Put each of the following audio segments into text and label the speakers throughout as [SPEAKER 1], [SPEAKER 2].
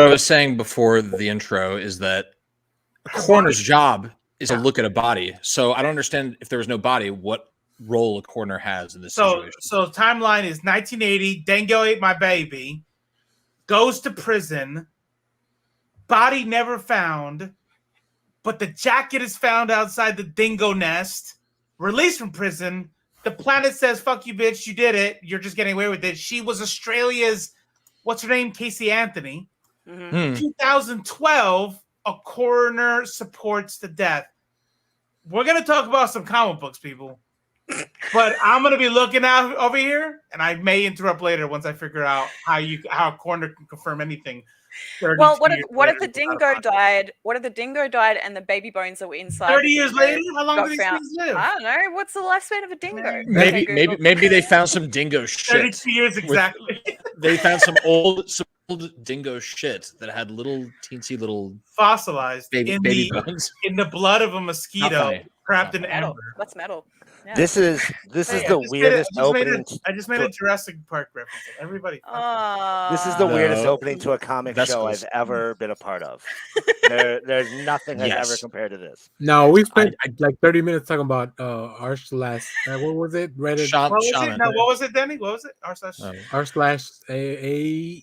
[SPEAKER 1] what I was saying before the intro is that a coroner's job is to look at a body. So I don't understand if there was no body, what role a coroner has in this situation.
[SPEAKER 2] So timeline is 1980. Dingo ate my baby. Goes to prison. Body never found. But the jacket is found outside the dingo nest. Released from prison. The planet says, fuck you, bitch. You did it. You're just getting away with it. She was Australia's, what's her name? Casey Anthony. 2012, a coroner supports the death. We're going to talk about some comic books, people. But I'm going to be looking out over here, and I may interrupt later once I figure out how a coroner can confirm anything.
[SPEAKER 3] Well, what if the dingo died? What if the dingo died and the baby bones that were inside?
[SPEAKER 2] 30 years later, how long do these things live?
[SPEAKER 3] I don't know. What's the lifespan of a dingo?
[SPEAKER 1] Maybe they found some dingo shit.
[SPEAKER 2] 32 years exactly.
[SPEAKER 1] They found some old dingo shit that had teensy little
[SPEAKER 2] fossilized
[SPEAKER 1] baby bones
[SPEAKER 2] in the blood of a mosquito trapped in amber.
[SPEAKER 3] That's metal. Yeah.
[SPEAKER 4] This is the weirdest opening.
[SPEAKER 2] I just made a Jurassic Park reference. Everybody.
[SPEAKER 4] This is the weirdest opening to a comic show I've ever been a part of. There's nothing that's ever compared to this.
[SPEAKER 5] No, we spent like 30 minutes talking about r/. What was it? Reddit.
[SPEAKER 2] What was it, Denny? What was it?
[SPEAKER 5] r/a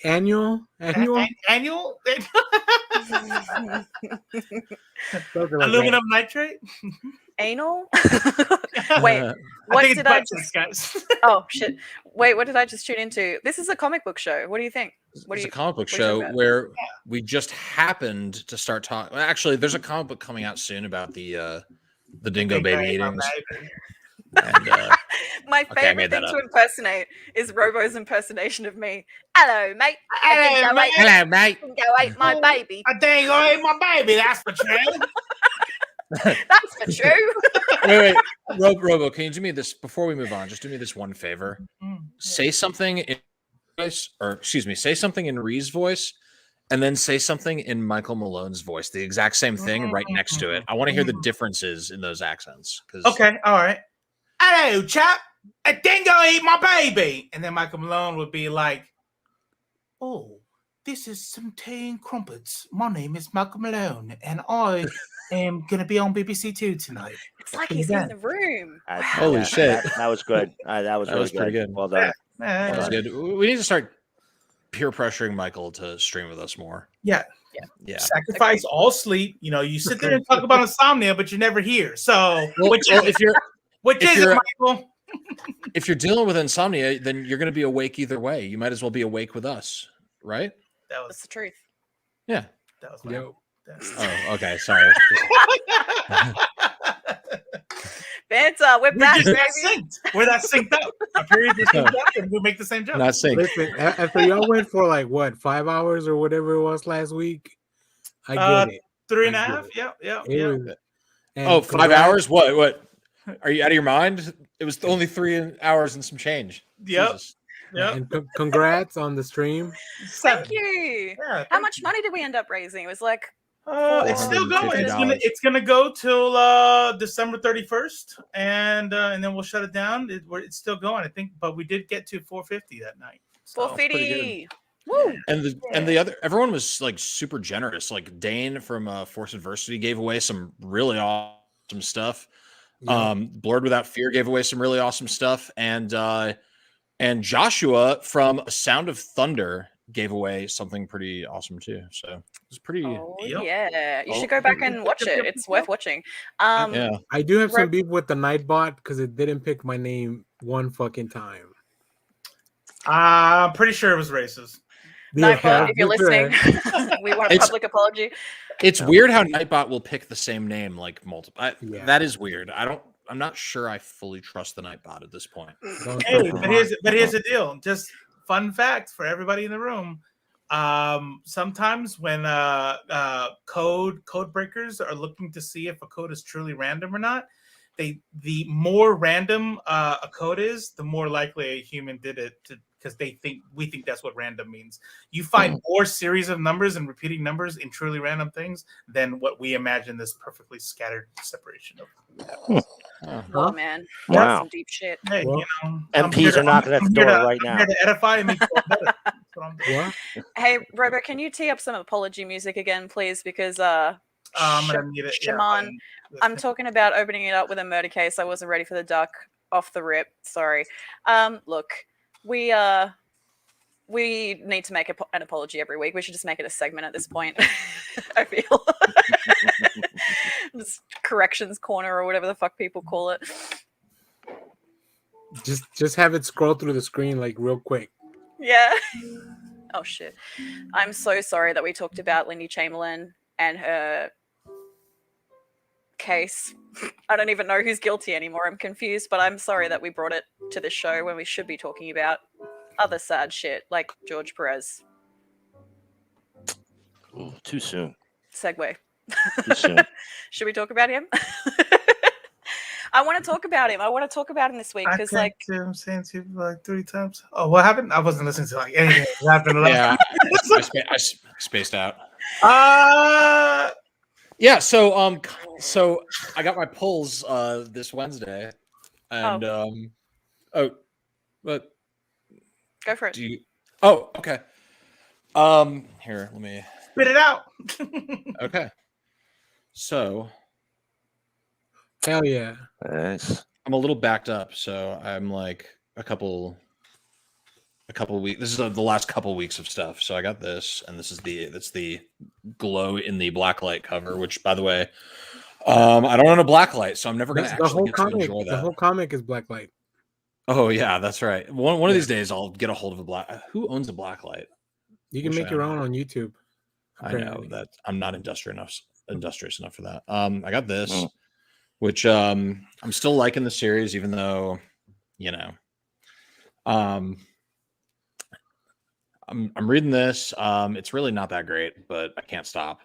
[SPEAKER 5] annual.
[SPEAKER 2] Aluminum nitrate.
[SPEAKER 3] Anal. Wait, what did I just?
[SPEAKER 2] Guys.
[SPEAKER 3] Oh shit! Wait, what did I just tune into? This is a comic book show. What do you think?
[SPEAKER 1] It's a comic book show where we just happened to start talking. Actually, there's a comic book coming out soon about the dingo baby eatings. And,
[SPEAKER 3] my favorite thing to impersonate is Robo's impersonation of me. Hello, mate.
[SPEAKER 1] Hello, mate.
[SPEAKER 3] Dingo ate my baby.
[SPEAKER 2] A dingo ate my baby. That's for true.
[SPEAKER 3] That's for true.
[SPEAKER 1] Wait. Robo, can you do me this before we move on? Just do me this one favor. Say something in voice, say something in Ree's voice, and then say something in Michael Malone's voice. The exact same thing right next to it. I want to hear the differences in those accents.
[SPEAKER 2] Okay, all right. Hello, chap. A dingo ate my baby. And then Michael Malone would be like, oh, this is some tea and crumpets. My name is Michael Malone, and I am going to be on BBC Two tonight.
[SPEAKER 3] It's like he's in the room.
[SPEAKER 1] Holy shit.
[SPEAKER 4] That was good. That was really
[SPEAKER 1] pretty good.
[SPEAKER 4] Well done.
[SPEAKER 1] That was good. We need to start peer pressuring Michael to stream with us more.
[SPEAKER 2] Yeah. Sacrifice all sleep. You sit there and talk about insomnia, but you're never here. So, if you're Michael?
[SPEAKER 1] If you're dealing with insomnia, then you're going to be awake either way. You might as well be awake with us, right?
[SPEAKER 3] That's the truth.
[SPEAKER 1] Yeah.
[SPEAKER 2] That was
[SPEAKER 1] Oh, okay. Sorry.
[SPEAKER 3] Banter, we're back.
[SPEAKER 2] We're that synced up. Our periods are synced up, and we make the same joke.
[SPEAKER 1] Not synced.
[SPEAKER 5] Listen, after y'all went for 5 hours or whatever it was last week, I get it.
[SPEAKER 2] 3.5. Yeah.
[SPEAKER 1] 5 hours? What? Are you out of your mind? It was only 3 hours and some change.
[SPEAKER 2] Yep.
[SPEAKER 5] And congrats on the stream.
[SPEAKER 3] Thank you. Yeah, How much money did we end up raising? It was like
[SPEAKER 2] it's still going. It's gonna go till December 31st, and then we'll shut it down. It's still going, I think, but we did get to 450 that night.
[SPEAKER 3] So 450. Woo.
[SPEAKER 1] And the other everyone was super generous. Like Dane from Force Adversity gave away some really awesome stuff. Blurred Without Fear gave away some really awesome stuff, and Joshua from Sound of Thunder gave away something pretty awesome too. So it was pretty.
[SPEAKER 3] Oh, yeah, you should go back and watch it. It's worth watching.
[SPEAKER 5] I do have some beef with the Nightbot because it didn't pick my name one fucking time.
[SPEAKER 2] I'm pretty sure it was racist.
[SPEAKER 3] Nightbot, if you're listening, we want a public apology.
[SPEAKER 1] It's weird how Nightbot will pick the same name multiple. That is weird. I'm not sure I fully trust the Nightbot at this point.
[SPEAKER 2] Hey, but here's the deal. Just fun fact for everybody in the room. Sometimes when code breakers are looking to see if a code is truly random or not, the more random a code is, the more likely a human did it because we think that's what random means. You find more series of numbers and repeating numbers in truly random things than what we imagine this perfectly scattered separation of.
[SPEAKER 3] Oh man,
[SPEAKER 4] wow,
[SPEAKER 3] that's some deep shit.
[SPEAKER 2] Hey,
[SPEAKER 4] MPs are knocking at the door right now.
[SPEAKER 2] I'm here to edify and make you feel better. That's what I'm doing.
[SPEAKER 5] What?
[SPEAKER 3] Hey, Robo, can you tee up some apology music again, please? Because
[SPEAKER 2] I'm gonna need it.
[SPEAKER 3] Shimon, I'm talking about opening it up with a murder case. I wasn't ready for the duck off the rip. Sorry. Look, we need to make an apology every week. We should just make it a segment at this point. I feel just corrections corner or whatever the fuck people call it.
[SPEAKER 5] Just have it scroll through the screen like real quick.
[SPEAKER 3] Yeah. Oh shit. I'm so sorry that we talked about Lindy Chamberlain and her case. I don't even know who's guilty anymore. I'm confused, but I'm sorry that we brought it to the show when we should be talking about other sad shit like George Perez.
[SPEAKER 4] Ooh, too soon.
[SPEAKER 3] Segue.
[SPEAKER 4] Too soon.
[SPEAKER 3] Should we talk about him? I want to talk about him. I want to talk about him this week because, like,
[SPEAKER 2] I'm saying to you like 3 times. Oh, what happened? I wasn't listening to like anything that happened.
[SPEAKER 1] Yeah, I spaced out. Yeah. So I got my polls this Wednesday, and but
[SPEAKER 3] go for it.
[SPEAKER 1] Oh, okay. Here, let me
[SPEAKER 2] spit it out.
[SPEAKER 1] Okay. So.
[SPEAKER 5] Hell yeah.
[SPEAKER 4] Nice.
[SPEAKER 1] I'm a little backed up, so I'm like a couple weeks. This is the last couple weeks of stuff. So I got this, and that's the glow in the blacklight cover. Which, by the way, I don't own a blacklight, so I'm never going to actually get to enjoy that.
[SPEAKER 5] The whole comic is blacklight.
[SPEAKER 1] Oh yeah, that's right. One of these days, I'll get a hold of a black. Who owns a blacklight?
[SPEAKER 5] You can make your own on YouTube.
[SPEAKER 1] Apparently. I know that I'm not industrious enough for that. I got this. Which I'm still liking the series, even though, I'm reading this. It's really not that great, but I can't stop.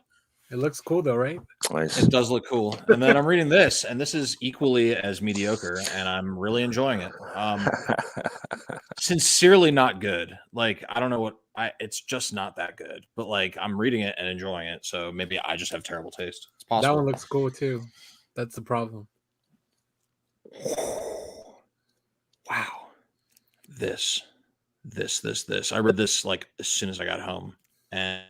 [SPEAKER 5] It looks cool though, right?
[SPEAKER 4] Nice.
[SPEAKER 1] It does look cool. And then I'm reading this, and this is equally as mediocre, and I'm really enjoying it. Sincerely not good. Like, I don't know it's just not that good. But like, I'm reading it and enjoying it, so maybe I just have terrible taste. It's possible.
[SPEAKER 5] That one looks cool too. That's the problem.
[SPEAKER 1] Wow. This. I read this like as soon as I got home, and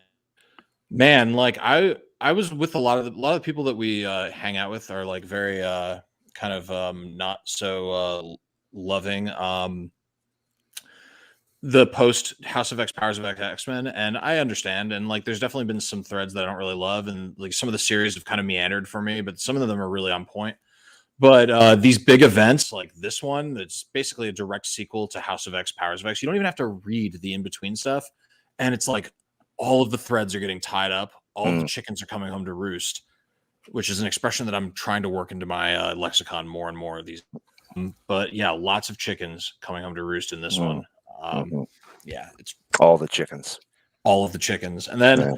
[SPEAKER 1] man, like I was with a lot of the people that we hang out with are like very kind of not so loving the post House of X Powers of X-Men, and I understand, and like there's definitely been some threads that I don't really love, and like some of the series have kind of meandered for me, but some of them are really on point. But these big events like this one, that's basically a direct sequel to House of X Powers of X. You don't even have to read the in-between stuff, and it's like all of the threads are getting tied up, all of the chickens are coming home to roost, which is an expression that I'm trying to work into my lexicon more and more of these. But yeah, lots of chickens coming home to roost in this one. Yeah, it's
[SPEAKER 4] all the chickens.
[SPEAKER 1] And then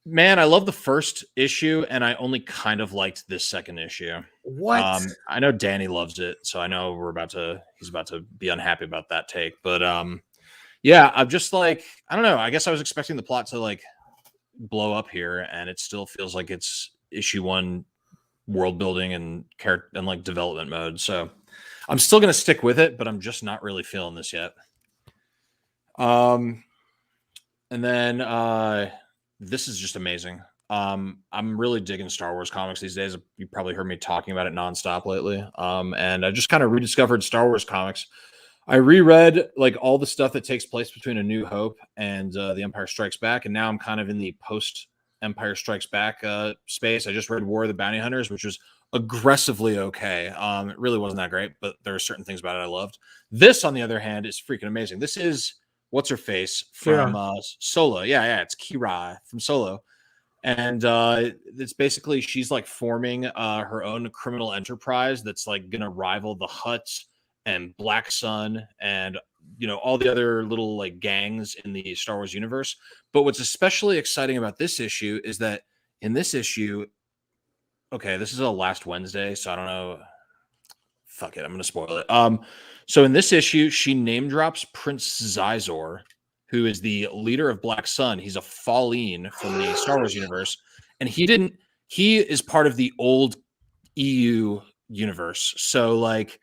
[SPEAKER 1] man, I love the first issue, and I only kind of liked this second issue.
[SPEAKER 5] What?
[SPEAKER 1] I know Danny loves it, so I know he's about to be unhappy about that take. But yeah, I'm just like, I don't know. I guess I was expecting the plot to like blow up here, and it still feels like it's issue 1 world building and character and like development mode. So I'm still gonna stick with it, but I'm just not really feeling this yet. And then this is just amazing. I'm really digging Star Wars comics these days. You probably heard me talking about it nonstop lately. And I just kind of rediscovered Star Wars comics. I reread like all the stuff that takes place between A New Hope and The Empire Strikes Back, and now I'm kind of in the post Empire Strikes Back space. I just read War of the Bounty Hunters, which was aggressively okay. It really wasn't that great, but there are certain things about it I loved. This, on the other hand, is freaking amazing. This is what's her face from Solo. Yeah, it's Kira from Solo. And it's basically she's like forming her own criminal enterprise that's like gonna rival the Hutt and Black Sun and all the other little like gangs in the Star Wars universe. But what's especially exciting about this issue is that in this issue, okay, this is a last Wednesday, so I don't know. Fuck it, I'm gonna spoil it. So in this issue, she name drops Prince Zizor, who is the leader of Black Sun. He's a Falleen from the Star Wars universe, and he is part of the old EU universe. So like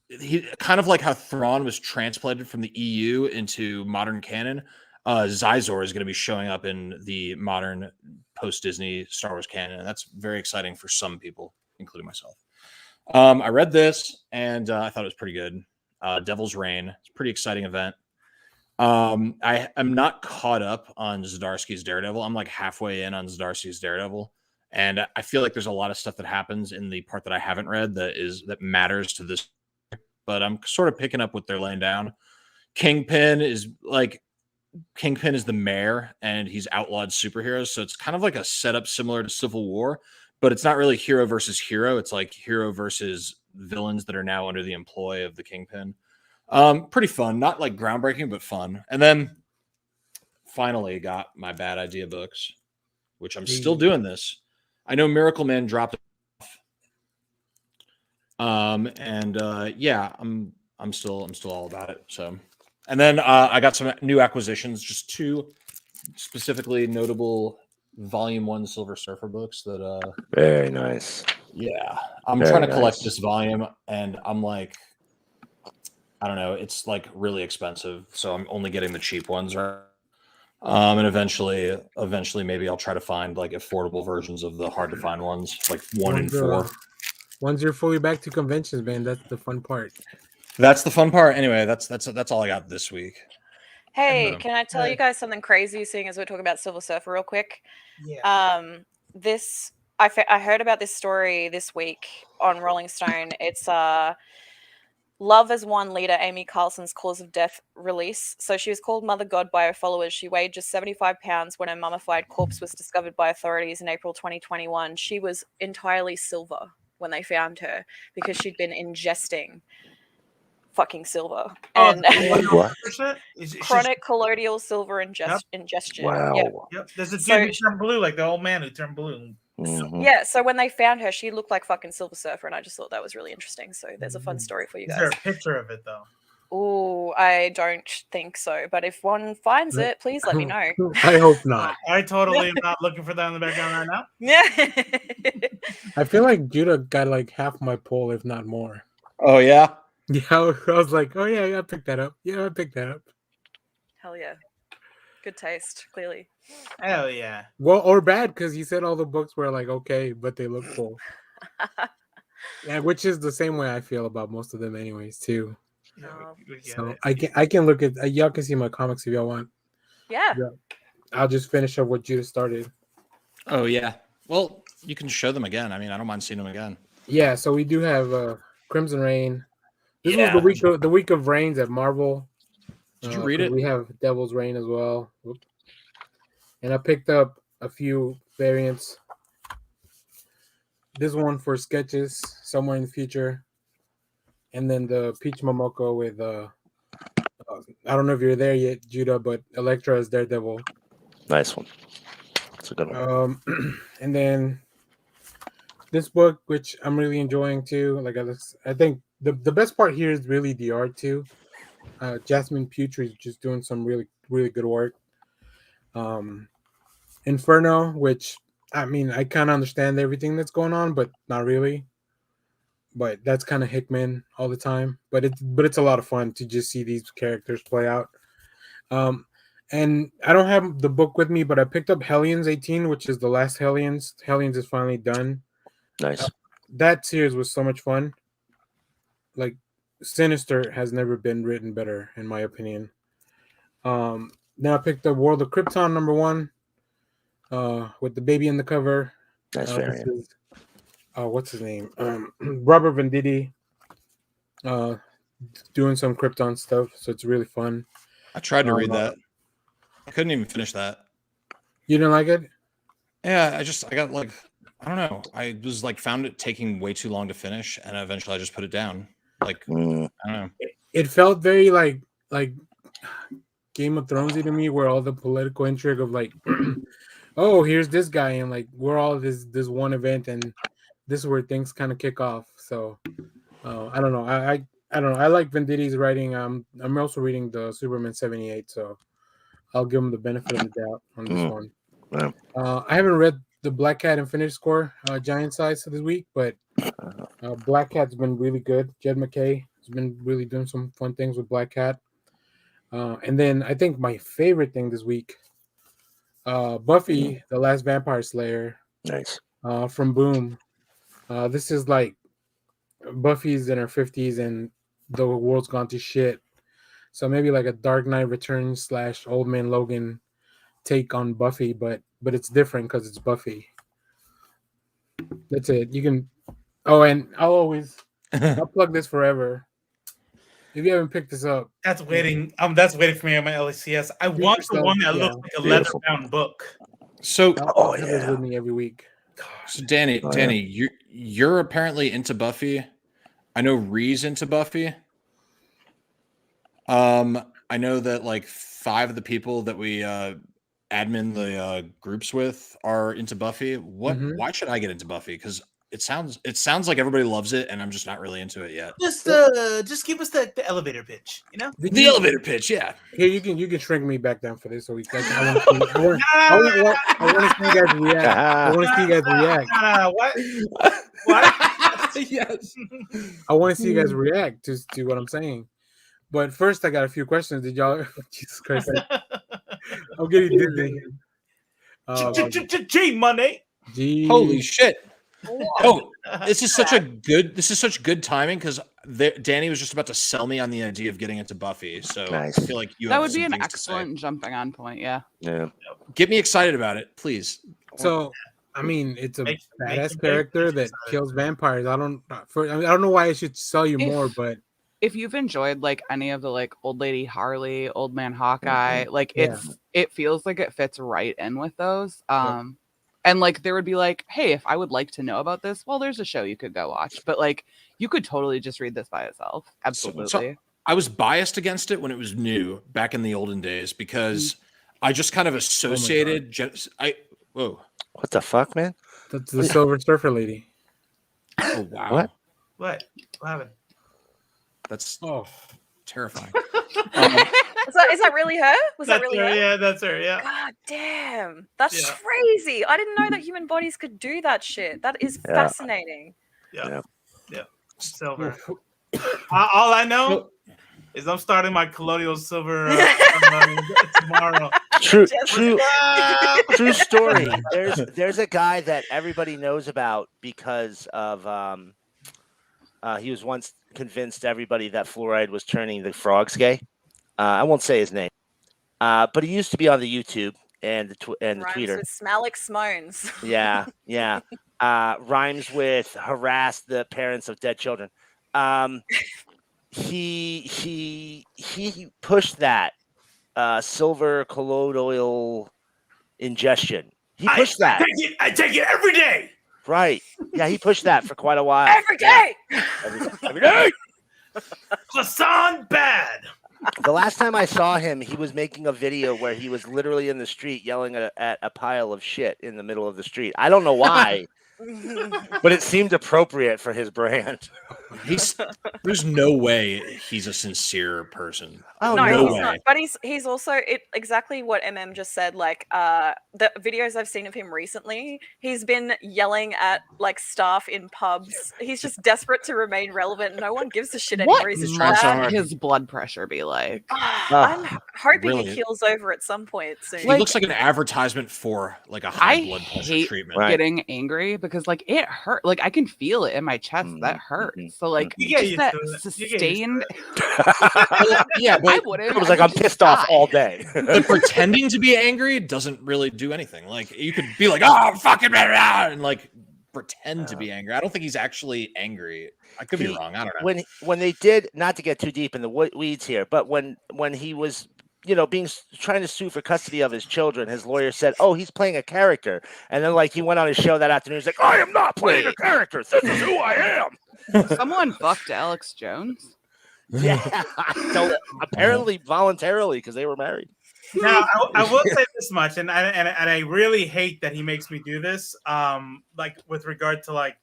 [SPEAKER 1] he kind of like how Thrawn was transplanted from the EU into modern canon. Zizor is going to be showing up in the modern post-Disney Star Wars canon, and that's very exciting for some people, including myself. I read this, and I thought it was pretty good. Devil's Reign. It's a pretty exciting event. I am not caught up on Zdarsky's Daredevil. I'm like halfway in on Zdarsky's Daredevil, and I feel like there's a lot of stuff that happens in the part that I haven't read that matters to this. But I'm sort of picking up what they're laying down. Kingpin is the mayor, and he's outlawed superheroes, so it's kind of like a setup similar to Civil War, but it's not really hero versus hero. It's like hero versus villains that are now under the employ of the Kingpin. Pretty fun, not like groundbreaking, but fun. And then finally got my Bad Idea books, which I'm still doing this. I know Miracle Man dropped it off. Yeah, I'm still all about it. So, and then I got some new acquisitions, just 2 specifically notable Volume 1 Silver Surfer books that
[SPEAKER 4] very nice.
[SPEAKER 1] Yeah, I'm trying to collect this volume, and I'm like, I don't know, it's like really expensive, so I'm only getting the cheap ones, right? And eventually maybe I'll try to find like affordable versions of the hard to find ones, like 1 and 4.
[SPEAKER 5] Once you're fully back to conventions, man, that's the fun part.
[SPEAKER 1] That's the fun part. Anyway, that's all I got this week.
[SPEAKER 3] Hey, can I tell you guys something crazy, seeing as we're talking about Silver Surfer real quick?
[SPEAKER 2] Yeah.
[SPEAKER 3] I heard about this story this week on Rolling Stone. It's Love as One leader Amy Carlson's cause of death release. So she was called Mother God by her followers. She weighed just 75 pounds when her mummified corpse was discovered by authorities in April 2021. She was entirely silver when they found her because she'd been ingesting fucking silver. And chronic colloidal silver ingestion.
[SPEAKER 4] Wow.
[SPEAKER 2] Yep. There's a dude who turned blue, like the old man who turned blue.
[SPEAKER 4] Mm-hmm.
[SPEAKER 3] Yeah, so when they found her, she looked like fucking Silver Surfer, and I just thought that was really interesting. So there's a fun story for you guys.
[SPEAKER 2] Is there a picture of it though?
[SPEAKER 3] Oh, I don't think so. But if one finds it, please let me know.
[SPEAKER 5] I hope not.
[SPEAKER 2] I totally am not looking for that in the background right now.
[SPEAKER 3] Yeah.
[SPEAKER 5] I feel like Judah got like half my poll, if not more.
[SPEAKER 1] Oh yeah.
[SPEAKER 5] Yeah, I was like, oh yeah, I picked that up. Yeah, I picked that up.
[SPEAKER 3] Hell yeah. Good taste, clearly.
[SPEAKER 2] Hell yeah.
[SPEAKER 5] Well, or bad, because he said all the books were like okay, but they look cool. Yeah, which is the same way I feel about most of them, anyways, too.
[SPEAKER 3] No.
[SPEAKER 5] So I can look at y'all can see my comics if y'all want.
[SPEAKER 3] Yeah.
[SPEAKER 5] I'll just finish up what Judah started.
[SPEAKER 1] Oh yeah. Well, you can show them again. I mean, I don't mind seeing them again.
[SPEAKER 5] Yeah, so we do have Crimson Reign. This was the week of Reigns at Marvel.
[SPEAKER 1] Did you read it?
[SPEAKER 5] We have Devil's Reign as well. Whoop. And I picked up a few variants. This one for sketches somewhere in the future. And then the Peach Momoko with I don't know if you're there yet, Judah, but Elektra as Daredevil.
[SPEAKER 4] Nice one. That's a good one.
[SPEAKER 5] And then this book, which I'm really enjoying too. Like I think the best part here is really the art too. Jasmine Putri is just doing some really, really good work. Inferno, which I mean, I kind of understand everything that's going on, but not really. But that's kind of Hickman all the time. But it's a lot of fun to just see these characters play out. And I don't have the book with me, but I picked up Hellions 18, which is the last Hellions. Hellions is finally done.
[SPEAKER 4] Nice.
[SPEAKER 5] That series was so much fun. Like Sinister has never been written better, in my opinion. Then I picked up World of Krypton #1 with the baby in the cover.
[SPEAKER 4] Nice variant.
[SPEAKER 5] What's his name? Robert Venditti doing some Krypton stuff, so it's really fun.
[SPEAKER 1] I tried to read that. I couldn't even finish that.
[SPEAKER 5] You didn't like it?
[SPEAKER 1] Yeah, I got like, I don't know. I was like found it taking way too long to finish, and eventually I just put it down. Like I don't know.
[SPEAKER 5] It felt very like Game of Thronesy to me, where all the political intrigue of like, oh, here's this guy, and like we're all this one event, and this is where things kind of kick off. So I don't know. I don't know. I like Venditti's writing. I'm also reading the Superman 78, so I'll give him the benefit of the doubt on this one.
[SPEAKER 4] Yeah.
[SPEAKER 5] I haven't read the Black Cat Infinity Score Giant Size this week, but Black Cat's been really good. Jed McKay, He's been really doing some fun things with Black Cat. And then I think my favorite thing this week, Buffy, the Last Vampire Slayer.
[SPEAKER 4] Nice.
[SPEAKER 5] From Boom. This is like Buffy's in her 50s and the world's gone to shit. So maybe like a Dark Knight Returns / Old Man Logan take on Buffy, but it's different because it's Buffy. That's it. You can. Oh, and I'll plug this forever. If you haven't picked this up,
[SPEAKER 2] that's waiting. That's waiting for me on my LCS. I want the one that looks like a leather-bound book.
[SPEAKER 1] So,
[SPEAKER 5] this with me every week.
[SPEAKER 1] So Danny, you're apparently into Buffy. I know Ree's into Buffy. I know that like 5 of the people that we admin the groups with are into Buffy. Why should I get into Buffy? Because it sounds like everybody loves it, and I'm just not really into it yet.
[SPEAKER 2] Just give us the elevator pitch, you know?
[SPEAKER 1] The elevator pitch, yeah.
[SPEAKER 5] Here you can shrink me back down for this, so I want to see you guys react. I want to see you guys react.
[SPEAKER 2] What?
[SPEAKER 1] Yes.
[SPEAKER 5] I want to see you guys react to what I'm saying. But first, I got a few questions. Did y'all? Jesus Christ! I'm getting dizzy.
[SPEAKER 2] G-Money.
[SPEAKER 1] Holy shit! Oh, this is such good timing because Danny was just about to sell me on the idea of getting into Buffy. So nice. I feel like
[SPEAKER 6] that would be an excellent jumping on point. Yeah.
[SPEAKER 1] Get me excited about it, please.
[SPEAKER 5] So, I mean, it's a badass character that kills vampires. I don't know why I should sell you more, but
[SPEAKER 6] if you've enjoyed like any of the like Old Lady Harley, Old Man Hawkeye, like it feels like it fits right in with those. And like there would be like, hey, if I would like to know about this, well, there's a show you could go watch. But like you could totally just read this by itself. Absolutely.
[SPEAKER 1] So I was biased against it when it was new back in the olden days because I just kind of associated.
[SPEAKER 4] What the fuck, man?
[SPEAKER 5] That's the Silver Surfer lady.
[SPEAKER 1] Oh wow!
[SPEAKER 2] What happened?
[SPEAKER 1] That's terrifying.
[SPEAKER 3] Is that really her? Was that really her?
[SPEAKER 2] Yeah, that's her. Yeah.
[SPEAKER 3] God damn, that's crazy. I didn't know that human bodies could do that shit. That is fascinating.
[SPEAKER 2] Yeah. Silver. All I know is I'm starting my Colonial Silver tomorrow.
[SPEAKER 4] True story. There's a guy that everybody knows about because of he was once convinced everybody that fluoride was turning the frogs gay. I won't say his name, but he used to be on the YouTube and the Twitter.
[SPEAKER 3] With Smallick Smones.
[SPEAKER 4] Yeah. Rhymes with harass the parents of dead children. He pushed that silver colloid oil ingestion. He pushed that.
[SPEAKER 2] I take it every day.
[SPEAKER 4] Right. Yeah, he pushed that for quite a while.
[SPEAKER 3] Every day.
[SPEAKER 4] Every day.
[SPEAKER 2] Hassan bad.
[SPEAKER 4] The last time I saw him, he was making a video where he was literally in the street yelling at a pile of shit in the middle of the street. I don't know why, but it seemed appropriate for his brand.
[SPEAKER 1] There's no way he's a sincere person.
[SPEAKER 3] Oh, no, he's not. But he's also exactly what MM just said. Like the videos I've seen of him recently, he's been yelling at like staff in pubs. He's just desperate to remain relevant. No one gives a shit anymore.
[SPEAKER 6] What must his blood pressure be like?
[SPEAKER 3] I'm hoping he keels over at some point soon.
[SPEAKER 1] He looks like an advertisement for like a high blood pressure treatment.
[SPEAKER 6] Getting angry because like it hurt. Like I can feel it in my chest. That hurts. So like just that sustained.
[SPEAKER 1] Yeah, but
[SPEAKER 6] I wouldn't.
[SPEAKER 4] It was like I'm pissed off all day.
[SPEAKER 1] But pretending to be angry doesn't really do anything. Like you could be like, "Oh, fucking," and like pretend to be angry. I don't think he's actually angry. I could be wrong. I don't know.
[SPEAKER 4] When they did, not to get too deep in the weeds here, but when he was, trying to sue for custody of his children, his lawyer said, "Oh, he's playing a character," and then like he went on his show that afternoon. He's like, "I am not playing a character. This is who I am."
[SPEAKER 6] Someone fucked Alex Jones.
[SPEAKER 4] Yeah, so apparently voluntarily because they were married.
[SPEAKER 2] Now I will say this much, and I really hate that he makes me do this. Like with regard to like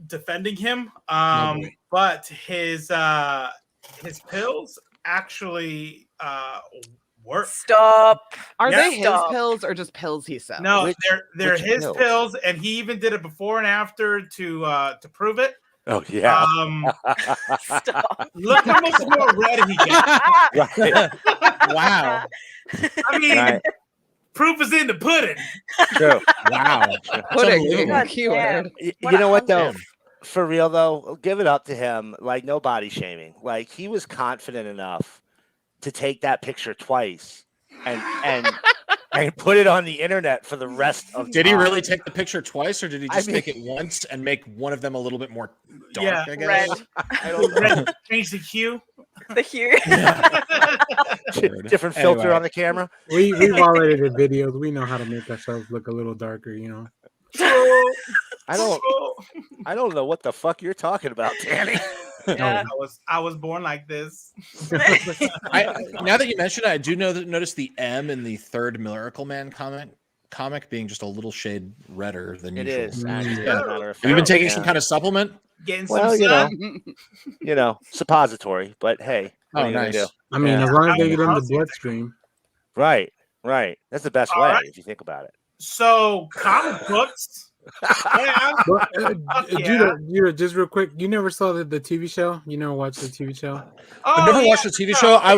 [SPEAKER 2] defending him, but his pills actually work.
[SPEAKER 3] Stop.
[SPEAKER 6] Are they his pills or just pills he sells?
[SPEAKER 2] No, they're his pills, and he even did it before and after to prove it.
[SPEAKER 4] Oh yeah.
[SPEAKER 3] Stop.
[SPEAKER 2] Look how much more red he got.
[SPEAKER 4] Right.
[SPEAKER 1] Wow.
[SPEAKER 2] I mean,
[SPEAKER 4] Right.
[SPEAKER 2] proof is in the pudding.
[SPEAKER 4] True.
[SPEAKER 1] Wow.
[SPEAKER 6] Pudding being
[SPEAKER 1] unbelievable.
[SPEAKER 6] a keyword.
[SPEAKER 3] What
[SPEAKER 4] You
[SPEAKER 3] a
[SPEAKER 4] know what though?
[SPEAKER 1] Damn.
[SPEAKER 4] For real though, give it up to him. Like no body shaming. Like he was confident enough to take that picture twice and put it on the internet for the rest of
[SPEAKER 1] Did he
[SPEAKER 4] time.
[SPEAKER 1] really take the picture twice, or did he
[SPEAKER 4] I
[SPEAKER 1] just
[SPEAKER 4] mean-
[SPEAKER 1] take it once and make one of them a little bit more dark?
[SPEAKER 2] Yeah,
[SPEAKER 1] I
[SPEAKER 3] Red.
[SPEAKER 1] guess.
[SPEAKER 4] I don't know.
[SPEAKER 2] Red, change the hue.
[SPEAKER 3] The hue.
[SPEAKER 4] Different filter
[SPEAKER 1] Anyway.
[SPEAKER 4] on the camera.
[SPEAKER 5] We've all edited videos. We know how to make ourselves look a little darker, you know.
[SPEAKER 4] I don't know what the fuck you're talking about, Danny.
[SPEAKER 3] Yeah.
[SPEAKER 2] I was born like this.
[SPEAKER 1] Now that you mention it, I do notice the M in the third Miracle Man comic being just a little shade redder than
[SPEAKER 4] It
[SPEAKER 1] usual.
[SPEAKER 4] is. Actually,
[SPEAKER 1] Yeah.
[SPEAKER 4] as a matter of
[SPEAKER 1] Have you been
[SPEAKER 4] fact,
[SPEAKER 1] taking
[SPEAKER 4] yeah.
[SPEAKER 1] some kind of supplement?
[SPEAKER 2] Getting
[SPEAKER 4] Well,
[SPEAKER 2] some
[SPEAKER 4] you know,
[SPEAKER 2] sun.
[SPEAKER 4] suppository. But hey, what
[SPEAKER 1] Oh,
[SPEAKER 4] are you gonna
[SPEAKER 1] nice.
[SPEAKER 4] do?
[SPEAKER 5] I mean,
[SPEAKER 4] Yeah.
[SPEAKER 5] as long as they get in the
[SPEAKER 2] How's it?
[SPEAKER 5] bloodstream.
[SPEAKER 4] Right. That's the best
[SPEAKER 2] All
[SPEAKER 4] way
[SPEAKER 2] right.
[SPEAKER 4] if you think about it.
[SPEAKER 2] So comic books. Yeah.
[SPEAKER 5] But,
[SPEAKER 2] Yeah.
[SPEAKER 5] Judah, just real quick, you never saw the TV show? You never watched the TV show?
[SPEAKER 1] I've never
[SPEAKER 2] yeah.
[SPEAKER 1] watched the TV show. I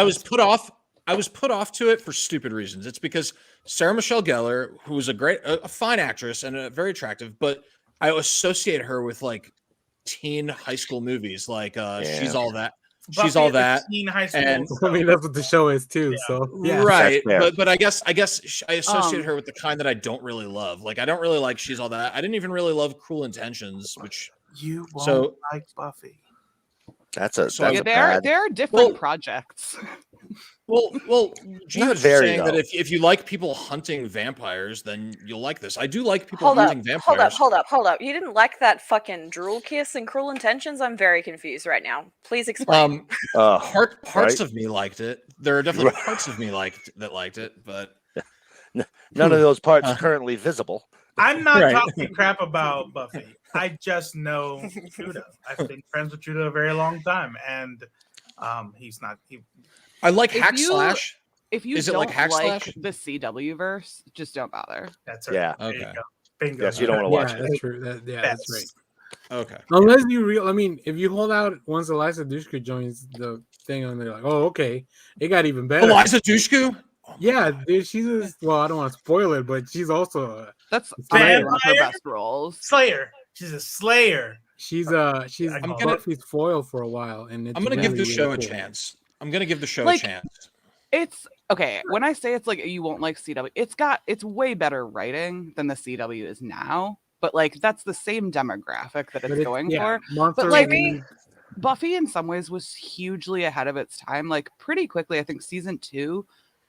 [SPEAKER 1] was put off. I was put off to it for stupid reasons. It's because Sarah Michelle Gellar, who was a fine actress and very attractive, but I associate her with like teen high school movies, like She's All That. She's
[SPEAKER 2] Buffy
[SPEAKER 1] All
[SPEAKER 2] is a
[SPEAKER 1] That.
[SPEAKER 2] teen high school.
[SPEAKER 1] and-
[SPEAKER 5] I mean, that's what the show is too.
[SPEAKER 2] Yeah.
[SPEAKER 5] So yeah,
[SPEAKER 1] Right,
[SPEAKER 4] That's fair.
[SPEAKER 1] but I guess I associate
[SPEAKER 6] Um,
[SPEAKER 1] her with the kind that I don't really love. Like I don't really like She's All That. I didn't even really love Cruel Intentions, which
[SPEAKER 2] You won't
[SPEAKER 1] So-
[SPEAKER 2] like Buffy.
[SPEAKER 4] That's a
[SPEAKER 1] So
[SPEAKER 4] that's
[SPEAKER 6] Yeah,
[SPEAKER 4] a
[SPEAKER 6] there
[SPEAKER 4] bad.
[SPEAKER 6] are different
[SPEAKER 1] Well-
[SPEAKER 6] projects.
[SPEAKER 1] well, Gina's just
[SPEAKER 4] very,
[SPEAKER 1] saying that
[SPEAKER 4] though.
[SPEAKER 1] if you like people hunting vampires, then you'll like this. I do like people
[SPEAKER 3] Hold up,
[SPEAKER 1] hunting vampires.
[SPEAKER 3] hold up. You didn't like that fucking drool kiss in Cruel Intentions? I'm very confused right now. Please explain.
[SPEAKER 1] Parts
[SPEAKER 4] right.
[SPEAKER 1] of me liked it. There are definitely
[SPEAKER 4] Right.
[SPEAKER 1] parts of me liked it, but
[SPEAKER 4] None of those parts currently visible.
[SPEAKER 2] I'm not
[SPEAKER 1] Right.
[SPEAKER 2] talking crap about Buffy. I just know Judah. I've been friends with Judah a very long time, and he's not.
[SPEAKER 1] I like
[SPEAKER 6] If
[SPEAKER 1] Hack
[SPEAKER 6] you-
[SPEAKER 1] Slash.
[SPEAKER 6] If you
[SPEAKER 1] Is it
[SPEAKER 6] don't
[SPEAKER 1] like Hack
[SPEAKER 6] like
[SPEAKER 1] Slash?
[SPEAKER 6] the CW verse, just don't bother.
[SPEAKER 2] That's right.
[SPEAKER 4] Yeah.
[SPEAKER 2] There you
[SPEAKER 1] Okay.
[SPEAKER 2] go. Bingo.
[SPEAKER 4] Yes, you don't wanna watch
[SPEAKER 5] yeah,
[SPEAKER 4] it.
[SPEAKER 5] that's true. That's right.
[SPEAKER 1] Okay.
[SPEAKER 5] Unless you I mean, if you hold out once Eliza Dushku joins the thing, and they're like, "Oh, okay, it got even better."
[SPEAKER 1] Eliza Dushku.
[SPEAKER 5] Yeah, dude, well, I don't want to spoil it, but she's also
[SPEAKER 6] That's
[SPEAKER 2] Vampire?
[SPEAKER 6] one of her best roles.
[SPEAKER 2] Slayer. She's a Slayer.
[SPEAKER 5] she's
[SPEAKER 2] I'm
[SPEAKER 5] Buffy's foil for a while, and
[SPEAKER 1] I'm gonna give the
[SPEAKER 5] really,
[SPEAKER 1] show
[SPEAKER 5] really
[SPEAKER 1] a
[SPEAKER 5] cool.
[SPEAKER 1] chance. I'm gonna give the show
[SPEAKER 6] Like-
[SPEAKER 1] a chance.
[SPEAKER 6] It's okay. When I say it's like you won't like CW, it's way better writing than the CW is now. But like that's the same demographic that
[SPEAKER 5] But
[SPEAKER 6] it's going for.
[SPEAKER 5] Monster
[SPEAKER 6] like-
[SPEAKER 5] League,
[SPEAKER 6] Buffy in some ways was hugely ahead of its time. Like pretty quickly, I think season 2,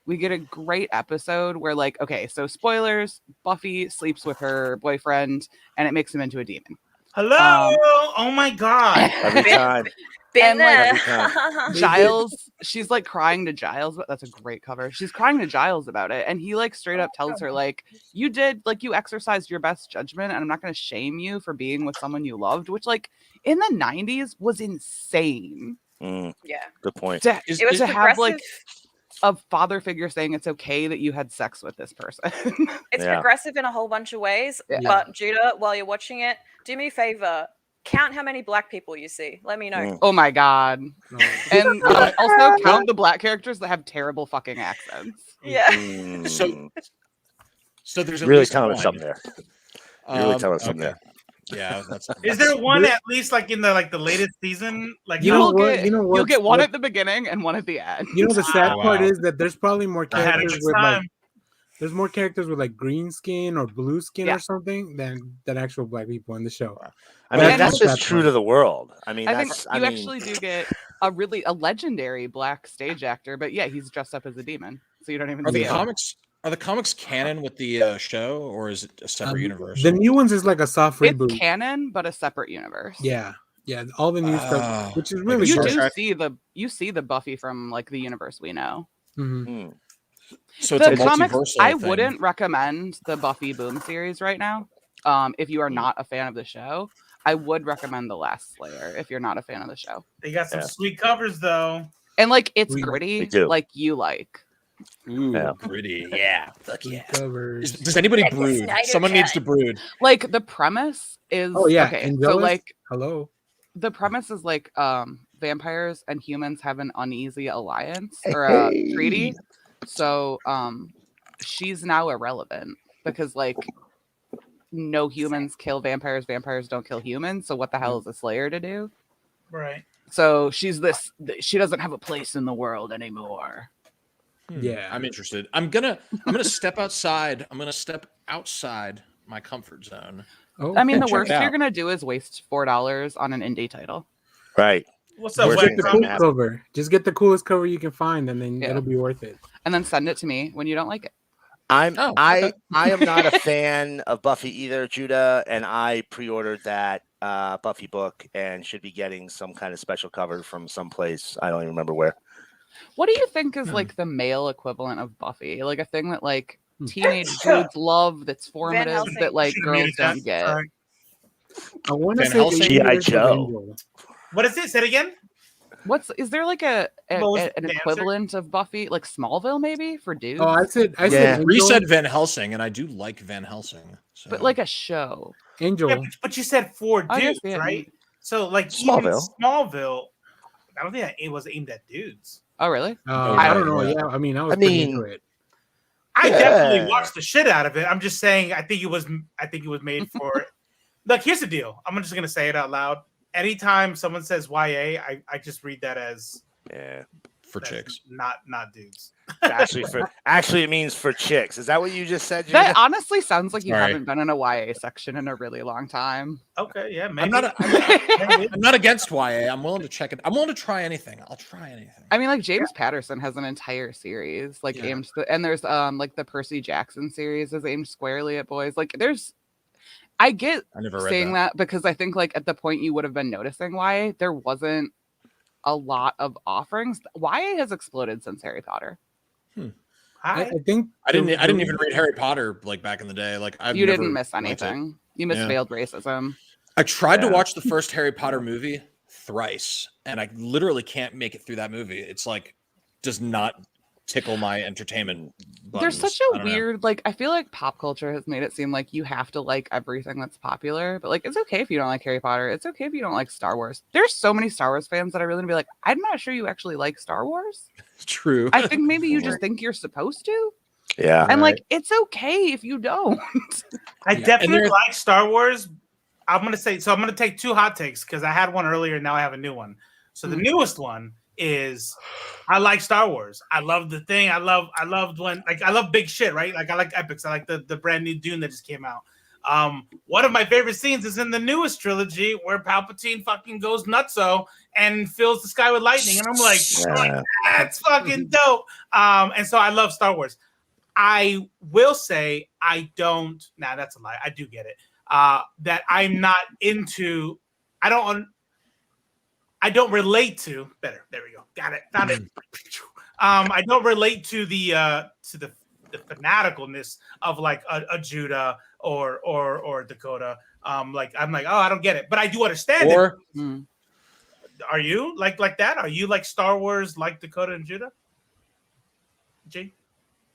[SPEAKER 6] we get a great episode where like, okay, so spoilers, Buffy sleeps with her boyfriend and it makes him into a demon.
[SPEAKER 2] Hello. Oh my God.
[SPEAKER 4] Every time.
[SPEAKER 3] Been
[SPEAKER 6] and, like,
[SPEAKER 3] there.
[SPEAKER 6] Giles, she's like crying to Giles, but that's a great cover. She's crying to Giles about it, and he like straight up tells her like, you exercised your best judgment, and I'm not going to shame you for being with someone you loved, which like in the 90s was insane.
[SPEAKER 4] Mm,
[SPEAKER 3] Yeah.
[SPEAKER 4] good point.
[SPEAKER 6] To,
[SPEAKER 1] Is-
[SPEAKER 3] It was
[SPEAKER 6] to have like
[SPEAKER 3] progressive.
[SPEAKER 6] a father figure saying it's okay that you had sex with this person.
[SPEAKER 3] It's
[SPEAKER 4] Yeah.
[SPEAKER 3] progressive in a whole bunch of ways.
[SPEAKER 6] Yeah.
[SPEAKER 3] But Judah, while you're watching it, do me a favor. Count how many black people you see. Let me know.
[SPEAKER 4] Mm.
[SPEAKER 6] Oh my god.
[SPEAKER 5] no.
[SPEAKER 6] And also count the black characters that have terrible fucking accents.
[SPEAKER 3] Yeah.
[SPEAKER 4] Mm.
[SPEAKER 1] So there's at
[SPEAKER 4] really
[SPEAKER 1] least
[SPEAKER 4] telling us
[SPEAKER 1] one.
[SPEAKER 4] something there. You're really telling us something
[SPEAKER 1] okay.
[SPEAKER 4] there.
[SPEAKER 1] Yeah, that's.
[SPEAKER 2] Is there one at least like in the latest season? Like
[SPEAKER 5] You know
[SPEAKER 6] You'll
[SPEAKER 5] what?
[SPEAKER 6] get,
[SPEAKER 5] You know
[SPEAKER 6] you'll
[SPEAKER 5] what's-
[SPEAKER 6] get one
[SPEAKER 5] what-
[SPEAKER 6] at the beginning and one at the end.
[SPEAKER 5] You know the sad
[SPEAKER 1] Wow.
[SPEAKER 5] part is that there's probably more
[SPEAKER 2] I had a
[SPEAKER 5] characters
[SPEAKER 2] good
[SPEAKER 5] with like
[SPEAKER 2] time.
[SPEAKER 5] there's more characters with like green skin or blue skin
[SPEAKER 6] Yeah.
[SPEAKER 5] or something than actual black people in the show.
[SPEAKER 4] I mean,
[SPEAKER 6] Yeah,
[SPEAKER 4] that's
[SPEAKER 5] that's
[SPEAKER 4] just
[SPEAKER 5] that
[SPEAKER 4] true
[SPEAKER 5] part.
[SPEAKER 4] to the world. I mean,
[SPEAKER 6] I think
[SPEAKER 4] that's.
[SPEAKER 6] you
[SPEAKER 4] I mean,
[SPEAKER 6] actually do get a legendary black stage actor, but yeah, he's dressed up as a demon, so you don't even
[SPEAKER 1] Are
[SPEAKER 6] see
[SPEAKER 1] the
[SPEAKER 6] him.
[SPEAKER 1] Are the comics canon with the show, or is it a separate universe?
[SPEAKER 5] The new ones is like a soft
[SPEAKER 6] It's
[SPEAKER 5] reboot.
[SPEAKER 6] canon, but a separate universe.
[SPEAKER 5] Yeah, all the new
[SPEAKER 1] Oh,
[SPEAKER 5] stuff, which is
[SPEAKER 1] like
[SPEAKER 5] really
[SPEAKER 1] a
[SPEAKER 6] You
[SPEAKER 1] Star
[SPEAKER 5] good.
[SPEAKER 6] do
[SPEAKER 1] Trek?
[SPEAKER 6] see the Buffy from like the universe we know.
[SPEAKER 5] Mhm.
[SPEAKER 4] mm,
[SPEAKER 1] So it's
[SPEAKER 6] The
[SPEAKER 1] a
[SPEAKER 6] comics,
[SPEAKER 1] multiversal
[SPEAKER 6] I
[SPEAKER 1] thing.
[SPEAKER 6] wouldn't recommend the Buffy Boom series right now. If you are not a fan of the show, I would recommend The Last Slayer if you're not a fan of the show.
[SPEAKER 2] They got some
[SPEAKER 4] Yeah.
[SPEAKER 2] sweet covers though.
[SPEAKER 6] And like it's
[SPEAKER 5] We
[SPEAKER 6] gritty,
[SPEAKER 4] do.
[SPEAKER 6] like you like.
[SPEAKER 1] Ooh,
[SPEAKER 4] Yeah.
[SPEAKER 1] gritty. Yeah. Fuck yeah.
[SPEAKER 5] Covers.
[SPEAKER 1] Does anybody
[SPEAKER 3] Get the
[SPEAKER 1] brood?
[SPEAKER 3] Snyder
[SPEAKER 1] Someone needs
[SPEAKER 3] cut.
[SPEAKER 1] to brood.
[SPEAKER 6] Like the premise is
[SPEAKER 5] Oh yeah,
[SPEAKER 6] okay.
[SPEAKER 5] and
[SPEAKER 6] So like
[SPEAKER 5] hello.
[SPEAKER 6] the premise is like vampires and humans have an uneasy alliance or a treaty. So she's now irrelevant because like no humans kill vampires, vampires don't kill humans. So what the hell is a slayer to do?
[SPEAKER 2] Right.
[SPEAKER 6] So she's she doesn't have a place in the world anymore.
[SPEAKER 5] Yeah.
[SPEAKER 1] I'm interested. I'm gonna step outside. I'm gonna step outside my comfort zone.
[SPEAKER 5] Oh,
[SPEAKER 6] I mean, the
[SPEAKER 1] Check
[SPEAKER 6] worst
[SPEAKER 1] it
[SPEAKER 6] you're
[SPEAKER 1] out.
[SPEAKER 6] gonna do is waste $4 on an indie title.
[SPEAKER 4] Right.
[SPEAKER 2] What's up,
[SPEAKER 4] Worst
[SPEAKER 2] Wes?
[SPEAKER 4] thing
[SPEAKER 5] the
[SPEAKER 4] that
[SPEAKER 5] cool
[SPEAKER 4] can happen.
[SPEAKER 5] cover. Just get the coolest cover you can find, and then
[SPEAKER 6] Yeah.
[SPEAKER 5] it'll be worth it.
[SPEAKER 6] And then send it to me when you don't like it.
[SPEAKER 4] I
[SPEAKER 1] okay.
[SPEAKER 4] am not a fan of Buffy either, Judah, and I pre-ordered that Buffy book and should be getting some kind of special cover from someplace. I don't even remember where.
[SPEAKER 6] What do you think is like the male equivalent of Buffy? Like a thing that like teenage dudes love, that's formative,
[SPEAKER 3] Helsing.
[SPEAKER 6] that like
[SPEAKER 2] Should've
[SPEAKER 6] girls
[SPEAKER 2] muted that.
[SPEAKER 6] don't get.
[SPEAKER 2] Sorry.
[SPEAKER 5] I want to
[SPEAKER 1] Van
[SPEAKER 5] say
[SPEAKER 1] Helsing?
[SPEAKER 5] the
[SPEAKER 4] G.I.
[SPEAKER 5] universe of
[SPEAKER 4] Joe.
[SPEAKER 5] Angel.
[SPEAKER 2] What is it? Say it again.
[SPEAKER 6] Is there like
[SPEAKER 2] What was
[SPEAKER 6] an
[SPEAKER 2] the answer?
[SPEAKER 6] equivalent of Buffy, like Smallville maybe for dudes?
[SPEAKER 5] Oh, I said
[SPEAKER 4] Yeah.
[SPEAKER 5] Angel.
[SPEAKER 1] Bree said Van Helsing, and I do like Van Helsing. So.
[SPEAKER 6] But like a show.
[SPEAKER 5] Angel.
[SPEAKER 2] Yeah, but you said four
[SPEAKER 6] I
[SPEAKER 2] dudes,
[SPEAKER 6] guess, yeah.
[SPEAKER 2] right? So like
[SPEAKER 4] Smallville.
[SPEAKER 2] even Smallville, I don't think that it was aimed at dudes.
[SPEAKER 6] Oh really?
[SPEAKER 5] I don't know.
[SPEAKER 1] yeah.
[SPEAKER 5] Yeah, I mean, I was
[SPEAKER 4] I
[SPEAKER 5] pretty
[SPEAKER 4] mean,
[SPEAKER 5] into it.
[SPEAKER 2] I
[SPEAKER 4] Yeah.
[SPEAKER 2] definitely watched the shit out of it. I'm just saying, I think it was made for. Look, here's the deal. I'm just gonna say it out loud. Anytime someone says YA, I just read that as
[SPEAKER 4] Yeah.
[SPEAKER 1] for chicks.
[SPEAKER 2] not dudes.
[SPEAKER 4] Actually, it means for chicks. Is that what you just said,
[SPEAKER 6] That
[SPEAKER 4] Judah?
[SPEAKER 6] honestly sounds like you
[SPEAKER 1] Sorry.
[SPEAKER 6] haven't been in a YA section in a really long time.
[SPEAKER 2] Okay, yeah, maybe.
[SPEAKER 1] I'm not.
[SPEAKER 2] Maybe.
[SPEAKER 1] I'm not against YA. I'm willing to check it. I'm willing to try anything. I'll try anything.
[SPEAKER 6] I mean, like James Patterson has an entire series, like
[SPEAKER 1] Yeah.
[SPEAKER 6] aimed, and there's like the Percy Jackson series is aimed squarely at boys. Like I get
[SPEAKER 1] I never read
[SPEAKER 6] saying
[SPEAKER 1] that.
[SPEAKER 6] that because I think like at the point you would have been noticing YA, there wasn't a lot of offerings. YA has exploded since Harry Potter.
[SPEAKER 2] Hi.
[SPEAKER 5] I think
[SPEAKER 1] I didn't even read Harry Potter like back in the day. Like
[SPEAKER 6] You
[SPEAKER 1] never
[SPEAKER 6] didn't miss
[SPEAKER 1] liked it.
[SPEAKER 6] anything. You missed
[SPEAKER 1] Yeah.
[SPEAKER 6] failed racism.
[SPEAKER 1] I tried to
[SPEAKER 4] Yeah.
[SPEAKER 1] watch the first Harry Potter movie thrice, and I literally can't make it through that movie. It's like does not tickle my entertainment buttons.
[SPEAKER 6] There's such
[SPEAKER 1] I
[SPEAKER 6] a
[SPEAKER 1] don't know.
[SPEAKER 6] weird, like, I feel like pop culture has made it seem like you have to like everything that's popular, but like, it's okay if you don't like Harry Potter. It's okay if you don't like Star Wars. There's so many Star Wars fans that are really gonna be like, I'm not sure you actually like Star Wars.
[SPEAKER 1] True.
[SPEAKER 6] I think maybe you just think you're supposed to.
[SPEAKER 4] Yeah.
[SPEAKER 6] And
[SPEAKER 1] Right.
[SPEAKER 6] like, it's okay if you don't.
[SPEAKER 2] I
[SPEAKER 1] Yeah.
[SPEAKER 2] definitely
[SPEAKER 1] And there-
[SPEAKER 2] like Star Wars. I'm gonna take two hot takes because I had one earlier and now I have a new one. So the newest one is I like Star Wars. I love the thing. I loved when I love big shit, right? Like I like epics. I like the brand new Dune that just came out. One of my favorite scenes is in the newest trilogy where Palpatine fucking goes nutso and fills the sky with lightning. And I'm like, that's fucking dope. And so I love Star Wars. I will say I don't. Nah, that's a lie. I do get it. That I'm not into. I don't relate to. Better. There we go. Got it. Found it. I don't relate to the fanaticalness of like a Judah or Dakota. Like I'm like, oh, I don't get it, but I do understand it.
[SPEAKER 6] Hmm.
[SPEAKER 2] Are you like that? Are you like Star Wars like Dakota and Judah? G?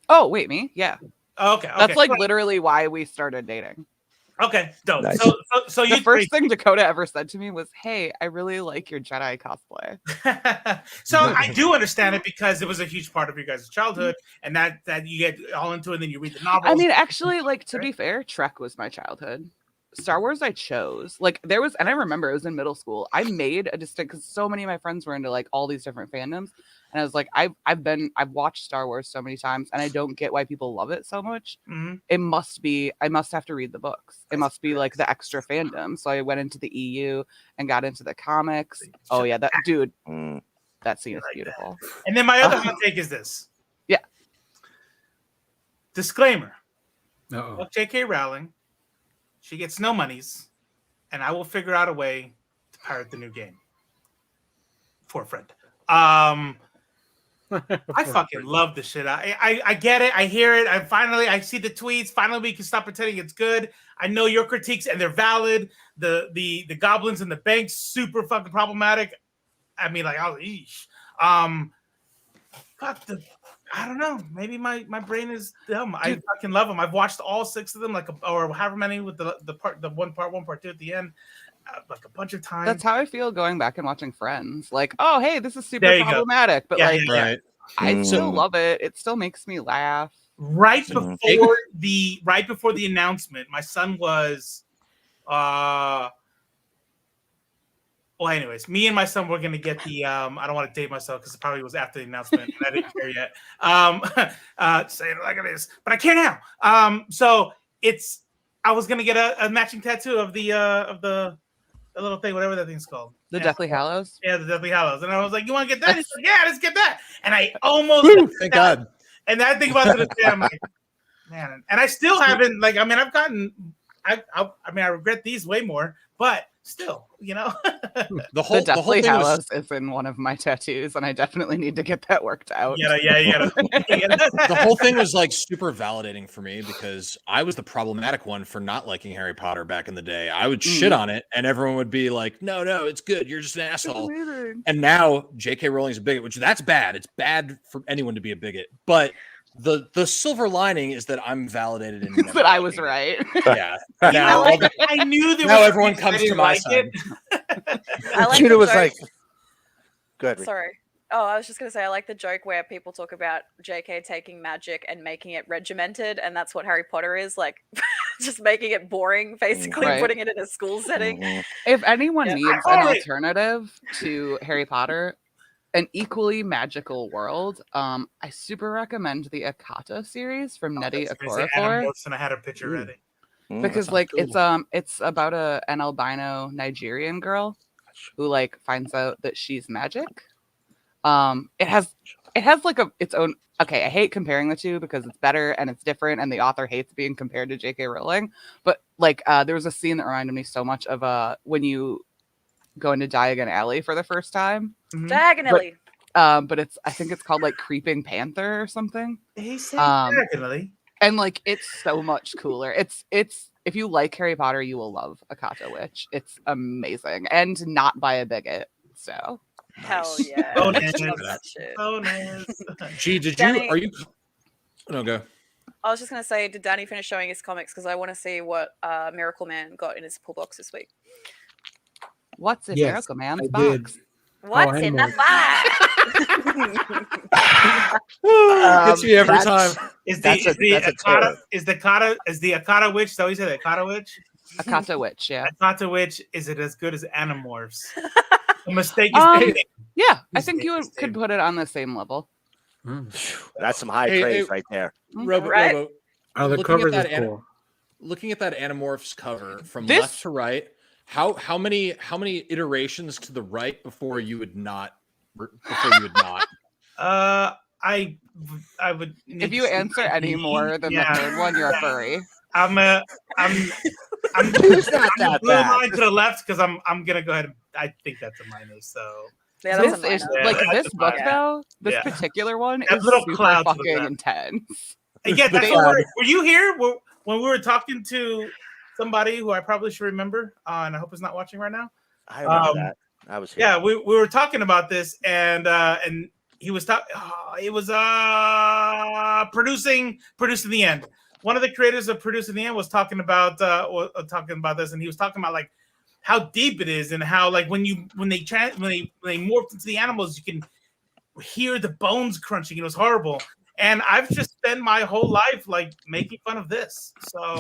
[SPEAKER 6] Oh, wait, me? Yeah.
[SPEAKER 2] Oh, okay.
[SPEAKER 6] That's like
[SPEAKER 2] Right.
[SPEAKER 6] literally why we started dating.
[SPEAKER 2] Okay, dope.
[SPEAKER 4] Nice.
[SPEAKER 2] So
[SPEAKER 6] The
[SPEAKER 2] you
[SPEAKER 6] first thing Dakota ever said to me was, "Hey, I really like your Jedi cosplay."
[SPEAKER 2] So I do understand it because it was a huge part of your guys' childhood, and that you get all into it, and then you read the novels.
[SPEAKER 6] I mean, actually, like to be fair, Trek was my childhood. Star Wars I chose. Like there was, and I remember it was in middle school. I made a distinct because so many of my friends were into like all these different fandoms, and I was like, I've watched Star Wars so many times, and I don't get why people love it so much.
[SPEAKER 2] Mhm.
[SPEAKER 6] It must be I must have to read the books. It must be like the extra fandom. So I went into the EU and got into the comics. Oh yeah, that dude, that scene is beautiful.
[SPEAKER 2] And then my other hot take is this.
[SPEAKER 6] Yeah.
[SPEAKER 2] Disclaimer.
[SPEAKER 5] Uh-oh.
[SPEAKER 2] Fuck J.K. Rowling. She gets no monies, and I will figure out a way to pirate the new game for a friend. I fucking love this shit. I get it. I hear it. I see the tweets. Finally, we can stop pretending it's good. I know your critiques and they're valid. The goblins and the banks super fucking problematic. I mean, like, I was, I don't know. Maybe my brain is dumb. I fucking love them. I've watched all 6 of them, or however many with the one part 2 at the end, like a bunch of times.
[SPEAKER 6] That's how I feel going back and watching Friends. Like, oh hey, this is super
[SPEAKER 2] There you go.
[SPEAKER 6] problematic, but like,
[SPEAKER 1] Right.
[SPEAKER 6] I still love it. It still makes me laugh.
[SPEAKER 2] Right before the announcement, my son was well, anyways, me and my son were gonna get the I don't want to date myself because it probably was after the announcement and I didn't care yet. Saying it like it is, but I care now. So I was gonna get a matching tattoo of the little thing, whatever that thing's called.
[SPEAKER 6] The Deathly Hallows.
[SPEAKER 2] Yeah, the Deathly Hallows. And I was like, "You want to get that?" He's like, "Yeah, let's get that." And I almost
[SPEAKER 1] Thank God.
[SPEAKER 2] And I think about it to this day, I'm like, man, and I still haven't like. I mean, I've gotten. I regret these way more, but still, you know.
[SPEAKER 6] The Deathly Hallows is in one of my tattoos, and I definitely need to get that worked out.
[SPEAKER 2] Yeah.
[SPEAKER 1] The whole thing was like super validating for me because I was the problematic one for not liking Harry Potter back in the day. I would shit on it, and everyone would be like, "No, it's good. You're just an asshole." And now J.K. Rowling's a bigot, which that's bad. It's bad for anyone to be a bigot, but. The silver lining is that I'm validated in
[SPEAKER 6] that I was right.
[SPEAKER 1] Yeah.
[SPEAKER 2] Now I knew there
[SPEAKER 1] now
[SPEAKER 2] was
[SPEAKER 1] everyone comes to my side.
[SPEAKER 3] I like
[SPEAKER 4] Judah
[SPEAKER 3] the
[SPEAKER 4] was
[SPEAKER 3] joke-
[SPEAKER 4] like, "Good."
[SPEAKER 3] Sorry. Oh, I was just gonna say I like the joke where people talk about J.K. taking magic and making it regimented, and that's what Harry Potter is like, just making it boring, basically
[SPEAKER 6] Right.
[SPEAKER 3] putting it in a school setting.
[SPEAKER 6] If anyone
[SPEAKER 2] Yeah,
[SPEAKER 6] needs an alternative to Harry Potter, an equally magical world, I super recommend the Akata series from Nnedi Okorafor.
[SPEAKER 2] And I had a picture ready.
[SPEAKER 6] Because like it's about an albino Nigerian girl who like finds out that she's magic. It has like its own. Okay, I hate comparing the two because it's better and it's different, and the author hates being compared to J.K. Rowling. But like there was a scene that reminded me so much of when you go into Diagon Alley for the first time.
[SPEAKER 3] Diagonally.
[SPEAKER 6] But I think it's called like Creeping Panther or something.
[SPEAKER 2] He said diagonally.
[SPEAKER 6] And like it's so much cooler. It's if you like Harry Potter, you will love Akata Witch. It's amazing and not by a bigot. So
[SPEAKER 3] Hell yeah.
[SPEAKER 2] Oh,
[SPEAKER 3] I
[SPEAKER 2] nice.
[SPEAKER 3] love that shit.
[SPEAKER 2] Oh, nice.
[SPEAKER 1] Gee,
[SPEAKER 3] Danny-
[SPEAKER 1] are you? No, go.
[SPEAKER 3] I was just gonna say, did Danny finish showing his comics? Because I want to see what Miracle Man got in his pull box this week.
[SPEAKER 6] what's in
[SPEAKER 5] Yes,
[SPEAKER 6] Miracle Man's
[SPEAKER 5] I did.
[SPEAKER 6] box?
[SPEAKER 3] What's in the box?
[SPEAKER 1] Gets me every time.
[SPEAKER 2] Is
[SPEAKER 4] That's a terror.
[SPEAKER 2] the Akata Witch? So you said Akata Witch?
[SPEAKER 6] Akata Witch, yeah.
[SPEAKER 2] Akata Witch, is it as good as Animorphs? The mistake is made.
[SPEAKER 6] Yeah, I think you could put it on the same level.
[SPEAKER 4] That's some high praise right there.
[SPEAKER 1] Robo,
[SPEAKER 3] Right?
[SPEAKER 1] Robo,
[SPEAKER 5] Oh, the
[SPEAKER 1] looking
[SPEAKER 5] covers
[SPEAKER 1] at
[SPEAKER 5] are
[SPEAKER 1] that
[SPEAKER 5] cool.
[SPEAKER 1] looking at that Animorphs cover from
[SPEAKER 6] This-
[SPEAKER 1] left to right, how many iterations to the right before you would not?
[SPEAKER 2] I would.
[SPEAKER 6] If you answer any more than the third one, you're a furry.
[SPEAKER 2] I'm
[SPEAKER 4] It's not that
[SPEAKER 2] blue
[SPEAKER 4] bad.
[SPEAKER 2] line to the left because I'm gonna go ahead and I think that's a minus. So
[SPEAKER 3] Yeah, that's
[SPEAKER 6] This
[SPEAKER 3] a
[SPEAKER 6] is
[SPEAKER 3] minor.
[SPEAKER 6] like
[SPEAKER 2] Yeah,
[SPEAKER 6] this
[SPEAKER 2] that's
[SPEAKER 6] book
[SPEAKER 2] fine.
[SPEAKER 6] though. This
[SPEAKER 2] Yeah.
[SPEAKER 6] particular one
[SPEAKER 2] That
[SPEAKER 6] is
[SPEAKER 2] little
[SPEAKER 6] super
[SPEAKER 2] cloud to the
[SPEAKER 6] fucking
[SPEAKER 2] left.
[SPEAKER 6] intense.
[SPEAKER 2] yeah, that's
[SPEAKER 6] They-
[SPEAKER 2] were you here when we were talking to somebody who I probably should remember, and I hope is not watching right now.
[SPEAKER 4] I remember that. I was here.
[SPEAKER 2] Yeah, we were talking about this, and he was talking. It was producing the end. One of the creators of Producing the End was talking about this, and he was talking about like how deep it is, and how like when they morphed into the animals, you can hear the bones crunching. It was horrible. And I've just spent my whole life like making fun of this. So,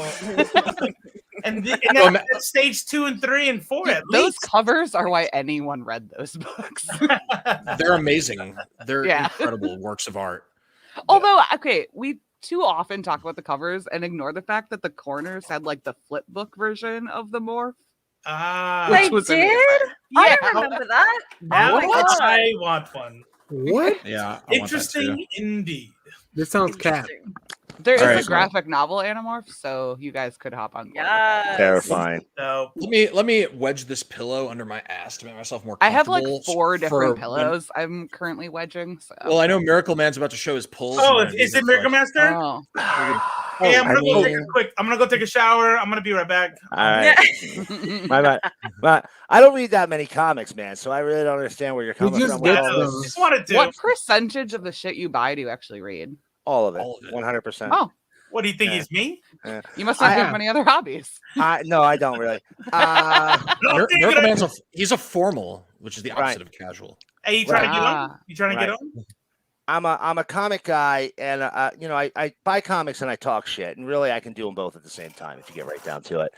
[SPEAKER 2] and that's stage 2 and 3 and 4 at
[SPEAKER 6] Those
[SPEAKER 2] least.
[SPEAKER 6] covers are why anyone read those books.
[SPEAKER 1] They're amazing. They're
[SPEAKER 6] Yeah.
[SPEAKER 1] incredible works of art.
[SPEAKER 6] Although, okay, we too often talk about the covers and ignore the fact that the corners had like the flip book version of the morph.
[SPEAKER 3] They
[SPEAKER 6] which was
[SPEAKER 3] did?
[SPEAKER 6] amazing.
[SPEAKER 3] I
[SPEAKER 6] Yeah.
[SPEAKER 3] don't remember that.
[SPEAKER 2] Now
[SPEAKER 3] Oh my God.
[SPEAKER 2] I want one.
[SPEAKER 5] What?
[SPEAKER 1] Yeah, I
[SPEAKER 2] Interesting indeed.
[SPEAKER 5] This sounds cat.
[SPEAKER 3] Interesting.
[SPEAKER 6] There is
[SPEAKER 1] All
[SPEAKER 6] a
[SPEAKER 1] right.
[SPEAKER 6] graphic novel Animorph, so you guys could hop on board.
[SPEAKER 3] Yes.
[SPEAKER 4] Terrifying.
[SPEAKER 2] So
[SPEAKER 1] Let me wedge this pillow under my ass to make myself more
[SPEAKER 6] I
[SPEAKER 1] comfortable.
[SPEAKER 6] have like 4
[SPEAKER 1] for
[SPEAKER 6] different
[SPEAKER 1] when-
[SPEAKER 6] pillows I'm currently wedging. So.
[SPEAKER 1] Well, I know Miracle Man's about to show his pulls.
[SPEAKER 2] Oh,
[SPEAKER 1] and
[SPEAKER 2] is
[SPEAKER 1] these
[SPEAKER 2] it
[SPEAKER 1] are
[SPEAKER 2] Miracle
[SPEAKER 1] like-
[SPEAKER 2] Master?
[SPEAKER 6] Oh.
[SPEAKER 2] Hey, I'm
[SPEAKER 1] I
[SPEAKER 2] gonna go take a shower. I'm gonna be right back.
[SPEAKER 4] All right. My bad. But I don't read that many comics, man, so I really don't understand where you're coming
[SPEAKER 5] just
[SPEAKER 4] from with
[SPEAKER 5] get
[SPEAKER 4] all
[SPEAKER 5] them.
[SPEAKER 4] this.
[SPEAKER 2] Just wanted to.
[SPEAKER 6] What percentage of the shit you buy do you actually read?
[SPEAKER 4] All of it.
[SPEAKER 1] All of it.
[SPEAKER 4] 100%.
[SPEAKER 6] Oh,
[SPEAKER 2] What do you think?
[SPEAKER 4] Yeah.
[SPEAKER 2] He's me?
[SPEAKER 6] you must not
[SPEAKER 5] I
[SPEAKER 6] have
[SPEAKER 5] have-
[SPEAKER 6] many other hobbies.
[SPEAKER 4] No, I don't really.
[SPEAKER 1] Miracle Man's he's a formal, which is the opposite of casual.
[SPEAKER 2] Hey, you trying to get on?
[SPEAKER 6] Ah.
[SPEAKER 2] You trying to get
[SPEAKER 4] Right.
[SPEAKER 2] on?
[SPEAKER 4] I'm a comic guy, and I buy comics and I talk shit, and really I can do them both at the same time if you get right down to it.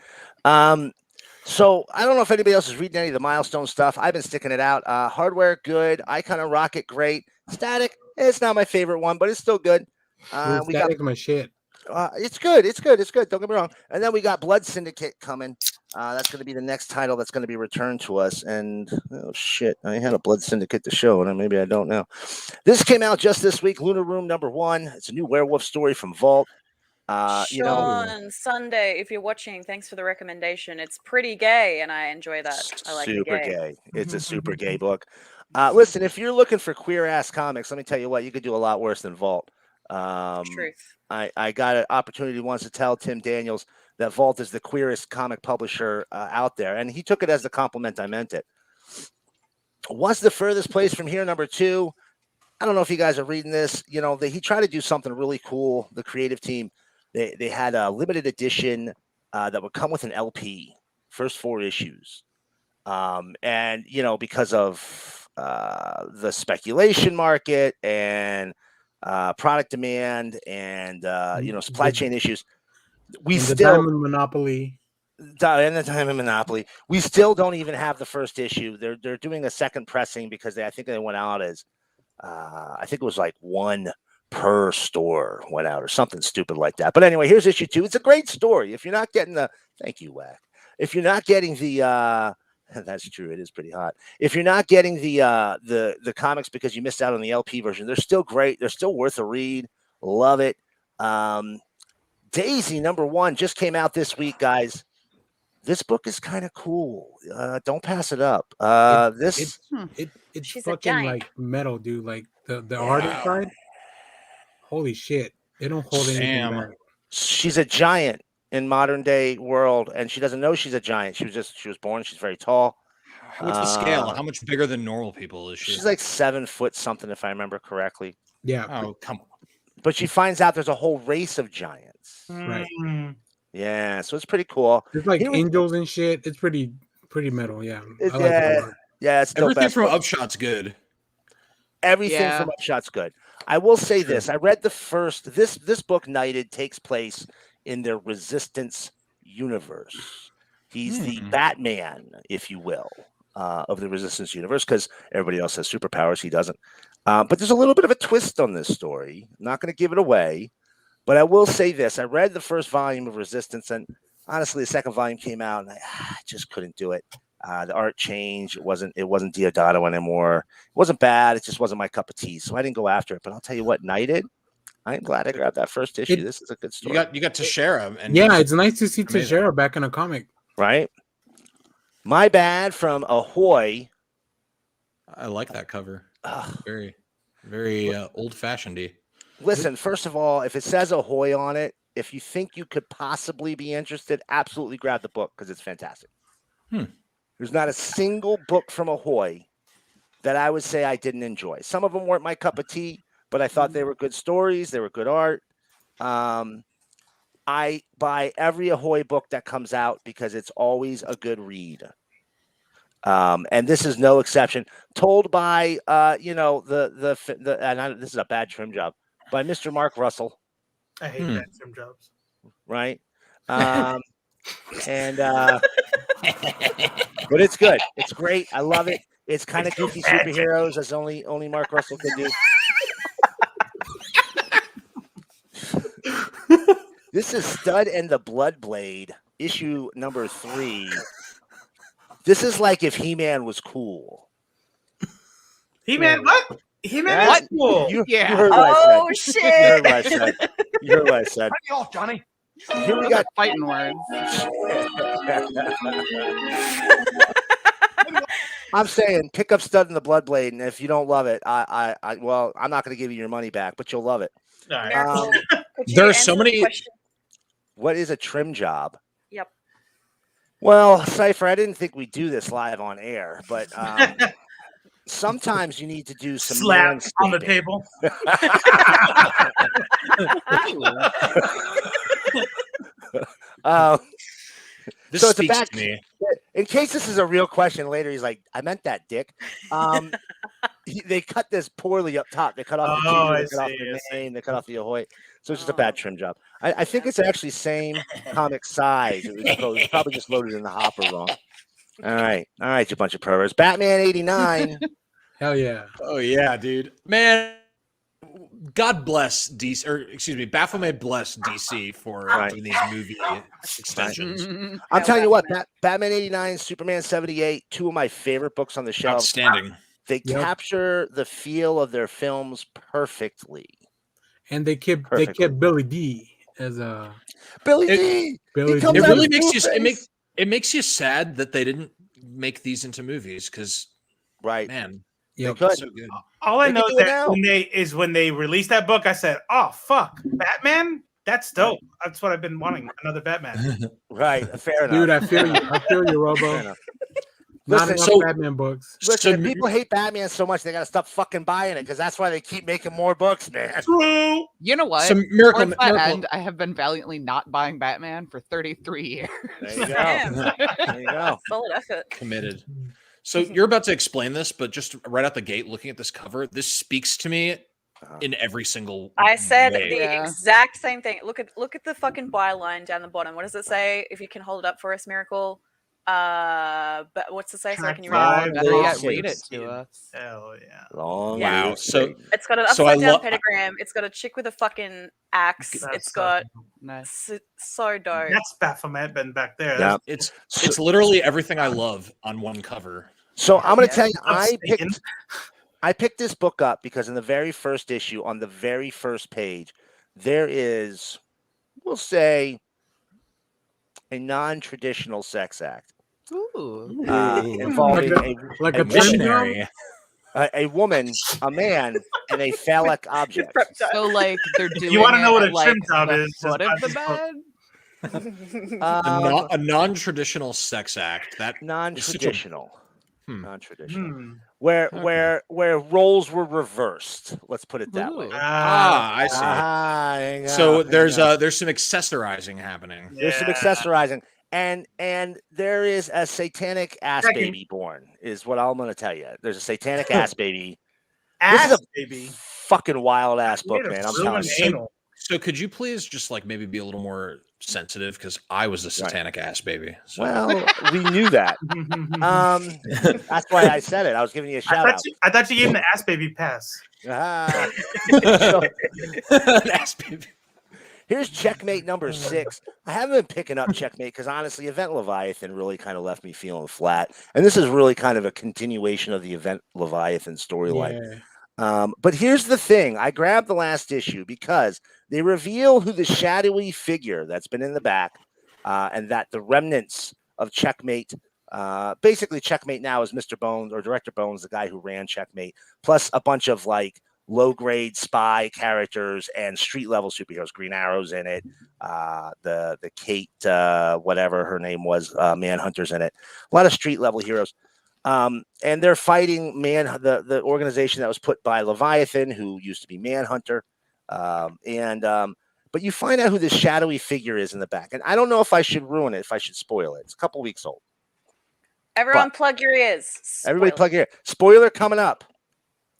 [SPEAKER 4] So I don't know if anybody else is reading any of the Milestone stuff. I've been sticking it out. Hardware, good. Icon and Rocket, great. Static, it's not my favorite one, but it's still good.
[SPEAKER 5] Dude,
[SPEAKER 4] We got
[SPEAKER 5] Static my shit.
[SPEAKER 4] it's good. It's good. It's good. Don't get me wrong. And then we got Blood Syndicate coming. That's going to be the next title that's going to be returned to us. And oh shit, I had a Blood Syndicate to show, and maybe I don't know. This came out just this week. Lunar Room #1. It's a new werewolf story from Vault.
[SPEAKER 3] Sean, Sunday, if you're watching, thanks for the recommendation. It's pretty gay, and I enjoy that. I like
[SPEAKER 4] super
[SPEAKER 3] the gay.
[SPEAKER 4] gay. It's a super gay book. Listen, if you're looking for queer ass comics, let me tell you what, you could do a lot worse than Vault.
[SPEAKER 3] Truth.
[SPEAKER 4] I got an opportunity once to tell Tim Daniels that Vault is the queerest comic publisher out there, and he took it as a compliment. I meant it. What's the furthest place from here? #2. I don't know if you guys are reading this. You know, he tried to do something really cool. The creative team, they had a limited edition that would come with an LP, first 4 issues, and you know, because of the speculation market and product demand and you know, supply chain issues, we
[SPEAKER 5] And the
[SPEAKER 4] still
[SPEAKER 5] Diamond Monopoly.
[SPEAKER 4] and the time of Monopoly, we still don't even have the first issue. They're doing a second pressing because I think they went out as I think it was like 1 per store went out or something stupid like that. But anyway, here's issue 2. It's a great story. If you're not getting the thank you, Whack. If you're not getting the that's true, it is pretty hot. If you're not getting the comics because you missed out on the LP version, they're still great. They're still worth a read. Love it. Daisy #1 just came out this week, guys. This book is kind of cool. Don't pass it up.
[SPEAKER 5] It's
[SPEAKER 3] She's a
[SPEAKER 5] fucking
[SPEAKER 3] giant.
[SPEAKER 5] like metal, dude. Like the art inside. Holy shit! They don't hold anything
[SPEAKER 1] Damn.
[SPEAKER 5] back.
[SPEAKER 4] She's a giant in modern day world, and she doesn't know she's a giant. She was born. She's very tall.
[SPEAKER 1] What's the scale? How much bigger than normal people is she?
[SPEAKER 4] She's like 7 foot something, if I remember correctly.
[SPEAKER 5] Yeah.
[SPEAKER 1] Oh, come on.
[SPEAKER 4] But she finds out there's a whole race of giants.
[SPEAKER 5] Right.
[SPEAKER 4] Yeah, so it's pretty cool.
[SPEAKER 5] There's like
[SPEAKER 4] Here we-
[SPEAKER 5] angels and shit. It's pretty metal. Yeah.
[SPEAKER 4] It's-
[SPEAKER 5] I like that art.
[SPEAKER 4] Yeah, it's dope
[SPEAKER 1] Everything
[SPEAKER 4] ass
[SPEAKER 1] from
[SPEAKER 4] book.
[SPEAKER 1] Upshot's good.
[SPEAKER 4] Everything
[SPEAKER 6] Yeah.
[SPEAKER 4] from Upshot's good. I will say this. I read the first. This book, Knighted, takes place in their Resistance universe. He's the Batman, if you will, of the Resistance universe, because everybody else has superpowers. He doesn't. But there's a little bit of a twist on this story. I'm not going to give it away, but I will say this. I read the first volume of Resistance, and honestly, the second volume came out, and I just couldn't do it. The art changed. It wasn't Diodato anymore. It wasn't bad. It just wasn't my cup of tea. So I didn't go after it. But I'll tell you what, Knighted, I'm glad I grabbed that first issue. This is a good story.
[SPEAKER 1] You got Tashera, and
[SPEAKER 5] Yeah, it's nice to see
[SPEAKER 1] amazing.
[SPEAKER 5] Tashera back in a comic.
[SPEAKER 4] Right? My Bad from Ahoy.
[SPEAKER 1] I like that cover. Very, very old-fashioned-y.
[SPEAKER 4] Listen, first of all, if it says Ahoy on it, if you think you could possibly be interested, absolutely grab the book because it's fantastic. There's not a single book from Ahoy that I would say I didn't enjoy. Some of them weren't my cup of tea, but I thought they were good stories. They were good art. I buy every Ahoy book that comes out because it's always a good read. And this is no exception. Told by, this is a bad trim job, by Mr. Mark Russell,
[SPEAKER 2] I hate that trim jobs.
[SPEAKER 4] right? But it's good. It's great. I love it. It's kind of goofy superheroes as only Mark Russell could do. This is Stud and the Bloodblade, issue #3. This is like if He-Man was cool.
[SPEAKER 2] He-Man, what? He-Man
[SPEAKER 4] What?
[SPEAKER 2] is cool.
[SPEAKER 4] You
[SPEAKER 6] Yeah.
[SPEAKER 4] heard what I
[SPEAKER 3] Oh
[SPEAKER 4] said. You heard
[SPEAKER 3] shit!
[SPEAKER 4] what I said. You heard what I said.
[SPEAKER 7] off, Johnny.
[SPEAKER 4] Here we got.
[SPEAKER 6] Fighting words.
[SPEAKER 4] I'm saying, pick up Stud and the Bloodblade, and if you don't love it, well, I'm not going to give you your money back, but you'll love it.
[SPEAKER 2] All right.
[SPEAKER 3] Miracle, could you
[SPEAKER 1] There are
[SPEAKER 3] answer
[SPEAKER 1] so
[SPEAKER 3] the
[SPEAKER 1] many-
[SPEAKER 3] question
[SPEAKER 4] What is a trim job?
[SPEAKER 3] Yep.
[SPEAKER 4] Well, Cypher, I didn't think we'd do this live on air, but sometimes you need to do some
[SPEAKER 2] Slap on the
[SPEAKER 4] manscaping.
[SPEAKER 2] table.
[SPEAKER 1] This
[SPEAKER 4] So it's a
[SPEAKER 1] speaks
[SPEAKER 4] back-
[SPEAKER 1] to me.
[SPEAKER 4] In case this is a real question later, he's like, I meant that, dick. They cut this poorly up top. They cut off the
[SPEAKER 2] Oh,
[SPEAKER 4] G,
[SPEAKER 2] I
[SPEAKER 4] they cut off
[SPEAKER 2] see,
[SPEAKER 4] the
[SPEAKER 2] I see.
[SPEAKER 4] name, they cut off the Ahoy. So it's just a bad trim job. I think it's actually same comic size. It was probably just loaded in the hopper wrong. All right, you bunch of perverts. Batman 89.
[SPEAKER 5] Hell yeah.
[SPEAKER 1] Oh yeah, dude. Man, God bless DC, or excuse me, Baphomet bless DC for
[SPEAKER 4] Right.
[SPEAKER 1] doing these movie extensions.
[SPEAKER 4] I'm telling you what, Batman 89, Superman 78, two of my favorite books on the shelf.
[SPEAKER 1] Outstanding.
[SPEAKER 4] They
[SPEAKER 5] Yep.
[SPEAKER 4] capture the feel of their films perfectly.
[SPEAKER 5] And they kept
[SPEAKER 4] Perfectly.
[SPEAKER 5] Billy D as a
[SPEAKER 4] Billy
[SPEAKER 1] It-
[SPEAKER 4] D.
[SPEAKER 5] Billy
[SPEAKER 4] comes
[SPEAKER 5] D.
[SPEAKER 1] It
[SPEAKER 4] out
[SPEAKER 1] really
[SPEAKER 4] of
[SPEAKER 1] makes you.
[SPEAKER 4] Blueface.
[SPEAKER 1] It makes you sad that they didn't make these into movies because
[SPEAKER 4] Right.
[SPEAKER 1] man,
[SPEAKER 5] Yep.
[SPEAKER 4] Good.
[SPEAKER 1] so good.
[SPEAKER 2] All I
[SPEAKER 4] They
[SPEAKER 2] know
[SPEAKER 4] can
[SPEAKER 2] is
[SPEAKER 4] do it
[SPEAKER 2] that
[SPEAKER 4] now.
[SPEAKER 2] when they released that book, I said, "Oh fuck, Batman! That's dope. That's what I've been wanting. Another Batman."
[SPEAKER 4] Right. Fair enough.
[SPEAKER 5] Dude, I feel you,
[SPEAKER 4] Fair
[SPEAKER 5] Robo.
[SPEAKER 4] enough.
[SPEAKER 5] Not
[SPEAKER 4] Listen,
[SPEAKER 5] enough
[SPEAKER 1] so-
[SPEAKER 5] Batman books.
[SPEAKER 4] Listen, if
[SPEAKER 1] So-
[SPEAKER 4] people hate Batman so much, they got to stop fucking buying it because that's why they keep making more books, man.
[SPEAKER 2] True.
[SPEAKER 6] You know what?
[SPEAKER 1] Some miracle.
[SPEAKER 6] Towards that end, I have been valiantly not buying Batman for 33 years.
[SPEAKER 4] There you go.
[SPEAKER 3] Damn.
[SPEAKER 4] There you go.
[SPEAKER 3] Solid effort.
[SPEAKER 1] Committed. So you're about to explain this, but just right out the gate, looking at this cover, this speaks to me in every single.
[SPEAKER 3] I said
[SPEAKER 1] way.
[SPEAKER 3] the
[SPEAKER 6] Yeah.
[SPEAKER 3] exact same thing. Look at the fucking byline down the bottom. What does it say? If you can hold it up for us, Miracle. But what's it say? So I can read
[SPEAKER 2] Five,
[SPEAKER 3] it.
[SPEAKER 6] Better
[SPEAKER 4] Long
[SPEAKER 6] yet,
[SPEAKER 4] live
[SPEAKER 6] read it
[SPEAKER 2] Satan.
[SPEAKER 6] to us.
[SPEAKER 2] Hell yeah.
[SPEAKER 4] Long
[SPEAKER 3] Yeah.
[SPEAKER 4] live
[SPEAKER 1] So-
[SPEAKER 4] Satan.
[SPEAKER 3] It's got an
[SPEAKER 1] So I
[SPEAKER 3] upside down
[SPEAKER 1] lo-
[SPEAKER 3] pentagram. It's got a chick with a fucking axe.
[SPEAKER 2] That's
[SPEAKER 3] It's got
[SPEAKER 6] Nice.
[SPEAKER 3] so dope.
[SPEAKER 2] That's Baphomet been back there.
[SPEAKER 4] Yeah.
[SPEAKER 1] It's literally everything I love on one cover.
[SPEAKER 4] So I'm going to
[SPEAKER 3] Yeah.
[SPEAKER 4] tell you,
[SPEAKER 2] Of Satan.
[SPEAKER 4] I picked this book up because in the very first issue, on the very first page, there is, we'll say, a non-traditional sex act
[SPEAKER 6] Ooh.
[SPEAKER 4] involving
[SPEAKER 5] Like
[SPEAKER 4] a
[SPEAKER 5] a
[SPEAKER 1] Missionary.
[SPEAKER 4] a woman, a man, and a phallic object.
[SPEAKER 6] So like they're doing.
[SPEAKER 2] You want to know what a
[SPEAKER 6] it at,
[SPEAKER 2] trim
[SPEAKER 6] like,
[SPEAKER 2] job
[SPEAKER 6] the
[SPEAKER 2] is? just
[SPEAKER 6] Foot
[SPEAKER 2] buy
[SPEAKER 6] of the
[SPEAKER 2] this book.
[SPEAKER 6] bed.
[SPEAKER 1] A non-traditional sex act. That
[SPEAKER 4] Non-traditional.
[SPEAKER 1] Hmm.
[SPEAKER 4] Non-traditional.
[SPEAKER 2] Hmm.
[SPEAKER 4] Where roles were reversed. Let's put it that way.
[SPEAKER 6] Ooh.
[SPEAKER 1] I see.
[SPEAKER 4] There you
[SPEAKER 1] So
[SPEAKER 4] go, there you go.
[SPEAKER 1] there's some accessorizing happening.
[SPEAKER 4] There's some
[SPEAKER 2] Yeah.
[SPEAKER 4] accessorizing, and there is a satanic ass
[SPEAKER 2] Second.
[SPEAKER 4] baby born. Is what I'm going to tell you. There's a satanic ass baby.
[SPEAKER 2] Ass,
[SPEAKER 4] This is a
[SPEAKER 2] baby.
[SPEAKER 4] fucking wild ass book,
[SPEAKER 2] Made of
[SPEAKER 4] man. I'm
[SPEAKER 2] ruined
[SPEAKER 4] telling you.
[SPEAKER 2] anal.
[SPEAKER 1] So could you please just like maybe be a little more sensitive because I was a satanic ass baby. So.
[SPEAKER 4] Well, we knew that. That's why I said it. I was giving you a shout out.
[SPEAKER 2] I thought you gave him the ass baby pass.
[SPEAKER 4] Ah. So,
[SPEAKER 1] An ass baby.
[SPEAKER 4] here's Checkmate number 6. I haven't been picking up Checkmate because honestly, Event Leviathan really kind of left me feeling flat. And this is really kind of a continuation of the Event Leviathan storyline.
[SPEAKER 5] Yeah.
[SPEAKER 4] But here's the thing. I grabbed the last issue because they reveal who the shadowy figure that's been in the back and that the remnants of Checkmate, basically Checkmate now is Mr. Bones or Director Bones, the guy who ran Checkmate, plus a bunch of like low-grade spy characters and street-level superheroes. Green Arrow's in it. The Kate, whatever her name was, Manhunter's in it. A lot of street-level heroes. And they're fighting the organization that was put by Leviathan, who used to be Manhunter. But you find out who this shadowy figure is in the back. And I don't know if I should ruin it, if I should spoil it. It's a couple weeks old.
[SPEAKER 3] Everyone, plug your ears.
[SPEAKER 4] Everybody
[SPEAKER 3] Spoiler.
[SPEAKER 4] plug your ear. Spoiler coming up.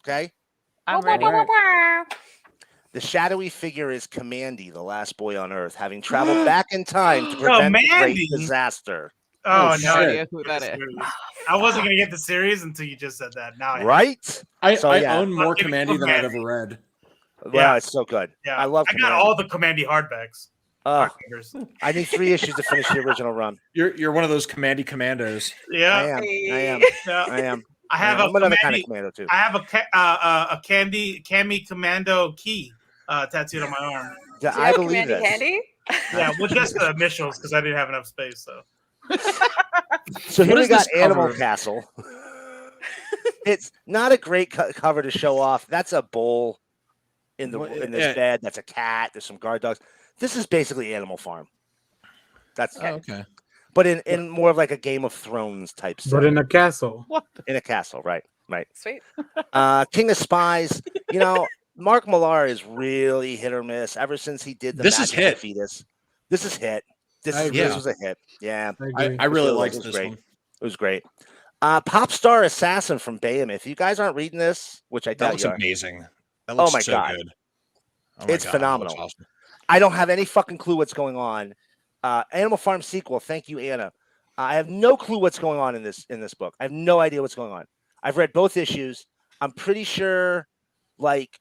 [SPEAKER 4] Okay?
[SPEAKER 6] I'm
[SPEAKER 3] Wah, wah,
[SPEAKER 6] ready.
[SPEAKER 3] wah, wah, wah.
[SPEAKER 4] The shadowy figure is Commandy, the last boy on Earth, having traveled back in time to prevent the great
[SPEAKER 2] Commandy!
[SPEAKER 4] disaster.
[SPEAKER 2] Oh,
[SPEAKER 1] Oh,
[SPEAKER 2] no
[SPEAKER 6] No
[SPEAKER 1] shit.
[SPEAKER 6] idea who that is.
[SPEAKER 2] I wasn't gonna get the series until you just said that. Now,
[SPEAKER 4] Right?
[SPEAKER 1] I
[SPEAKER 4] So, yeah.
[SPEAKER 1] own more
[SPEAKER 2] Fucking
[SPEAKER 1] Commandy than I've
[SPEAKER 2] Commandy.
[SPEAKER 1] ever read.
[SPEAKER 4] Wow,
[SPEAKER 2] Yeah.
[SPEAKER 4] it's so good.
[SPEAKER 2] Yeah,
[SPEAKER 4] I love
[SPEAKER 2] I got
[SPEAKER 4] Commandy.
[SPEAKER 2] all the Commandy hardbacks.
[SPEAKER 4] Oh,
[SPEAKER 2] Hardcovers.
[SPEAKER 4] I need 3 issues to finish the original run.
[SPEAKER 1] You're one of those Commandy commandos.
[SPEAKER 2] Yeah,
[SPEAKER 4] I am.
[SPEAKER 2] yeah.
[SPEAKER 4] I am.
[SPEAKER 2] I have
[SPEAKER 4] I'm
[SPEAKER 2] a
[SPEAKER 4] another kind of
[SPEAKER 2] Commandy.
[SPEAKER 4] commando too.
[SPEAKER 2] I have a Cami Commando key tattooed on my arm.
[SPEAKER 4] Yeah,
[SPEAKER 3] Do you
[SPEAKER 4] I
[SPEAKER 3] have a
[SPEAKER 4] believe
[SPEAKER 3] Commandy
[SPEAKER 4] this.
[SPEAKER 3] Candy?
[SPEAKER 2] Yeah, well, just the initials because I didn't have enough space. So
[SPEAKER 4] So here
[SPEAKER 1] What
[SPEAKER 4] we
[SPEAKER 1] is
[SPEAKER 4] got
[SPEAKER 1] this
[SPEAKER 4] Animal
[SPEAKER 1] cover?
[SPEAKER 4] Castle. It's not a great cover to show off. That's a bull in
[SPEAKER 1] Well,
[SPEAKER 4] this
[SPEAKER 1] yeah.
[SPEAKER 4] bed. That's a cat. There's some guard dogs. This is basically Animal Farm. That's
[SPEAKER 1] okay.
[SPEAKER 4] But in more of like a Game of Thrones type
[SPEAKER 5] But
[SPEAKER 4] setting.
[SPEAKER 5] in a castle.
[SPEAKER 6] What?
[SPEAKER 4] In a castle, right.
[SPEAKER 3] Sweet.
[SPEAKER 4] King of Spies, Mark Millar is really hit or miss ever since he did the
[SPEAKER 1] This is
[SPEAKER 4] Magical
[SPEAKER 1] hit.
[SPEAKER 4] Fetus. This is hit.
[SPEAKER 5] I agree.
[SPEAKER 4] This was a hit. Yeah.
[SPEAKER 5] I agree.
[SPEAKER 1] I really
[SPEAKER 4] It
[SPEAKER 1] liked
[SPEAKER 4] was
[SPEAKER 1] this
[SPEAKER 4] great.
[SPEAKER 1] one.
[SPEAKER 4] It was great. Pop Star Assassin from Behemoth. You guys aren't reading this, which I
[SPEAKER 1] That
[SPEAKER 4] doubt
[SPEAKER 1] looks
[SPEAKER 4] you are.
[SPEAKER 1] amazing. That looks
[SPEAKER 4] my
[SPEAKER 1] so
[SPEAKER 4] God.
[SPEAKER 1] good. Oh my
[SPEAKER 4] It's
[SPEAKER 1] God,
[SPEAKER 4] phenomenal.
[SPEAKER 1] that looks awesome.
[SPEAKER 4] I don't have any fucking clue what's going on. Animal Farm sequel. Thank you, Anna. I have no clue what's going on in this book. I have no idea what's going on. I've read both issues. I'm pretty sure, like,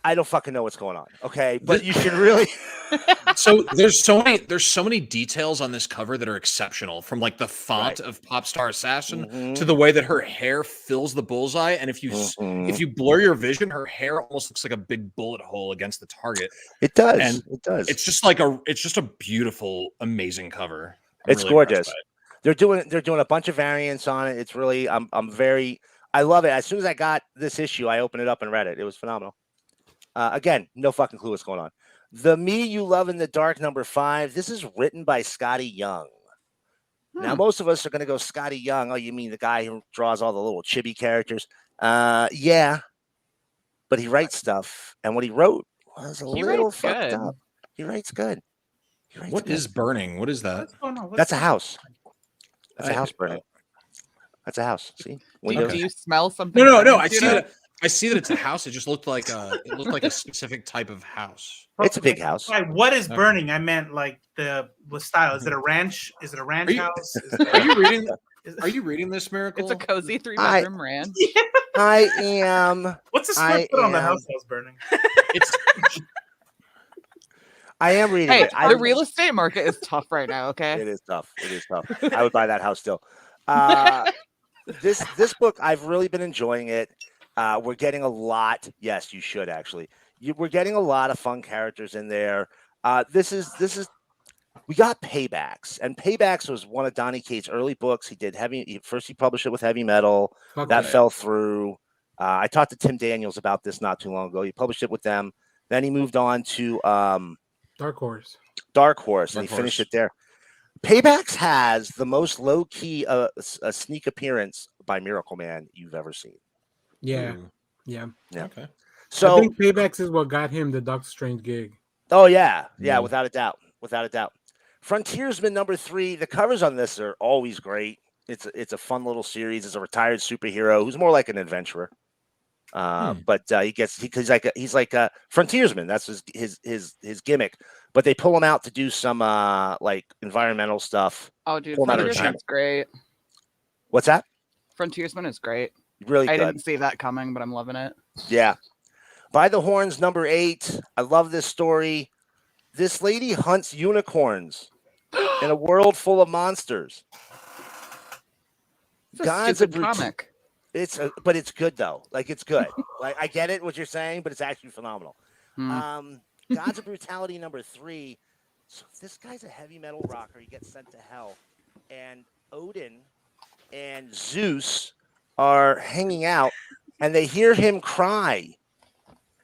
[SPEAKER 4] I don't fucking know what's going on. Okay, but you should really.
[SPEAKER 1] So there's so many details on this cover that are exceptional, from like the font of Pop Star Assassin to the way that her hair fills the bullseye, and if you blur your vision, her hair almost looks like a big bullet hole against the target.
[SPEAKER 4] It does.
[SPEAKER 1] And
[SPEAKER 4] it does.
[SPEAKER 1] It's just a beautiful, amazing cover.
[SPEAKER 4] It's really gorgeous. They're doing a bunch of variants on it. It's really I love it. As soon as I got this issue, I opened it up and read it. It was phenomenal. Again, no fucking clue what's going on. The Me You Love in the Dark #5. This is written by Scotty Young. Now, most of us are going to go Scotty Young. Oh, you mean the guy who draws all the little chibi characters? Yeah, but he writes stuff, and what he wrote was a little fucked up. He writes good.
[SPEAKER 1] What is burning? What is that?
[SPEAKER 4] That's a house. That's a house burning. That's a house. See?
[SPEAKER 6] Do you smell something?
[SPEAKER 1] No. I see that it's a house. It just looked like a specific type of house.
[SPEAKER 4] It's a big house.
[SPEAKER 2] What is burning? I meant like the style. Is it a ranch? Is it a ranch house?
[SPEAKER 1] Are you reading? Are you reading this, Miracle?
[SPEAKER 6] It's a cozy 3-bedroom ranch.
[SPEAKER 4] I am.
[SPEAKER 2] What's the square foot on the house that's burning?
[SPEAKER 4] I am reading it.
[SPEAKER 6] The real estate market is tough right now. Okay,
[SPEAKER 4] it is tough. I would buy that house still. This book, I've really been enjoying it. We're getting a lot. Yes, you should actually. We're getting a lot of fun characters in there. This is. We got Paybacks, and Paybacks was one of Donny Cates' early books. He did first. He published it with Heavy Metal. That fell through. I talked to Tim Daniels about this not too long ago. He published it with them. Then he moved on to
[SPEAKER 5] Dark Horse,
[SPEAKER 4] and he finished it there. Paybacks has the most low-key sneak appearance by Miracle Man you've ever seen.
[SPEAKER 5] Yeah.
[SPEAKER 1] Okay.
[SPEAKER 4] So
[SPEAKER 5] I think Paybacks is what got him the Doctor Strange gig.
[SPEAKER 4] Oh yeah, without a doubt. Frontiersman #3. The covers on this are always great. It's a fun little series. It's a retired superhero who's more like an adventurer. But he's like a frontiersman. That's his gimmick. But they pull him out to do some like environmental stuff.
[SPEAKER 6] Oh, dude, Frontiersman's great.
[SPEAKER 4] What's that?
[SPEAKER 6] Frontiersman is great.
[SPEAKER 4] Really good.
[SPEAKER 6] I didn't see that coming, but I'm loving it.
[SPEAKER 4] Yeah. By the Horns #8. I love this story. This lady hunts unicorns in a world full of monsters.
[SPEAKER 6] It's a stupid comic.
[SPEAKER 4] But it's good though. Like it's good. Like I get it what you're saying, but it's actually phenomenal. Gods of Brutality #3. So this guy's a heavy metal rocker. He gets sent to hell, and Odin and Zeus are hanging out, and they hear him cry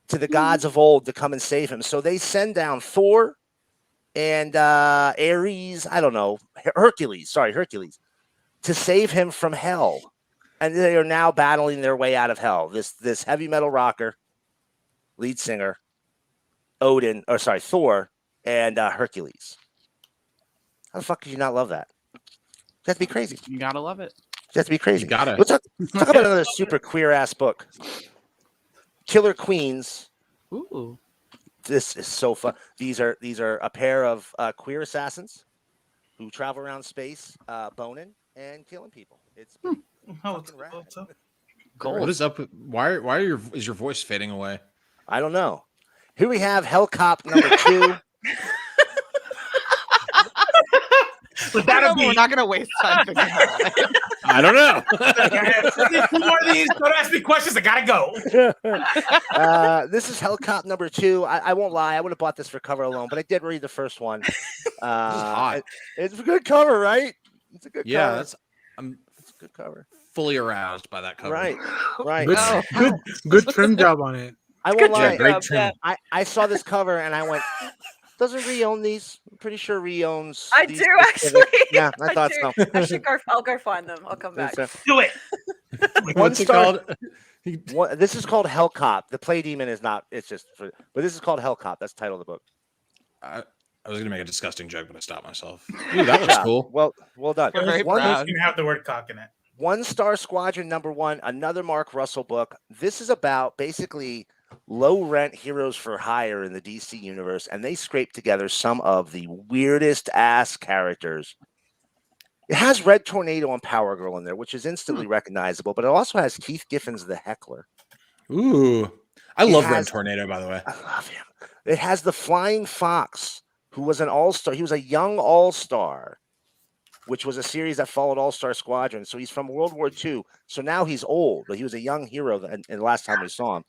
[SPEAKER 4] to the gods of old to come and save him. So they send down Thor and Ares. I don't know, Hercules, to save him from hell. And they are now battling their way out of hell. This heavy metal rocker, lead singer, Thor, and Hercules. How the fuck could you not love that? You have to be crazy.
[SPEAKER 6] You gotta love it.
[SPEAKER 4] You have to be crazy.
[SPEAKER 1] You gotta.
[SPEAKER 4] Let's talk about another super queer ass book. Killer Queens.
[SPEAKER 6] Ooh.
[SPEAKER 4] This is so fun. These are a pair of queer assassins who travel around space, boning and killing people. It's fucking rad.
[SPEAKER 1] What is up? Why is your voice fading away?
[SPEAKER 4] I don't know. Here we have Hellcop #2.
[SPEAKER 6] We're not gonna waste time thinking about it.
[SPEAKER 1] I don't know.
[SPEAKER 2] Two more of these. Don't ask me questions. I gotta go.
[SPEAKER 4] This is Hellcop #2. I won't lie. I would have bought this for cover alone, but I did read the first one. It's a good cover, right? It's a good cover. It's a good cover.
[SPEAKER 1] Fully aroused by that cover.
[SPEAKER 4] Right.
[SPEAKER 5] Good trim job on it.
[SPEAKER 4] I won't lie.
[SPEAKER 1] Great trim.
[SPEAKER 4] I saw this cover and I went, Doesn't Ree own these? I'm pretty sure Ree owns.
[SPEAKER 3] I
[SPEAKER 4] these
[SPEAKER 3] do
[SPEAKER 4] specific-
[SPEAKER 3] actually.
[SPEAKER 4] Yeah, I thought
[SPEAKER 3] do.
[SPEAKER 4] so.
[SPEAKER 3] I should go. I'll go find them. I'll come back.
[SPEAKER 2] Do it.
[SPEAKER 1] What's it
[SPEAKER 4] star-
[SPEAKER 1] called?
[SPEAKER 4] This is called Hell Cop. The Play Demon is not. It's just. But this is called Hell Cop. That's the title of the book.
[SPEAKER 1] I was gonna make a disgusting joke, but I stopped myself. Ooh, that looks
[SPEAKER 4] Yeah,
[SPEAKER 1] cool.
[SPEAKER 4] Well done.
[SPEAKER 6] We're very
[SPEAKER 2] One
[SPEAKER 6] proud.
[SPEAKER 2] can have the word cock in it.
[SPEAKER 4] 1-Star Squadron #1, another Mark Russell book. This is about basically low rent heroes for hire in the DC universe, and they scrape together some of the weirdest ass characters. It has Red Tornado and Power Girl in there, which is instantly recognizable, but it also has Keith Giffens the Heckler.
[SPEAKER 1] Ooh, I
[SPEAKER 4] It
[SPEAKER 1] love Red
[SPEAKER 4] has-
[SPEAKER 1] Tornado, by the way.
[SPEAKER 4] I love him. It has the Flying Fox, who was an all-star. He was a young all-star, which was a series that followed All-Star Squadron. So he's from World War II. So now he's old, but he was a young hero and the last time we saw him.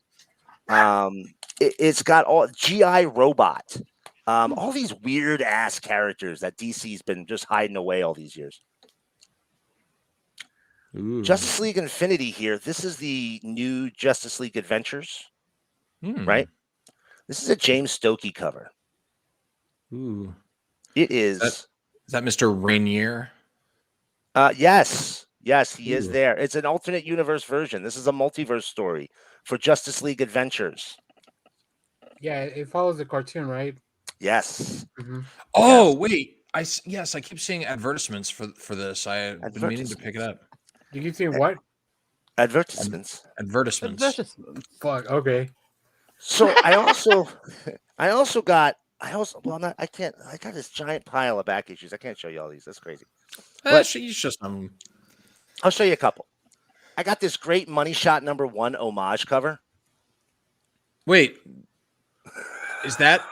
[SPEAKER 4] It's got all GI Robot, all these weird ass characters that DC's been just hiding away all these years.
[SPEAKER 1] Ooh.
[SPEAKER 4] Justice League Infinity here. This is the new Justice League Adventures, right? This is a James Stokey cover.
[SPEAKER 1] Ooh.
[SPEAKER 4] It is.
[SPEAKER 1] Is that Mr. Rainier?
[SPEAKER 4] Yes, he is
[SPEAKER 1] Ooh.
[SPEAKER 4] there. It's an alternate universe version. This is a multiverse story for Justice League Adventures.
[SPEAKER 5] Yeah, it follows the cartoon, right?
[SPEAKER 4] Yes.
[SPEAKER 5] Mm-hmm.
[SPEAKER 1] Oh, wait. I keep seeing advertisements for this. I've been meaning to pick it up.
[SPEAKER 5] You keep saying what?
[SPEAKER 4] Advertisements.
[SPEAKER 1] Advertisements.
[SPEAKER 5] Fuck. Okay.
[SPEAKER 4] So I also got I got this giant pile of back issues. I can't show you all these. That's crazy. But-
[SPEAKER 1] She's just
[SPEAKER 4] I'll show you a couple. I got this great Money Shot #1 homage cover.
[SPEAKER 1] Wait. Is that's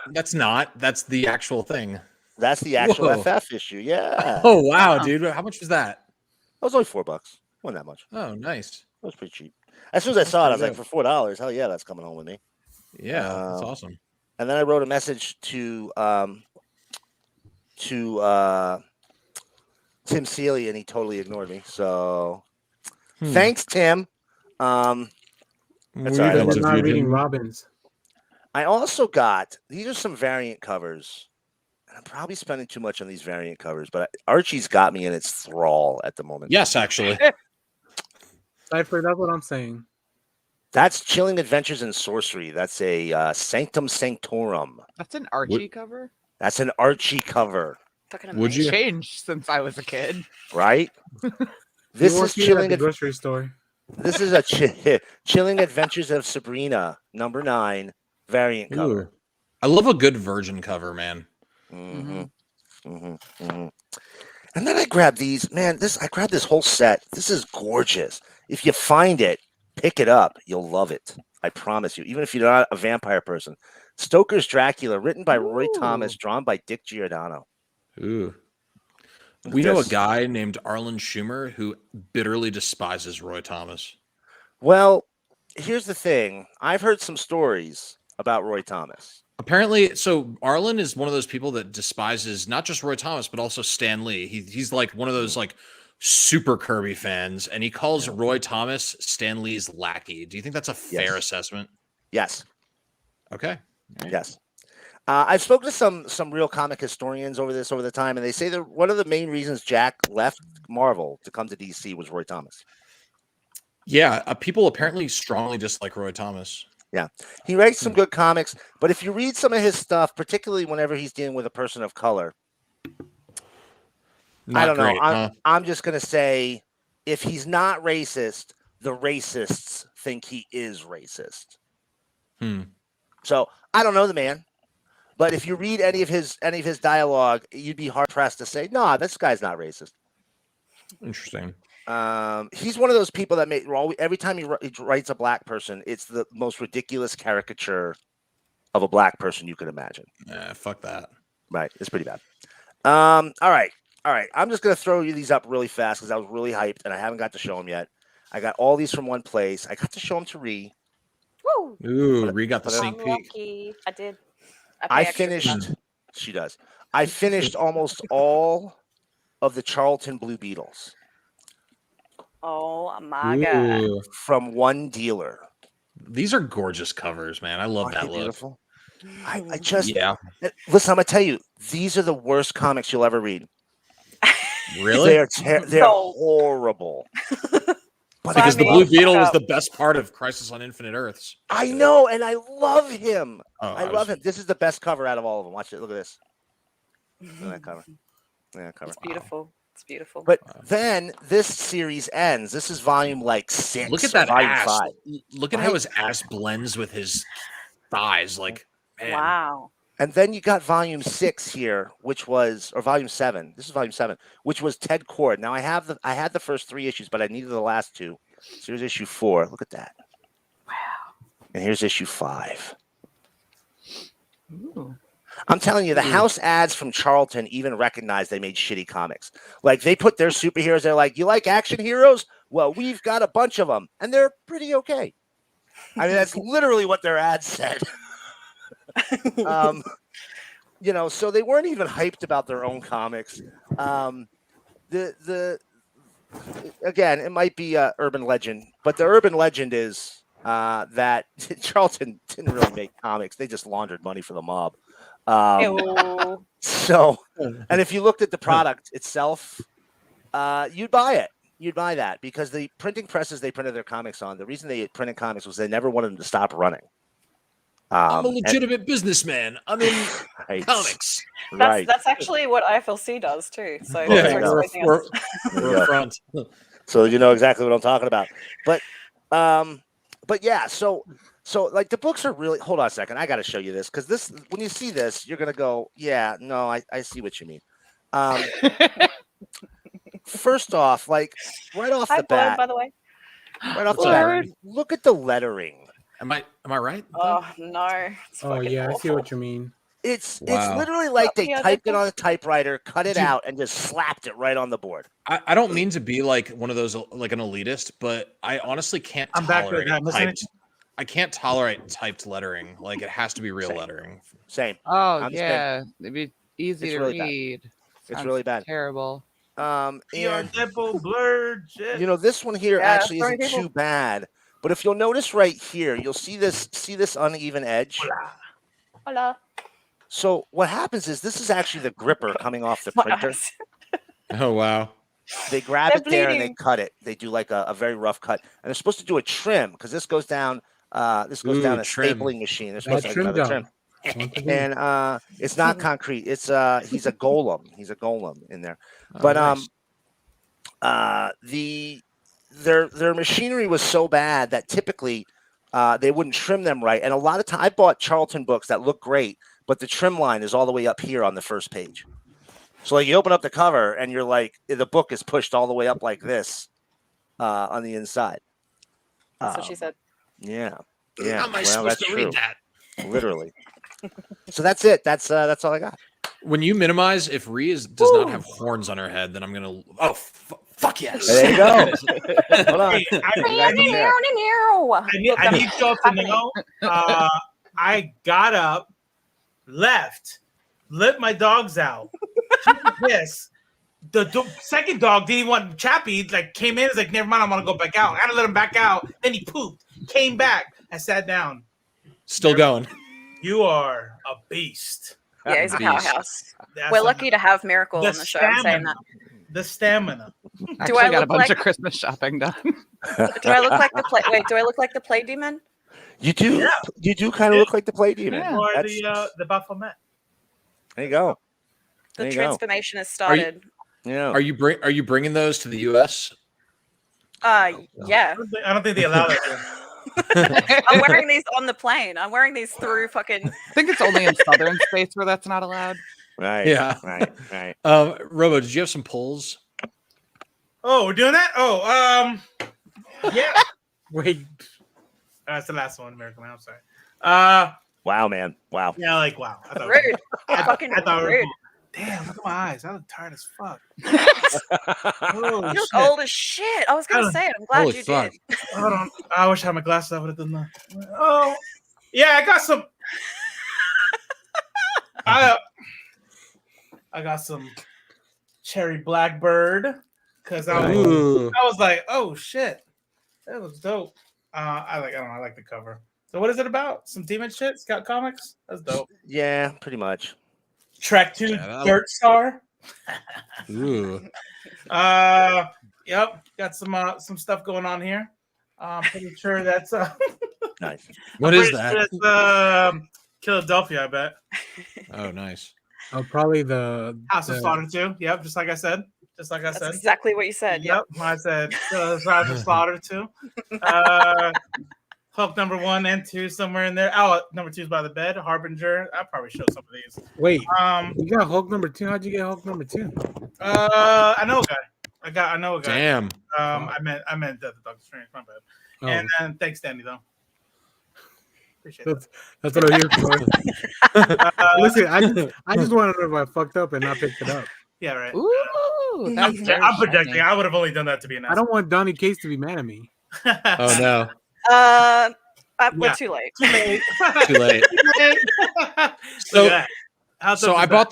[SPEAKER 1] the actual thing?
[SPEAKER 4] That's the actual
[SPEAKER 1] Whoa.
[SPEAKER 4] FF issue. Yeah.
[SPEAKER 1] Oh wow, dude! How much was that?
[SPEAKER 4] That was only $4. Wasn't that much.
[SPEAKER 1] Oh, nice.
[SPEAKER 4] That was pretty cheap. As soon as I saw it, I was
[SPEAKER 1] pretty
[SPEAKER 4] like, for $4, hell yeah, that's coming home with me.
[SPEAKER 1] Yeah, that's awesome.
[SPEAKER 4] And then I wrote a message to Tim Seeley, and he totally ignored me. So thanks, Tim. That's
[SPEAKER 1] We
[SPEAKER 4] all right,
[SPEAKER 1] don't
[SPEAKER 4] I
[SPEAKER 5] You're
[SPEAKER 4] love
[SPEAKER 5] not
[SPEAKER 1] interview
[SPEAKER 5] reading
[SPEAKER 1] him.
[SPEAKER 5] Robins.
[SPEAKER 4] I also got these are some variant covers. And I'm probably spending too much on these variant covers, but Archie's got me in its thrall at the moment.
[SPEAKER 1] Yes, actually.
[SPEAKER 5] Cypher, that's what I'm saying.
[SPEAKER 4] That's Chilling Adventures in Sorcery. That's a Sanctum Sanctorum.
[SPEAKER 6] That's an Archie cover.
[SPEAKER 4] That's an Archie cover,
[SPEAKER 3] Fucking
[SPEAKER 1] Would you?
[SPEAKER 3] amazing.
[SPEAKER 6] Changed since I was a kid.
[SPEAKER 4] right?
[SPEAKER 5] You
[SPEAKER 4] This
[SPEAKER 5] work
[SPEAKER 4] is
[SPEAKER 5] here at
[SPEAKER 4] Chilling.
[SPEAKER 5] the grocery store.
[SPEAKER 4] This is a Chilling Adventures of Sabrina #9 variant cover.
[SPEAKER 1] Ooh. I love a good Virgin cover, man.
[SPEAKER 4] And then I grabbed these. Man, I grabbed this whole set. This is gorgeous. If you find it, pick it up. You'll love it. I promise you. Even if you're not a vampire person. Stoker's Dracula, written by Roy Thomas, drawn by Dick Giordano.
[SPEAKER 1] Ooh.
[SPEAKER 4] Look
[SPEAKER 1] We
[SPEAKER 4] at
[SPEAKER 1] know a
[SPEAKER 4] this.
[SPEAKER 1] guy named Arlen Schumer who bitterly despises Roy Thomas.
[SPEAKER 4] Well, here's the thing. I've heard some stories about Roy Thomas.
[SPEAKER 1] Apparently, so Arlen is one of those people that despises not just Roy Thomas, but also Stan Lee. He's like one of those like super Kirby fans, and he calls Roy Thomas Stan Lee's lackey. Do you think that's a fair assessment?
[SPEAKER 4] Yes.
[SPEAKER 1] Okay.
[SPEAKER 4] Yes. I've spoken to some real comic historians over the time, and they say that one of the main reasons Jack left Marvel to come to DC was Roy Thomas.
[SPEAKER 1] Yeah, people apparently strongly dislike Roy Thomas.
[SPEAKER 4] Yeah, he writes some good comics, but if you read some of his stuff, particularly whenever he's dealing with a person of color, I don't know. I'm just gonna say, if he's not racist, the racists think he is racist. So I don't know the man, but if you read any of his dialogue, you'd be hard pressed to say, "No, this guy's not racist."
[SPEAKER 1] Interesting.
[SPEAKER 4] He's one of those people that every time he writes a black person, it's the most ridiculous caricature of a black person you could imagine.
[SPEAKER 1] Fuck that.
[SPEAKER 4] Right, it's pretty bad. All right. I'm just gonna throw you these up really fast because I was really hyped and I haven't got to show them yet. I got all these from one place. I got to show them to Ree.
[SPEAKER 3] Woo!
[SPEAKER 1] Ooh, Ree got the sneak
[SPEAKER 3] I'm
[SPEAKER 1] peek.
[SPEAKER 3] lucky. I did.
[SPEAKER 4] I
[SPEAKER 3] pay extra for
[SPEAKER 4] finished.
[SPEAKER 3] that.
[SPEAKER 4] She does. I finished almost all of the Charlton Blue Beetles
[SPEAKER 3] Oh my god.
[SPEAKER 1] Ooh.
[SPEAKER 4] from one dealer.
[SPEAKER 1] These are gorgeous covers, man. I love
[SPEAKER 4] Aren't
[SPEAKER 1] that
[SPEAKER 4] they
[SPEAKER 1] look.
[SPEAKER 4] beautiful? I just
[SPEAKER 1] Yeah.
[SPEAKER 4] listen. I'm gonna tell you, these are the worst comics you'll ever read.
[SPEAKER 1] Really?
[SPEAKER 4] They're horrible. But
[SPEAKER 1] Because the
[SPEAKER 3] Sign me
[SPEAKER 1] Blue
[SPEAKER 3] the fuck
[SPEAKER 1] Beetle is
[SPEAKER 3] up.
[SPEAKER 1] the best part of Crisis on Infinite Earths.
[SPEAKER 4] I know, and I love him.
[SPEAKER 1] Oh,
[SPEAKER 4] I love him. This is the best cover out of all of them. Watch it. Look at this. Look at that cover. Look at that cover.
[SPEAKER 3] It's beautiful. It's beautiful.
[SPEAKER 4] But then this series ends. This is volume like 6.
[SPEAKER 1] Look at
[SPEAKER 4] or
[SPEAKER 1] that
[SPEAKER 4] volume
[SPEAKER 1] ass.
[SPEAKER 4] 5.
[SPEAKER 1] Look at how his ass blends with his thighs. Like, man.
[SPEAKER 3] Wow.
[SPEAKER 4] And then you got volume 6 here, which was, or volume 7. This is volume 7, which was Ted Kord. Now I had the first 3 issues, but I needed the last 2. So here's issue 4. Look at that.
[SPEAKER 3] Wow.
[SPEAKER 4] And here's issue 5.
[SPEAKER 6] Ooh.
[SPEAKER 4] I'm telling you, the house ads from Charlton even recognized they made shitty comics. Like they put their superheroes. They're like, you like action heroes? Well, we've got a bunch of them, and they're pretty okay. I mean, that's literally what their ads said. So they weren't even hyped about their own comics. Again, it might be urban legend, but the urban legend is that Charlton didn't really make comics; they just laundered money for the mob.
[SPEAKER 3] Ew.
[SPEAKER 4] So, and if you looked at the product itself, you'd buy it. You'd buy that because the printing presses they printed their comics on. The reason they printed comics was they never wanted them to stop running.
[SPEAKER 1] I'm a legitimate businessman. I'm in
[SPEAKER 4] Right.
[SPEAKER 1] comics.
[SPEAKER 3] That's actually what IFLC does too. So
[SPEAKER 4] Yeah,
[SPEAKER 3] thanks
[SPEAKER 4] there
[SPEAKER 3] for
[SPEAKER 4] you
[SPEAKER 3] exposing us.
[SPEAKER 1] We're front.
[SPEAKER 4] So you know exactly what I'm talking about. But yeah, so like the books are really. Hold on a second, I got to show you this because this when you see this, you're gonna go, yeah, no, I see what you mean. First off, like right off
[SPEAKER 3] Hi,
[SPEAKER 4] the
[SPEAKER 3] Blood,
[SPEAKER 4] bat,
[SPEAKER 3] by the way.
[SPEAKER 4] right off the bat, look at the lettering.
[SPEAKER 1] Am I right?
[SPEAKER 3] Oh no. It's
[SPEAKER 5] Oh
[SPEAKER 3] fucking
[SPEAKER 5] yeah, I see
[SPEAKER 3] awful.
[SPEAKER 5] what you mean.
[SPEAKER 4] It's
[SPEAKER 1] Wow.
[SPEAKER 4] literally like they
[SPEAKER 3] Yeah,
[SPEAKER 4] typed
[SPEAKER 3] they
[SPEAKER 4] it on a typewriter, cut it
[SPEAKER 1] Dude.
[SPEAKER 4] out, and just slapped it right on the board.
[SPEAKER 1] I don't mean to be like one of those like an elitist, but I honestly can't
[SPEAKER 2] I'm back
[SPEAKER 1] tolerate
[SPEAKER 2] there. Listening.
[SPEAKER 1] typed. I can't tolerate typed lettering. Like it has to be real
[SPEAKER 4] Same.
[SPEAKER 1] lettering.
[SPEAKER 4] Same.
[SPEAKER 6] Oh
[SPEAKER 4] I'm just
[SPEAKER 6] yeah, it'd be easy
[SPEAKER 4] It's
[SPEAKER 6] to
[SPEAKER 4] really bad.
[SPEAKER 6] read.
[SPEAKER 4] It's
[SPEAKER 6] Sounds
[SPEAKER 4] really bad.
[SPEAKER 6] Terrible.
[SPEAKER 4] And
[SPEAKER 2] Nipple blurred. Shit.
[SPEAKER 4] this one here
[SPEAKER 3] Yeah,
[SPEAKER 4] actually
[SPEAKER 3] sorry,
[SPEAKER 4] isn't
[SPEAKER 3] people.
[SPEAKER 4] too bad. But if you'll notice right here, you'll see this uneven edge.
[SPEAKER 3] Hola.
[SPEAKER 4] So what happens is this is actually the gripper coming off the
[SPEAKER 3] My
[SPEAKER 4] printer.
[SPEAKER 3] eyes.
[SPEAKER 1] Oh wow.
[SPEAKER 4] They grab
[SPEAKER 3] They're
[SPEAKER 4] it there and they
[SPEAKER 3] bleeding.
[SPEAKER 4] cut it. They do like a very rough cut. And they're supposed to do a trim because this goes down down a
[SPEAKER 1] trim.
[SPEAKER 4] stapling machine. They're
[SPEAKER 5] That
[SPEAKER 4] supposed to
[SPEAKER 5] trim
[SPEAKER 4] have a trim.
[SPEAKER 5] job. Once again.
[SPEAKER 4] And it's not concrete. It's he's a golem. He's a golem in there.
[SPEAKER 1] Oh,
[SPEAKER 4] But
[SPEAKER 1] nice.
[SPEAKER 4] their machinery was so bad that typically they wouldn't trim them right. And a lot of time I bought Charlton books that look great, but the trim line is all the way up here on the first page. So like you open up the cover and you're like the book is pushed all the way up like this on the inside.
[SPEAKER 3] That's what she said.
[SPEAKER 4] Yeah.
[SPEAKER 1] How
[SPEAKER 4] Yeah.
[SPEAKER 1] am I
[SPEAKER 4] Well,
[SPEAKER 1] supposed
[SPEAKER 4] that's
[SPEAKER 1] to
[SPEAKER 4] true.
[SPEAKER 1] read that?
[SPEAKER 4] Literally. So that's it. That's all I got.
[SPEAKER 1] When you minimize, if Rhea does not have horns on her head, then I'm gonna. Oh, fuck yes.
[SPEAKER 4] There you go. Hold on.
[SPEAKER 2] Hey, I
[SPEAKER 3] Look,
[SPEAKER 2] need y'all to know. I got up, left, let my dogs out. Yes. The second dog didn't want Chappie. Like came in, is like, never mind. I'm gonna go back out. I had to let him back out. Then he pooped, came back, and sat down.
[SPEAKER 1] Still going.
[SPEAKER 2] You are a beast.
[SPEAKER 3] Yeah, he's a
[SPEAKER 1] Beast.
[SPEAKER 3] powerhouse.
[SPEAKER 2] That's
[SPEAKER 3] We're
[SPEAKER 2] a-
[SPEAKER 3] lucky to have Miracle
[SPEAKER 2] the
[SPEAKER 3] on the show. I'm saying that.
[SPEAKER 2] The stamina.
[SPEAKER 6] Actually,
[SPEAKER 3] I
[SPEAKER 6] got a
[SPEAKER 3] look
[SPEAKER 6] bunch
[SPEAKER 3] like-
[SPEAKER 6] of Christmas shopping done.
[SPEAKER 3] Do I look like the play? Wait, do I look like the play demon?
[SPEAKER 4] You do.
[SPEAKER 2] Yeah.
[SPEAKER 4] You do kind of look like the play demon.
[SPEAKER 6] Yeah.
[SPEAKER 2] Or
[SPEAKER 4] That's-
[SPEAKER 2] the Baphomet.
[SPEAKER 4] There you go.
[SPEAKER 3] The
[SPEAKER 4] There you go.
[SPEAKER 3] transformation has started.
[SPEAKER 4] Yeah.
[SPEAKER 1] Are you bringing those to the U.S.?
[SPEAKER 3] Yeah.
[SPEAKER 2] I don't think they allow that here.
[SPEAKER 3] I'm wearing these on the plane. I'm wearing these through fucking.
[SPEAKER 6] I think it's only in southern states where that's not allowed.
[SPEAKER 4] Right.
[SPEAKER 1] Yeah.
[SPEAKER 4] Right.
[SPEAKER 1] Robo, did you have some pulls?
[SPEAKER 2] Oh, we're doing that? Oh, yeah.
[SPEAKER 5] Wait.
[SPEAKER 2] That's the last one, American Man. I'm sorry.
[SPEAKER 4] Wow, man. Wow.
[SPEAKER 2] Yeah, like wow. I thought
[SPEAKER 3] Rude. Fucking
[SPEAKER 2] I thought we were
[SPEAKER 3] rude.
[SPEAKER 2] cool. Damn, look at my eyes. I look tired as fuck.
[SPEAKER 3] You
[SPEAKER 2] Oh,
[SPEAKER 3] look
[SPEAKER 2] shit.
[SPEAKER 3] old as shit. I was gonna say it. I'm glad
[SPEAKER 1] Holy
[SPEAKER 3] you
[SPEAKER 1] fuck.
[SPEAKER 3] did.
[SPEAKER 2] Hold on. I wish I had my glasses. I would have done that. Oh, yeah. I got some. I got some cherry blackbird because I
[SPEAKER 1] Ooh.
[SPEAKER 2] was like, oh shit, that looks dope. I like the cover. So what is it about? Some demon shit? Scout Comics? That's dope.
[SPEAKER 4] Yeah, pretty much.
[SPEAKER 2] Track 2,
[SPEAKER 1] Yeah,
[SPEAKER 2] Dirt Star.
[SPEAKER 1] Ooh.
[SPEAKER 2] Yep. Got some stuff going on here. I'm pretty sure that's
[SPEAKER 4] Nice.
[SPEAKER 1] What is that?
[SPEAKER 2] It's Philadelphia, I bet.
[SPEAKER 1] Oh, nice.
[SPEAKER 5] Oh, probably the
[SPEAKER 2] House of Slaughter 2. Yep, just like I said.
[SPEAKER 3] That's exactly what you said.
[SPEAKER 2] Yep. I said House of Slaughter 2. Hulk number 1 and 2 somewhere in there. Oh, number 2 is by the bed. Harbinger. I'll probably show some of these.
[SPEAKER 5] Wait, you got Hulk number 2? How'd you get Hulk number 2?
[SPEAKER 2] I know a guy. I know a guy.
[SPEAKER 1] Damn.
[SPEAKER 2] I meant Death of Doctor Strange. My bad.
[SPEAKER 5] Oh.
[SPEAKER 2] And thanks, Danny, though. Appreciate it.
[SPEAKER 5] That's what I'm here for. Listen, I just want to know if I fucked up and not picked it up.
[SPEAKER 2] Yeah, right.
[SPEAKER 6] Ooh, that's very
[SPEAKER 2] I'm projecting.
[SPEAKER 6] shiny.
[SPEAKER 2] I would have only done that to be an
[SPEAKER 5] I don't want Donnie Case to be mad at me.
[SPEAKER 1] Oh no.
[SPEAKER 3] We're too late.
[SPEAKER 2] Too late.
[SPEAKER 1] Too late.
[SPEAKER 2] So,
[SPEAKER 1] So I got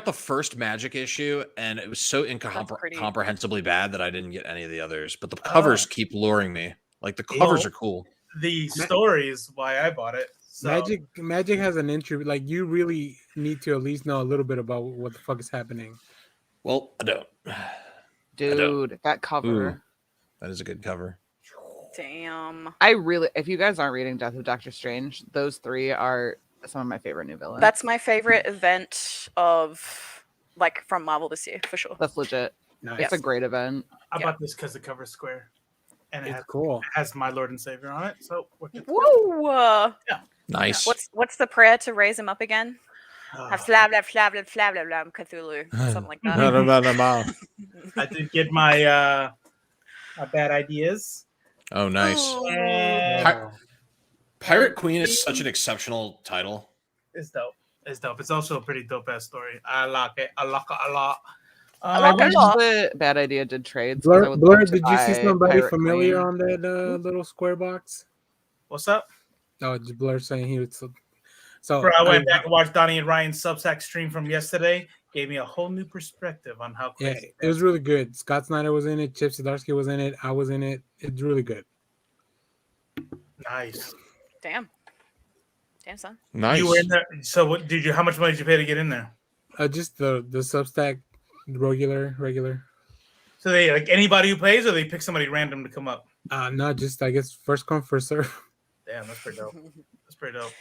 [SPEAKER 1] the first Magic issue, and it was so
[SPEAKER 3] pretty.
[SPEAKER 1] incomprehensibly bad that I didn't get any of the others. But the covers keep luring me. Like the covers are cool.
[SPEAKER 2] the story is why I bought it. So.
[SPEAKER 5] Magic has an entry. Like you really need to at least know a little bit about what the fuck is happening.
[SPEAKER 1] Well, I don't.
[SPEAKER 6] Dude, that cover.
[SPEAKER 1] Ooh, that is a good cover.
[SPEAKER 3] Damn.
[SPEAKER 6] If you guys aren't reading Death of Doctor Strange, those 3 are some of my favorite new villains.
[SPEAKER 3] That's my favorite event of from Marvel this year for sure.
[SPEAKER 6] That's legit.
[SPEAKER 5] Nice.
[SPEAKER 6] It's a great event.
[SPEAKER 2] I bought this because the cover's square. And
[SPEAKER 5] It's cool.
[SPEAKER 2] It has my Lord and Savior on it. So
[SPEAKER 3] Woo!
[SPEAKER 1] Nice.
[SPEAKER 3] What's the prayer to raise him up again? Cthulhu, something like that.
[SPEAKER 1] No.
[SPEAKER 2] I did get my bad ideas.
[SPEAKER 1] Oh, nice.
[SPEAKER 2] And
[SPEAKER 1] Pirate Queen is such an exceptional title.
[SPEAKER 2] it's dope. It's dope. It's also a pretty dope ass story. I like it. I like it a lot.
[SPEAKER 3] I like
[SPEAKER 6] I
[SPEAKER 3] it
[SPEAKER 6] wish
[SPEAKER 3] a lot.
[SPEAKER 6] the Bad Idea did trades. 'cause I
[SPEAKER 5] Blur,
[SPEAKER 6] would
[SPEAKER 5] Blur
[SPEAKER 6] love to
[SPEAKER 5] did you see
[SPEAKER 6] buy
[SPEAKER 5] somebody
[SPEAKER 6] Pirate
[SPEAKER 5] familiar
[SPEAKER 6] Queen.
[SPEAKER 5] on that little square box?
[SPEAKER 2] What's up?
[SPEAKER 5] No, just Blur saying he was. So
[SPEAKER 2] Bro, I went back and watched Donnie and Ryan's Substack stream from yesterday. Gave me a whole new perspective on how
[SPEAKER 5] Yeah,
[SPEAKER 2] crazy
[SPEAKER 5] it was really good. Scott Snyder was in it. Chip Zdarsky was in it. I was in it. It's really good.
[SPEAKER 2] nice.
[SPEAKER 3] Damn, son.
[SPEAKER 1] Nice.
[SPEAKER 2] You were in there. So what did you? How much money did you pay to get in there?
[SPEAKER 5] Just the Substack regular.
[SPEAKER 2] So they like anybody who plays, or they pick somebody random to come up.
[SPEAKER 5] No, just I guess first come first serve.
[SPEAKER 2] Damn, that's pretty dope. That's pretty dope.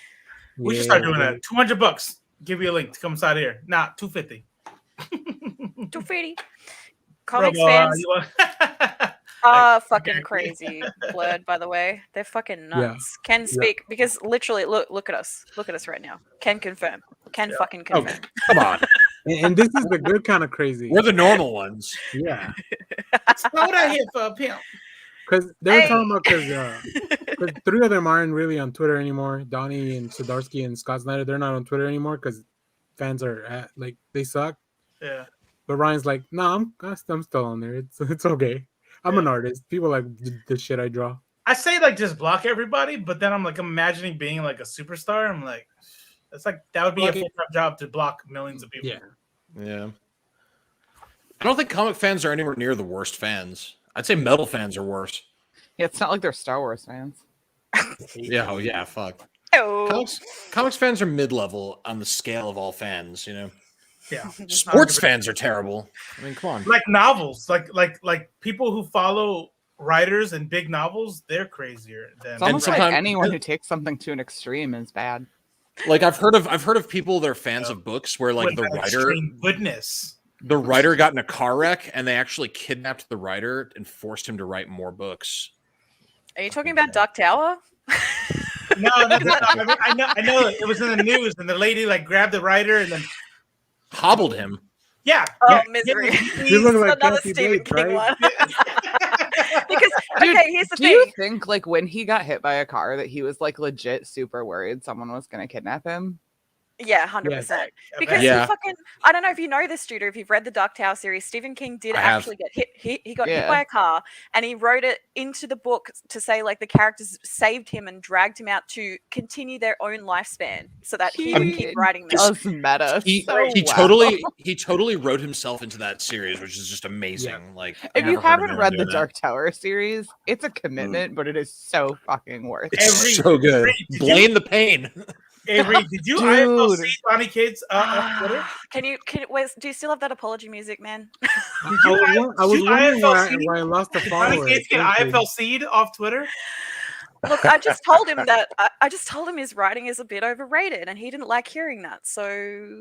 [SPEAKER 2] We should start doing that. $200. Give you a link to come inside here. Nah, $250.
[SPEAKER 3] 250. Comics fans are fucking crazy. Blurred, by the way, they're fucking nuts. Can speak because literally, look at us. Look at us right now. Can confirm. Can fucking confirm.
[SPEAKER 1] Okay, come on.
[SPEAKER 5] And this is the good kind of crazy.
[SPEAKER 1] We're the normal ones.
[SPEAKER 5] Yeah.
[SPEAKER 2] Hold that here for a pimp.
[SPEAKER 5] Because they're talking about because 3 of them aren't really on Twitter anymore. Donnie and Zdarsky and Scott Snyder, they're not on Twitter anymore because fans are they suck.
[SPEAKER 2] Yeah.
[SPEAKER 5] But Ryan's like, no, I'm still on there. It's okay. I'm an artist. People like the shit I draw.
[SPEAKER 2] I say just block everybody, but then I'm imagining being a superstar. I'm like, it's that would be a full-time job to block millions of people.
[SPEAKER 1] Yeah. I don't think comic fans are anywhere near the worst fans. I'd say metal fans are worse.
[SPEAKER 6] Yeah, it's not like they're Star Wars fans.
[SPEAKER 1] Yeah, oh yeah, fuck.
[SPEAKER 3] Oh.
[SPEAKER 1] Comics fans are mid-level on the scale of all fans, you know.
[SPEAKER 2] Yeah.
[SPEAKER 1] Sports fans are terrible. I mean, come on.
[SPEAKER 2] Like novels, like people who follow writers and big novels, they're crazier than.
[SPEAKER 6] It's almost like anyone who takes something to an extreme is bad.
[SPEAKER 1] Like I've heard of people that are fans of books where like the writer got in a car wreck and they actually kidnapped the writer and forced him to write more books.
[SPEAKER 3] Are you talking about Dark Tower?
[SPEAKER 2] No. I know. It was in the news, and the lady grabbed the writer and then
[SPEAKER 1] hobbled him.
[SPEAKER 2] Yeah.
[SPEAKER 3] Oh, misery.
[SPEAKER 5] You look like
[SPEAKER 3] Another
[SPEAKER 5] Kathy
[SPEAKER 3] Stephen
[SPEAKER 5] Bates,
[SPEAKER 3] King
[SPEAKER 5] right?
[SPEAKER 3] one. Because here's the
[SPEAKER 6] Do
[SPEAKER 3] thing.
[SPEAKER 6] you think when he got hit by a car that he was legit super worried someone was going to kidnap him?
[SPEAKER 3] Yeah, 100%. Because
[SPEAKER 1] Yeah.
[SPEAKER 3] he fucking, I don't know if you know this, Judah, if you've read the Dark Tower series, Stephen King did
[SPEAKER 1] I have.
[SPEAKER 3] actually get hit. He got hit by a car, and he wrote it into the book to say like the characters saved him and dragged him out to continue their own lifespan so that he would keep writing them.
[SPEAKER 6] Does meta.
[SPEAKER 1] He totally wrote himself into that series, which is just amazing. Like,
[SPEAKER 6] if you
[SPEAKER 1] never heard of
[SPEAKER 6] haven't
[SPEAKER 1] anyone
[SPEAKER 6] read the
[SPEAKER 1] doing
[SPEAKER 6] Dark Tower series, it's a commitment, but it is so fucking worth it.
[SPEAKER 1] It's so good. Blame the pain.
[SPEAKER 2] Avery, did you IFLC Donnie Kids on Twitter?
[SPEAKER 3] Do you still have that apology music, man?
[SPEAKER 5] I was wondering why I lost the
[SPEAKER 2] Donnie
[SPEAKER 5] follower.
[SPEAKER 2] Kids get IFLC'd off Twitter?
[SPEAKER 3] Look, I just told him that I just told him his writing is a bit overrated, and he didn't like hearing that. So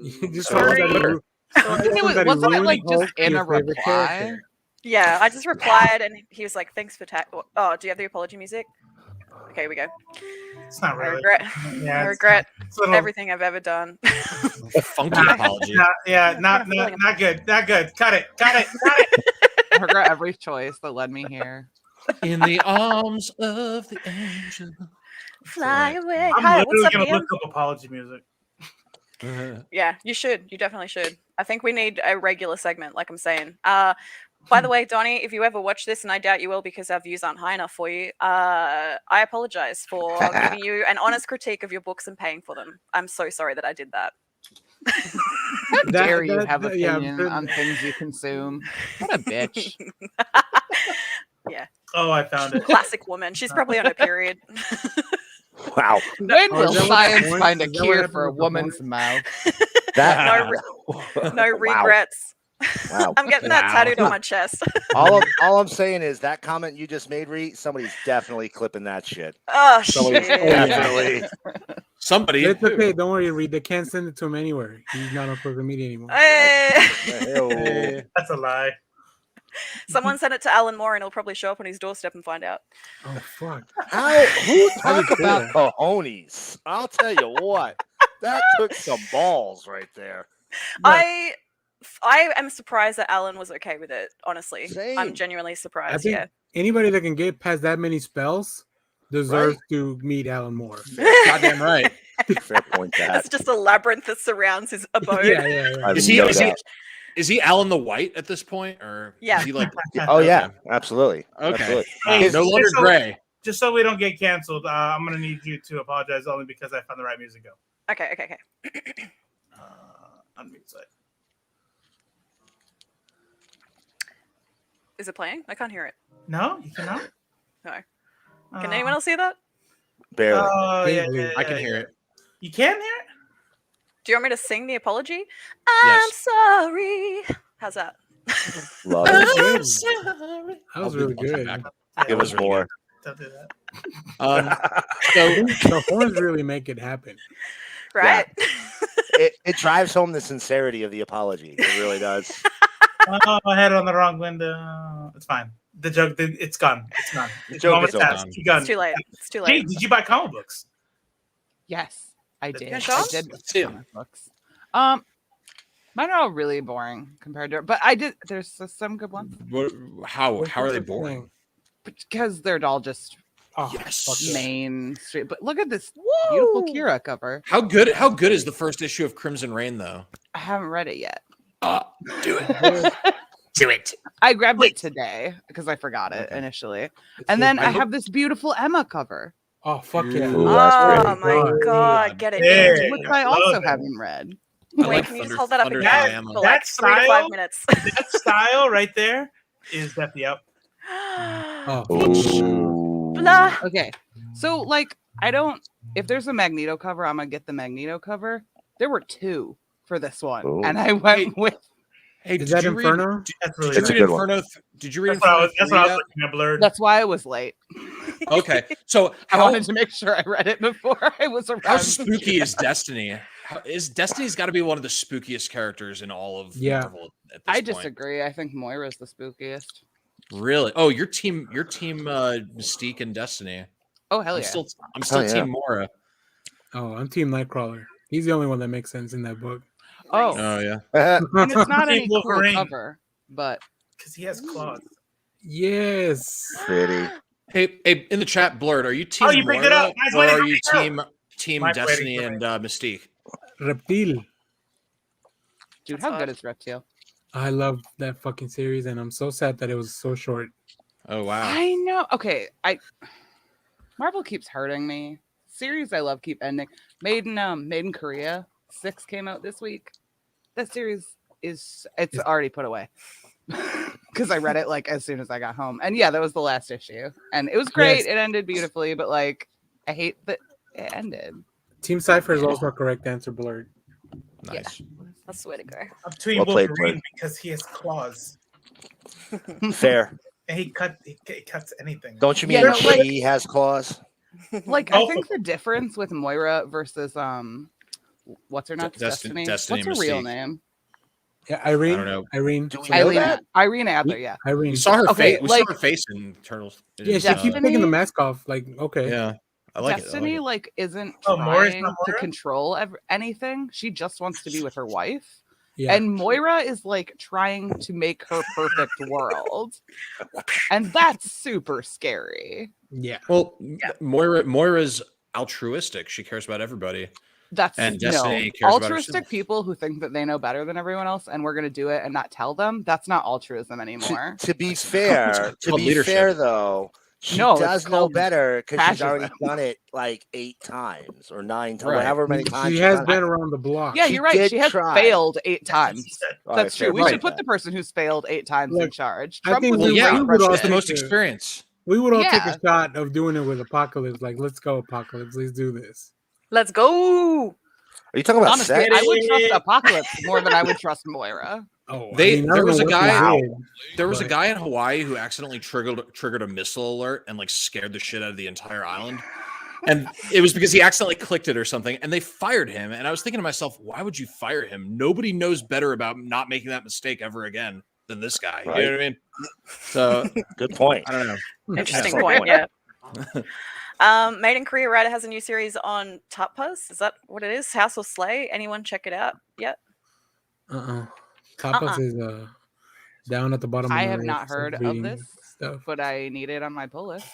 [SPEAKER 6] Wasn't it like just in a reply?
[SPEAKER 3] Yeah, I just replied, and he was like, "Thanks for Oh, do you have the apology music?" Okay, here we go.
[SPEAKER 2] It's not really.
[SPEAKER 3] I regret everything I've ever done.
[SPEAKER 1] Funky apology.
[SPEAKER 2] Not good. Not good. Cut it.
[SPEAKER 6] I regret every choice that led me here.
[SPEAKER 1] In the arms of the angel.
[SPEAKER 3] Fly away.
[SPEAKER 2] I'm
[SPEAKER 3] Hi,
[SPEAKER 2] literally
[SPEAKER 3] what's up,
[SPEAKER 2] gonna
[SPEAKER 3] Ian?
[SPEAKER 2] look up apology music.
[SPEAKER 3] Yeah, you should. You definitely should. I think we need a regular segment, like I'm saying. By the way, Donnie, if you ever watch this, and I doubt you will because our views aren't high enough for you, I apologize for giving you an honest critique of your books and paying for them. I'm so sorry that I did that.
[SPEAKER 6] How dare you have opinions on things you consume? What a bitch.
[SPEAKER 3] Yeah.
[SPEAKER 2] Oh, I found it.
[SPEAKER 3] Classic woman. She's probably on her period.
[SPEAKER 4] Wow.
[SPEAKER 6] When will science find a cure for a woman's mouth?
[SPEAKER 3] No regrets.
[SPEAKER 4] Wow.
[SPEAKER 3] I'm getting that tattooed on my chest.
[SPEAKER 4] All I'm saying is that comment you just made, Ree, somebody's definitely clipping that shit.
[SPEAKER 3] Oh,
[SPEAKER 4] Somebody's
[SPEAKER 3] shit.
[SPEAKER 4] definitely.
[SPEAKER 1] Somebody.
[SPEAKER 5] It's okay. Don't worry, Reed. They can't send it to him anywhere. He's not on social media anymore.
[SPEAKER 2] That's a lie.
[SPEAKER 3] Someone sent it to Alan Moore, and he'll probably show up on his doorstep and find out.
[SPEAKER 5] Oh fuck!
[SPEAKER 4] Who talk about cojones? I'll tell you what. That took some balls right there.
[SPEAKER 3] I am surprised that Alan was okay with it. Honestly,
[SPEAKER 4] Same.
[SPEAKER 3] I'm genuinely surprised.
[SPEAKER 5] I think
[SPEAKER 3] Yeah.
[SPEAKER 5] anybody that can get past that many spells deserves to meet Alan Moore.
[SPEAKER 1] Goddamn right.
[SPEAKER 4] Fair point.
[SPEAKER 3] It's just a labyrinth that surrounds his abode.
[SPEAKER 5] Yeah.
[SPEAKER 1] Is he Alan the White at this point, or
[SPEAKER 3] Yeah.
[SPEAKER 1] is he like?
[SPEAKER 4] Oh yeah, absolutely.
[SPEAKER 1] Okay.
[SPEAKER 4] Absolutely.
[SPEAKER 2] Hey,
[SPEAKER 1] No longer gray.
[SPEAKER 2] Just so we don't get canceled, I'm gonna need you to apologize only because I found the right music. Go.
[SPEAKER 3] Okay.
[SPEAKER 2] Unmute site.
[SPEAKER 3] Is it playing? I can't hear it.
[SPEAKER 2] No, you cannot.
[SPEAKER 3] No. Can anyone else hear that?
[SPEAKER 4] Barely.
[SPEAKER 2] Oh yeah,
[SPEAKER 1] I can hear it.
[SPEAKER 2] You can hear it.
[SPEAKER 3] Do you want me to sing the apology? I'm sorry. How's that?
[SPEAKER 4] Love it.
[SPEAKER 5] That was really good.
[SPEAKER 4] Give us more.
[SPEAKER 2] Don't do that.
[SPEAKER 1] So
[SPEAKER 5] The horns really make it happen.
[SPEAKER 3] Right?
[SPEAKER 4] It drives home the sincerity of the apology. It really does.
[SPEAKER 2] Oh, I had it on the wrong window. It's fine. The joke, it's gone. It's gone.
[SPEAKER 4] The joke is
[SPEAKER 2] It's
[SPEAKER 4] over.
[SPEAKER 2] gone.
[SPEAKER 3] It's too late. It's too
[SPEAKER 2] Hey,
[SPEAKER 3] late.
[SPEAKER 2] did you buy comic books?
[SPEAKER 6] Yes, I did.
[SPEAKER 3] Yes.
[SPEAKER 6] I did comic books. Mine are all really boring compared to, but I did. There's some good ones.
[SPEAKER 1] how are they boring?
[SPEAKER 6] Because they're all just
[SPEAKER 1] Yes.
[SPEAKER 6] main street. But look at this beautiful Kira cover.
[SPEAKER 1] How good is the first issue of Crimson Reign though?
[SPEAKER 6] I haven't read it yet.
[SPEAKER 1] Do it. Do it.
[SPEAKER 6] I grabbed it today because I forgot it initially. And then I have this beautiful Emma cover,
[SPEAKER 5] Oh fuck yeah!
[SPEAKER 4] Ooh, that's
[SPEAKER 3] Oh
[SPEAKER 4] pretty.
[SPEAKER 3] my god, get it.
[SPEAKER 2] Yeah.
[SPEAKER 3] in.
[SPEAKER 6] which I also haven't read.
[SPEAKER 3] Wait, can you just hold that up
[SPEAKER 1] Thunder
[SPEAKER 3] again
[SPEAKER 1] Diamond.
[SPEAKER 3] for like
[SPEAKER 2] That
[SPEAKER 3] 3 to 5
[SPEAKER 2] style?
[SPEAKER 3] minutes?
[SPEAKER 2] That style right there is definitely up.
[SPEAKER 4] Ooh.
[SPEAKER 3] Blah.
[SPEAKER 6] Okay. So like I don't if there's a Magneto cover, I'm gonna get the Magneto cover. There were 2 for this one.
[SPEAKER 4] Ooh.
[SPEAKER 6] And I went with
[SPEAKER 1] Hey,
[SPEAKER 5] Is that Inferno?
[SPEAKER 2] That's really
[SPEAKER 4] It's a
[SPEAKER 2] good.
[SPEAKER 4] good one.
[SPEAKER 1] Did you read
[SPEAKER 2] That's what I
[SPEAKER 1] Inferno?
[SPEAKER 2] was, that's what I was
[SPEAKER 1] 3 yet?
[SPEAKER 2] looking at, Blurred.
[SPEAKER 6] that's why I was late.
[SPEAKER 1] Okay, so
[SPEAKER 6] I wanted to make sure I read it before I was around.
[SPEAKER 1] how spooky is Destiny? Destiny's got to be one of the spookiest characters in all of Marvel at this
[SPEAKER 6] I
[SPEAKER 1] point.
[SPEAKER 6] disagree. I think Moira's the spookiest.
[SPEAKER 1] Really? Oh, your team Mystique and Destiny.
[SPEAKER 6] Oh hell
[SPEAKER 1] I'm
[SPEAKER 6] yeah.
[SPEAKER 1] still
[SPEAKER 4] yeah.
[SPEAKER 1] Team Mora.
[SPEAKER 5] Oh, I'm Team Nightcrawler. He's the only one that makes sense in that book.
[SPEAKER 6] Oh,
[SPEAKER 1] Oh yeah.
[SPEAKER 6] and it's not any cool
[SPEAKER 2] Wolverine.
[SPEAKER 6] cover, but
[SPEAKER 2] Because he has claws.
[SPEAKER 5] Yes.
[SPEAKER 4] Pretty.
[SPEAKER 1] Hey, in the chat, Blurred, are you Team
[SPEAKER 2] Oh, you picked it
[SPEAKER 1] Moira
[SPEAKER 2] up. Nice
[SPEAKER 1] or
[SPEAKER 2] way to
[SPEAKER 1] are
[SPEAKER 2] pick
[SPEAKER 1] you
[SPEAKER 2] it up.
[SPEAKER 1] team
[SPEAKER 2] Mike
[SPEAKER 1] Destiny
[SPEAKER 2] waiting
[SPEAKER 1] and
[SPEAKER 2] for
[SPEAKER 1] Mystique?
[SPEAKER 5] Reptil.
[SPEAKER 6] Dude,
[SPEAKER 3] That's
[SPEAKER 6] how
[SPEAKER 3] hard.
[SPEAKER 6] good is Reptile?
[SPEAKER 5] I love that fucking series, and I'm so sad that it was so short.
[SPEAKER 1] Oh wow.
[SPEAKER 6] I know. Okay, Marvel keeps hurting me. Series I love keep ending. Made in Korea 6 came out this week. That series it's already put away because I read it like as soon as I got home. And yeah, that was the last issue, and it was great.
[SPEAKER 5] Yes.
[SPEAKER 6] It ended beautifully, but like I hate that it ended.
[SPEAKER 5] Team Cypher is also a correct answer, Blurred.
[SPEAKER 1] Nice.
[SPEAKER 3] That's the way to go.
[SPEAKER 2] I'm tweeting
[SPEAKER 4] Well played,
[SPEAKER 2] Wolverine
[SPEAKER 4] Blake.
[SPEAKER 2] because he has claws.
[SPEAKER 4] Fair.
[SPEAKER 2] And he cuts anything.
[SPEAKER 4] Don't you mean
[SPEAKER 6] Yeah, no, like-
[SPEAKER 4] she has claws?
[SPEAKER 6] Like I think the difference with Moira versus what's her nuts?
[SPEAKER 1] Destiny
[SPEAKER 6] What's her real
[SPEAKER 1] Mystique.
[SPEAKER 6] name?
[SPEAKER 5] Yeah, Irene.
[SPEAKER 1] I don't know.
[SPEAKER 5] Irene.
[SPEAKER 4] Do we know that?
[SPEAKER 6] Irene Adler. Yeah.
[SPEAKER 5] Irene.
[SPEAKER 1] We saw her
[SPEAKER 6] Okay,
[SPEAKER 1] face. We
[SPEAKER 6] like-
[SPEAKER 1] saw her face in Turtles.
[SPEAKER 5] Yeah, she
[SPEAKER 1] in,
[SPEAKER 5] keeps taking the mask off. Like, okay.
[SPEAKER 1] Yeah, I like
[SPEAKER 6] Destiny
[SPEAKER 1] it.
[SPEAKER 6] like isn't
[SPEAKER 2] Oh, Moira's
[SPEAKER 6] trying
[SPEAKER 2] not
[SPEAKER 6] to
[SPEAKER 2] Moira?
[SPEAKER 6] control anything. She just wants to be with her wife.
[SPEAKER 5] Yeah.
[SPEAKER 6] And Moira is like trying to make her perfect world. And that's super scary.
[SPEAKER 5] Yeah.
[SPEAKER 1] Well, Moira's altruistic. She cares about everybody.
[SPEAKER 6] That's
[SPEAKER 1] And
[SPEAKER 6] no
[SPEAKER 1] Destiny cares about
[SPEAKER 6] altruistic
[SPEAKER 1] herself.
[SPEAKER 6] people who think that they know better than everyone else and we're gonna do it and not tell them. That's not altruism anymore.
[SPEAKER 4] To be fair,
[SPEAKER 1] called leadership.
[SPEAKER 4] though, she
[SPEAKER 6] No, it's
[SPEAKER 4] does know
[SPEAKER 6] called
[SPEAKER 4] better because she's already
[SPEAKER 6] fascism.
[SPEAKER 4] done it like 8 times or 9 times,
[SPEAKER 1] Right.
[SPEAKER 4] however many times.
[SPEAKER 5] She
[SPEAKER 4] she's
[SPEAKER 5] has
[SPEAKER 4] done
[SPEAKER 5] been
[SPEAKER 4] it.
[SPEAKER 5] around the block.
[SPEAKER 6] Yeah,
[SPEAKER 4] She
[SPEAKER 6] you're right.
[SPEAKER 4] did
[SPEAKER 6] She has
[SPEAKER 4] try.
[SPEAKER 6] failed 8 times.
[SPEAKER 4] All right,
[SPEAKER 6] That's true.
[SPEAKER 4] fair
[SPEAKER 6] We
[SPEAKER 4] play.
[SPEAKER 6] should put the person who's failed 8 times in
[SPEAKER 5] Look,
[SPEAKER 6] charge.
[SPEAKER 5] I
[SPEAKER 6] Trump
[SPEAKER 5] think
[SPEAKER 6] was
[SPEAKER 1] Well,
[SPEAKER 5] we
[SPEAKER 1] yeah,
[SPEAKER 5] would all
[SPEAKER 1] it's the
[SPEAKER 5] take
[SPEAKER 1] most
[SPEAKER 5] the-
[SPEAKER 1] experience.
[SPEAKER 5] We would all take
[SPEAKER 6] Yeah.
[SPEAKER 5] a shot of doing it with Apocalypse. Like, let's go, Apocalypse. Let's do this.
[SPEAKER 3] Let's go.
[SPEAKER 4] Are you talking about
[SPEAKER 6] Honestly,
[SPEAKER 4] sex?
[SPEAKER 6] I would trust Apocalypse more than I would trust Moira.
[SPEAKER 5] Oh,
[SPEAKER 1] They-
[SPEAKER 5] I
[SPEAKER 1] there
[SPEAKER 5] don't
[SPEAKER 1] was
[SPEAKER 5] know
[SPEAKER 1] a
[SPEAKER 5] what
[SPEAKER 1] guy-
[SPEAKER 5] they did,
[SPEAKER 1] There was a
[SPEAKER 5] but-
[SPEAKER 1] guy in Hawaii who accidentally triggered a missile alert and like scared the shit out of the entire island. And it was because he accidentally clicked it or something, and they fired him. And I was thinking to myself, why would you fire him? Nobody knows better about not making that mistake ever again than this guy.
[SPEAKER 4] Right.
[SPEAKER 1] You know what I mean? So
[SPEAKER 4] Good point.
[SPEAKER 1] I don't know.
[SPEAKER 3] Interesting
[SPEAKER 4] Excellent
[SPEAKER 3] point.
[SPEAKER 4] point.
[SPEAKER 3] Yeah. Made in Korea writer has a new series on Tapas. Is that what it is? House or Slay? Anyone check it out yet?
[SPEAKER 5] Tapas is down at the bottom.
[SPEAKER 6] I
[SPEAKER 5] of my
[SPEAKER 6] have not
[SPEAKER 5] list
[SPEAKER 6] heard of
[SPEAKER 5] reading
[SPEAKER 6] this,
[SPEAKER 5] stuff.
[SPEAKER 6] but I need it on my pull list.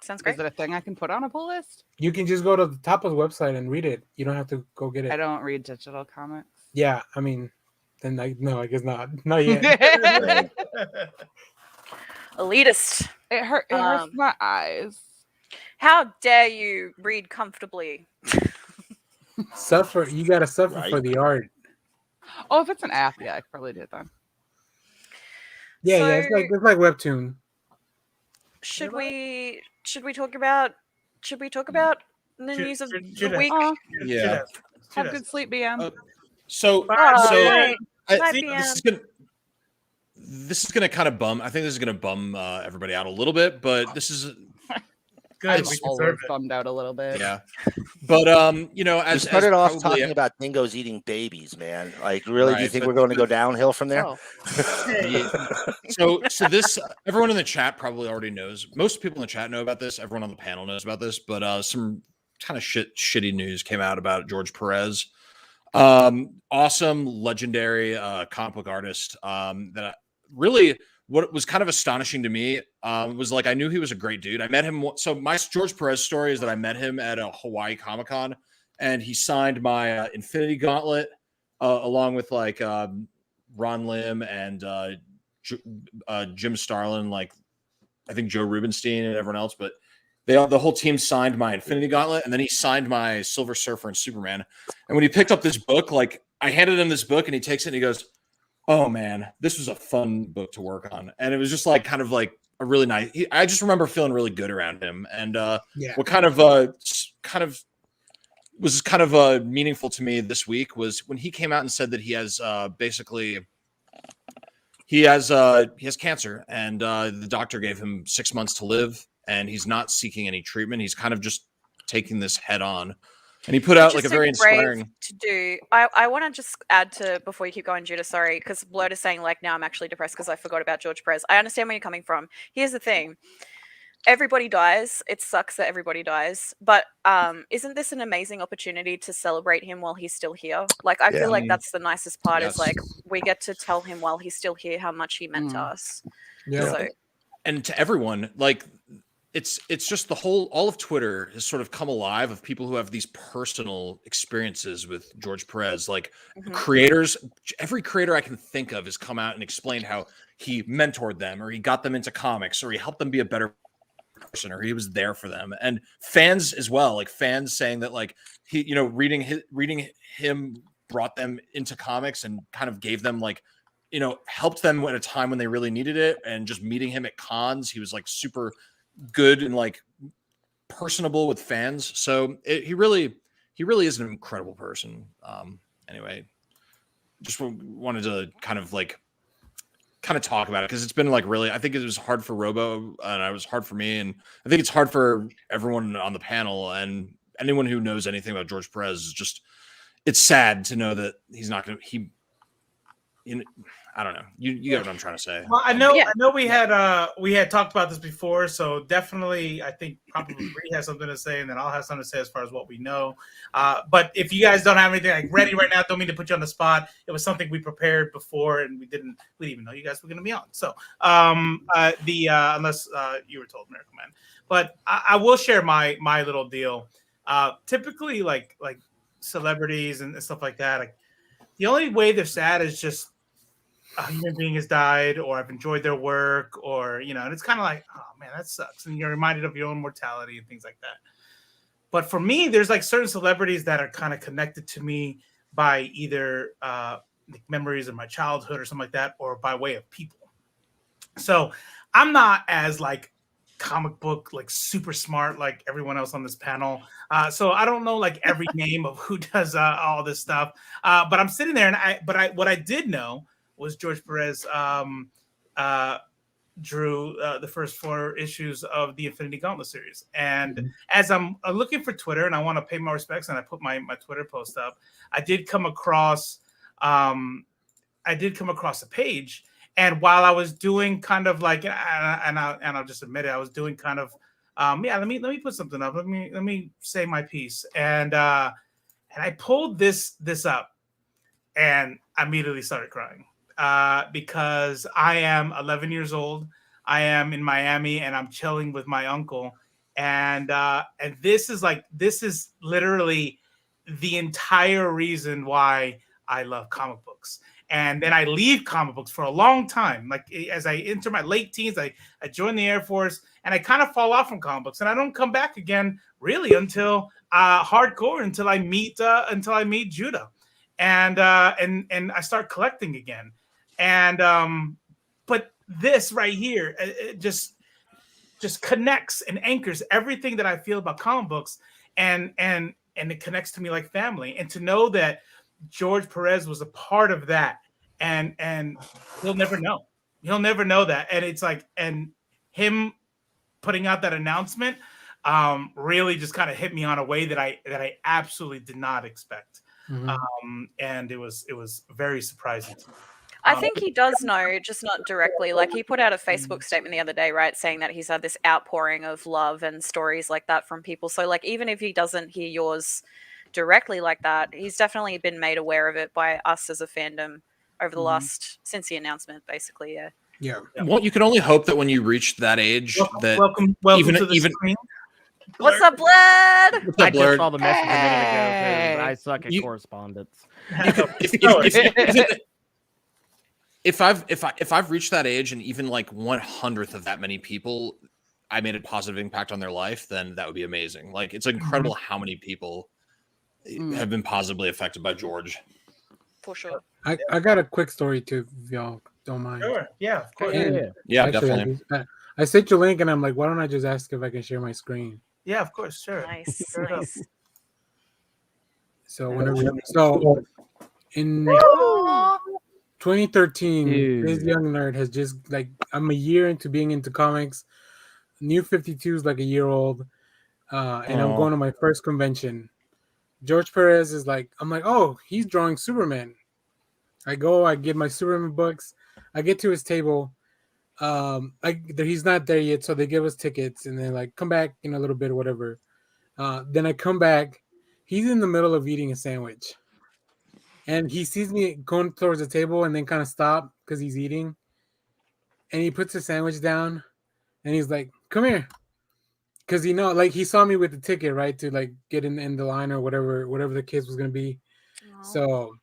[SPEAKER 3] Sounds great.
[SPEAKER 6] Is it a thing I can put on a pull list?
[SPEAKER 5] You can just go to the Tapas website and read it. You don't have to go get
[SPEAKER 6] I
[SPEAKER 5] it.
[SPEAKER 6] don't read digital comics.
[SPEAKER 5] Yeah, I mean, then I guess not. Not yet.
[SPEAKER 6] it
[SPEAKER 3] Elitist.
[SPEAKER 6] hurts my eyes.
[SPEAKER 3] How dare you read comfortably?
[SPEAKER 5] Suffer. You gotta suffer
[SPEAKER 4] Right.
[SPEAKER 5] for the art.
[SPEAKER 6] Oh, if it's an app, yeah, I could probably do it then.
[SPEAKER 5] Yeah, yeah.
[SPEAKER 3] So-
[SPEAKER 5] It's like webtoon.
[SPEAKER 3] Should we talk about the news of
[SPEAKER 2] should
[SPEAKER 3] the
[SPEAKER 2] I-
[SPEAKER 3] week?
[SPEAKER 6] Oh,
[SPEAKER 1] Yeah.
[SPEAKER 6] have good sleep, BM.
[SPEAKER 1] So
[SPEAKER 3] Oh,
[SPEAKER 1] so
[SPEAKER 3] right.
[SPEAKER 1] I
[SPEAKER 3] 5
[SPEAKER 1] think this is gonna kind of bum. I think this is gonna bum everybody out a little bit, but this is
[SPEAKER 2] Good.
[SPEAKER 6] I'm
[SPEAKER 2] We
[SPEAKER 6] always
[SPEAKER 2] deserve it.
[SPEAKER 6] bummed out a little bit.
[SPEAKER 1] yeah. But you know,
[SPEAKER 4] We
[SPEAKER 1] as
[SPEAKER 4] started off
[SPEAKER 1] probably-
[SPEAKER 4] talking about dingoes eating babies, man. Like, really? Do you
[SPEAKER 1] Right,
[SPEAKER 4] think
[SPEAKER 1] but-
[SPEAKER 4] we're going to go downhill from there?
[SPEAKER 6] Oh,
[SPEAKER 1] So this everyone in the chat probably already knows. Most people in the chat know about this. Everyone on the panel knows about this. But some kind of shitty news came out about George Perez. Awesome, legendary comic book artist. That really what was kind of astonishing to me was like I knew he was a great dude. I met him. So my George Perez story is that I met him at a Hawaii Comic-Con, and he signed my Infinity Gauntlet along with like Ron Lim and Jim Starlin, like I think Joe Rubenstein and everyone else, but the whole team signed my Infinity Gauntlet, and then he signed my Silver Surfer and Superman. And when he picked up this book, like I handed him this book, and he takes it and he goes, "Oh man, this was a fun book to work on." And it was just like kind of like a really nice. I just remember feeling really good around him, and
[SPEAKER 5] Yeah.
[SPEAKER 1] what kind of was meaningful to me this week was when he came out and said that he has he has cancer, and the doctor gave him 6 months to live, and he's not seeking any treatment. He's kind of just taking this head on, and he put out like a
[SPEAKER 3] Just
[SPEAKER 1] very
[SPEAKER 3] so brave
[SPEAKER 1] inspiring.
[SPEAKER 3] to do. I want to just add to before you keep going, Judah. Sorry, because Blurt is saying like now I'm actually depressed because I forgot about George Perez. I understand where you're coming from. Here's the thing: everybody dies. It sucks that everybody dies, but isn't this an amazing opportunity to celebrate him while he's still here? Like I
[SPEAKER 4] Yeah.
[SPEAKER 3] feel like that's the nicest part.
[SPEAKER 1] Yes.
[SPEAKER 3] Is like we get to tell him while he's still here how much he meant to
[SPEAKER 6] Mm.
[SPEAKER 3] us.
[SPEAKER 5] Yeah.
[SPEAKER 3] So
[SPEAKER 1] And to everyone, like it's just the whole all of Twitter has sort of come alive of people who have these personal experiences with George Perez. Like creators, every creator I can think of has come out and explained how he mentored them, or he got them into comics, or he helped them be a better person, or he was there for them. And fans as well, like fans saying that like he, you know, reading him brought them into comics and kind of gave them like, you know, helped them at a time when they really needed it. And just meeting him at cons, he was like super good and like personable with fans. So he really is an incredible person. Anyway, just wanted to kind of talk about it because it's been like really, I think it was hard for Robo and it was hard for me. And I think it's hard for everyone on the panel and anyone who knows anything about George Perez. Is just, it's sad to know that he's not going to, I don't know. You get what I'm trying to say.
[SPEAKER 2] Well, I know we had talked about this before, so definitely I think probably Bree has something to say, and then I'll have something to say as far as what we know. But if you guys don't have anything like ready right now, don't mean to put you on the spot. It was something we prepared before, and we didn't even know you guys were going to be on. So unless you were told, Miracle Man. But I will share my little deal. Typically, like celebrities and stuff like that, like the only way they're sad is just a human being has died, or I've enjoyed their work, or, you know, and it's kind of like, oh man, that sucks. And you're reminded of your own mortality and things like that. But for me, there's like certain celebrities that are kind of connected to me by either memories of my childhood or something like that, or by way of people. So I'm not as like comic book, like super smart, like everyone else on this panel. So I don't know like every name of who does all this stuff. But I'm sitting there and what I did know was George Perez drew the first 4 issues of the Infinity Gauntlet series. And as I'm looking for Twitter, and I want to pay my respects, and I put my Twitter post up, I did come across a page. And while I was doing kind of like, and I'll just admit it, I was doing kind of, let me put something up. Let me say my piece. And I pulled this up, and I immediately started crying. Because I am 11 years old. I am in Miami and I'm chilling with my uncle. And this is literally the entire reason why I love comic books. And then I leave comic books for a long time. Like as I enter my late teens, I join the Air Force and I kind of fall off from comic books, and I don't come back again really until hardcore, until I meet Judah. And I start collecting again. And but this right here, it just connects and anchors everything that I feel about comic books, and it connects to me like family. And to know that George Perez was a part of that, and he'll never know that. And it's like, and him putting out that announcement really just kind of hit me on a way that I absolutely did not expect. And it was very surprising to me.
[SPEAKER 3] I think he does know, just not directly. Like he put out a Facebook statement the other day, right, saying that he's had this outpouring of love and stories like that from people. So like even if he doesn't hear yours directly like that, he's definitely been made aware of it by us as a fandom over the last, since the announcement, basically.
[SPEAKER 5] Yeah.
[SPEAKER 1] Well, you can only hope that when you reach that age,
[SPEAKER 2] welcome
[SPEAKER 1] even
[SPEAKER 2] to the screen.
[SPEAKER 3] What's up, Bled?
[SPEAKER 7] I just saw the message a minute ago because I suck at correspondence.
[SPEAKER 1] If I've reached that age and even like 1/100th of that many people, I made a positive impact on their life, then that would be amazing. Like it's incredible how many people have been positively affected by George.
[SPEAKER 3] For sure.
[SPEAKER 5] I got a quick story too, if y'all don't mind.
[SPEAKER 2] Sure. Yeah, of course.
[SPEAKER 1] Yeah,
[SPEAKER 5] Actually,
[SPEAKER 1] definitely.
[SPEAKER 5] I sent you a link and I'm like, why don't I just ask if I can share my screen?
[SPEAKER 2] Yeah, of course, sure.
[SPEAKER 3] Nice.
[SPEAKER 5] So in 2013, this young nerd has just like, I'm a year into being into comics. New 52 is like a year old, and I'm going to my first convention. George Perez is like, I'm like, oh, he's drawing Superman. I go, I get my Superman books. I get to his table. He's not there yet, so they give us tickets, and then like come back in a little bit or whatever. Then I come back. He's in the middle of eating a sandwich. And he sees me going towards the table and then kind of stop because he's eating. And he puts the sandwich down and he's like, come here. because like he saw me with the ticket, right, to like get in the line or whatever the case was gonna be.
[SPEAKER 3] Aw.
[SPEAKER 5] So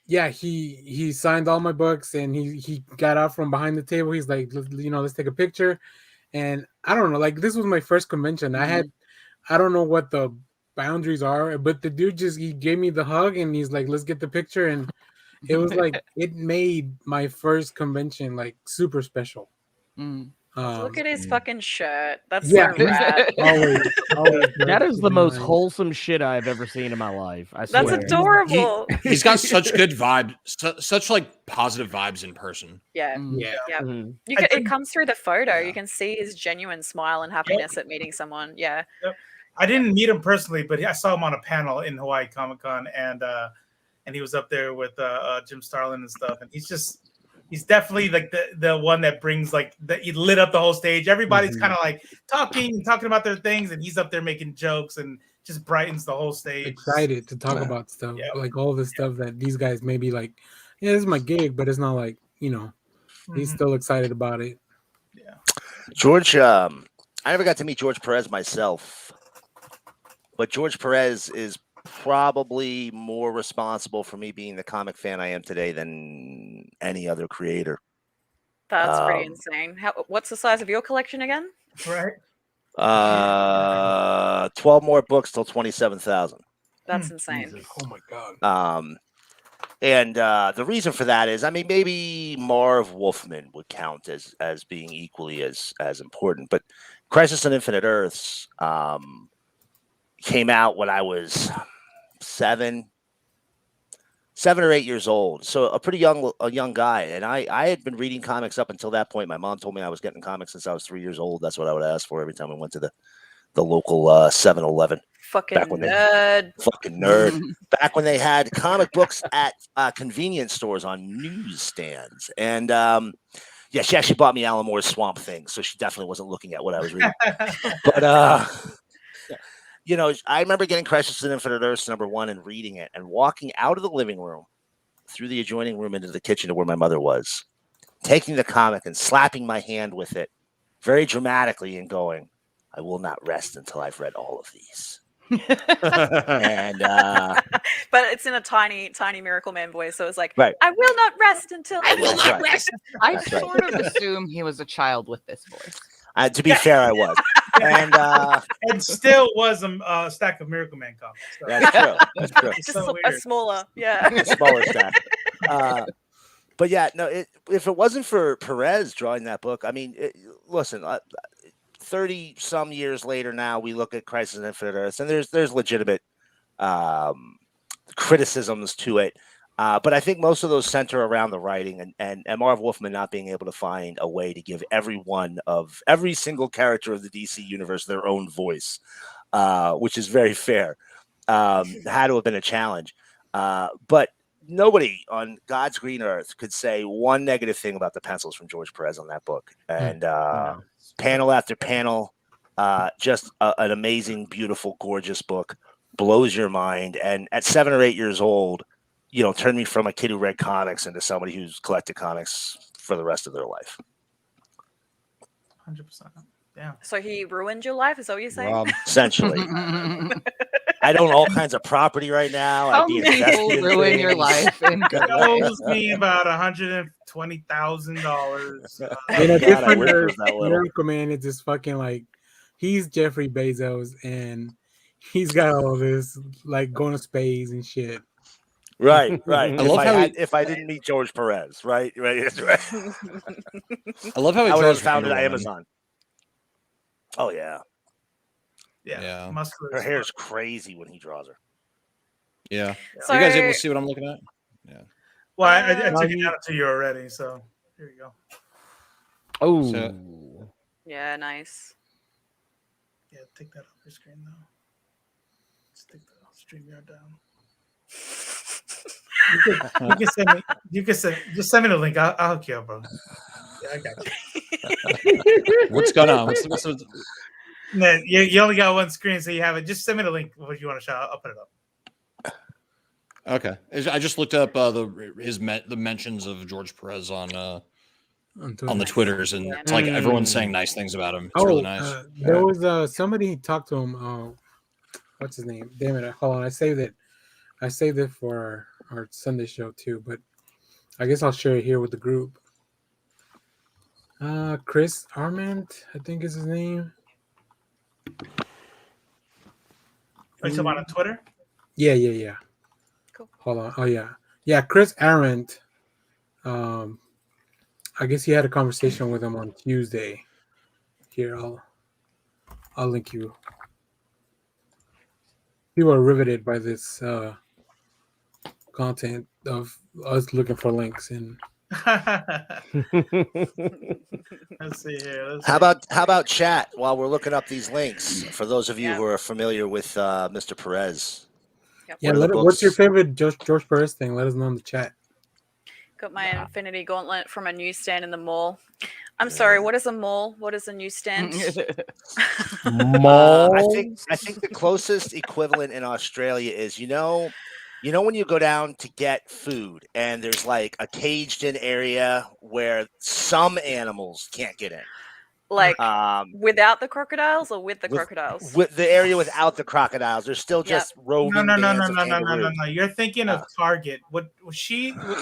[SPEAKER 5] yeah, he signed all my books, and he got out from behind the table. He's like, let's take a picture. And I don't know, like this was my first convention. I don't know what the boundaries are, but the dude he gave me the hug, and he's like, let's get the picture. And it was like, it made my first convention like super special.
[SPEAKER 6] Mm.
[SPEAKER 3] Look at his fucking shirt. That's
[SPEAKER 5] yeah,
[SPEAKER 3] so rad.
[SPEAKER 5] always
[SPEAKER 7] That is the most
[SPEAKER 5] nice.
[SPEAKER 7] wholesome shit I've ever seen in my life. I
[SPEAKER 3] That's
[SPEAKER 7] swear.
[SPEAKER 3] adorable.
[SPEAKER 1] He's got such good vibe, such like positive vibes in person.
[SPEAKER 3] Yeah.
[SPEAKER 5] Yeah.
[SPEAKER 3] Yeah.
[SPEAKER 7] Mhm.
[SPEAKER 3] It comes through the photo. You can see his genuine smile and happiness at meeting someone. Yeah.
[SPEAKER 2] I didn't meet him personally, but I saw him on a panel in Hawaii Comic-Con, and he was up there with Jim Starlin and stuff. And he's definitely like the one that brings like that. He lit up the whole stage. Everybody's kind of like talking about their things, and he's up there making jokes and just brightens the whole stage.
[SPEAKER 5] Excited to talk about stuff, like all the stuff that these guys may be like, yeah, this is my gig, but it's not like, he's still excited about it.
[SPEAKER 2] Yeah.
[SPEAKER 4] George, I never got to meet George Perez myself, but George Perez is probably more responsible for me being the comic fan I am today than any other creator.
[SPEAKER 3] That's pretty insane. What's the size of your collection again?
[SPEAKER 2] Right.
[SPEAKER 4] 12 more books till 27,000.
[SPEAKER 3] That's insane.
[SPEAKER 5] Jesus. Oh my god.
[SPEAKER 4] And the reason for that is, I mean, maybe Marv Wolfman would count as being equally as important, but Crisis on Infinite Earths came out when I was 7 or 8 years old, so a pretty young guy. And I had been reading comics up until that point. My mom told me I was getting comics since I was 3 years old. That's what I would ask for every time I went to the local 7-Eleven.
[SPEAKER 3] Fucking nerd.
[SPEAKER 4] Fucking nerd. Back when they had comic books at convenience stores on newsstands. And yeah, she actually bought me Alan Moore's Swamp Thing, so she definitely wasn't looking at what I was reading. But I remember getting Crisis on Infinite Earths #1 and reading it and walking out of the living room through the adjoining room into the kitchen to where my mother was, taking the comic and slapping my hand with it very dramatically and going, I will not rest until I've read all of these. And
[SPEAKER 3] but it's in a tiny Miracle Man voice, so it's like,
[SPEAKER 4] right.
[SPEAKER 3] I will not rest until I will not rest.
[SPEAKER 6] I sort of assume he was a child with this voice.
[SPEAKER 4] To be fair, I was. And
[SPEAKER 2] still was a stack of Miracle Man comics. So.
[SPEAKER 4] That's true. That's true.
[SPEAKER 3] Just
[SPEAKER 2] So
[SPEAKER 3] a
[SPEAKER 2] weird.
[SPEAKER 3] smaller, yeah.
[SPEAKER 4] A smaller stack. But yeah, no. If it wasn't for Perez drawing that book, I mean, listen. 30 some years later, now we look at Crisis on Infinite Earths, and there's legitimate criticisms to it. But I think most of those center around the writing and Marv Wolfman not being able to find a way to give every single character of the DC universe their own voice, which is very fair. Had to have been a challenge. But nobody on God's green earth could say one negative thing about the pencils from George Perez on that book. And panel after panel, just an amazing, beautiful, gorgeous book, blows your mind. And at 7 or 8 years old, turned me from a kid who read comics into somebody who's collected comics for the rest of their life.
[SPEAKER 2] 100%. Yeah.
[SPEAKER 3] So he ruined your life? Is that what you're saying?
[SPEAKER 4] Essentially. I own all kinds of property right now.
[SPEAKER 6] Some people ruin your life. In good
[SPEAKER 2] It owes me about $120,000.
[SPEAKER 5] In a different Earth, Miracle Man is just fucking like, he's Jeffrey Bezos, and he's got all this like going to space and shit.
[SPEAKER 4] Right.
[SPEAKER 1] I love
[SPEAKER 4] if I didn't meet George Perez, right. That's right.
[SPEAKER 1] I love how he
[SPEAKER 4] I would have
[SPEAKER 1] draws
[SPEAKER 4] founded
[SPEAKER 1] Wonder Woman.
[SPEAKER 4] Amazon. Oh yeah.
[SPEAKER 2] Yeah.
[SPEAKER 4] Her hair's crazy when he draws her.
[SPEAKER 1] Yeah.
[SPEAKER 3] So,
[SPEAKER 1] Are you guys able to see what I'm looking at? Yeah.
[SPEAKER 2] Well, I took it down to you already, so here you go.
[SPEAKER 7] Oh.
[SPEAKER 3] yeah, nice.
[SPEAKER 2] Yeah, take that off your screen though. Let's take the StreamYard down. You can just send me the link. I'll hook you up, bro. Yeah, I got you.
[SPEAKER 1] What's going on? What's
[SPEAKER 2] No, you only got one screen, so you have it. Just send me the link if you want to show. I'll put it up.
[SPEAKER 1] Okay. I just looked up the mentions of George Perez on on the Twitters, and it's like everyone's saying nice things about him. It's really nice.
[SPEAKER 5] There was somebody talked to him. What's his name? Damn it! Hold on, I saved it. I saved it for our Sunday show too, but I guess I'll share it here with the group. Chris Arment, I think is his name.
[SPEAKER 2] Are you talking about on Twitter?
[SPEAKER 5] Yeah.
[SPEAKER 3] Cool.
[SPEAKER 5] Hold on. Oh yeah. Chris Arment. I guess he had a conversation with him on Tuesday. Here, I'll link you. People are riveted by this content of us looking for links and.
[SPEAKER 2] Let's see here.
[SPEAKER 4] How about chat while we're looking up these links for those of you who are familiar with Mr. Perez?
[SPEAKER 3] Yep.
[SPEAKER 5] Yeah, what's your favorite George Perez thing? Let us know in the chat.
[SPEAKER 3] Got my Infinity Gauntlet from a newsstand in the mall. I'm sorry, what is a mall? What is a newsstand?
[SPEAKER 7] Mall.
[SPEAKER 4] I think the closest equivalent in Australia is you know when you go down to get food and there's like a caged in area where some animals can't get in.
[SPEAKER 3] Like without the crocodiles or with the crocodiles?
[SPEAKER 4] With the area without the crocodiles. There's still just roving.
[SPEAKER 2] No. You're thinking of Target. What was she for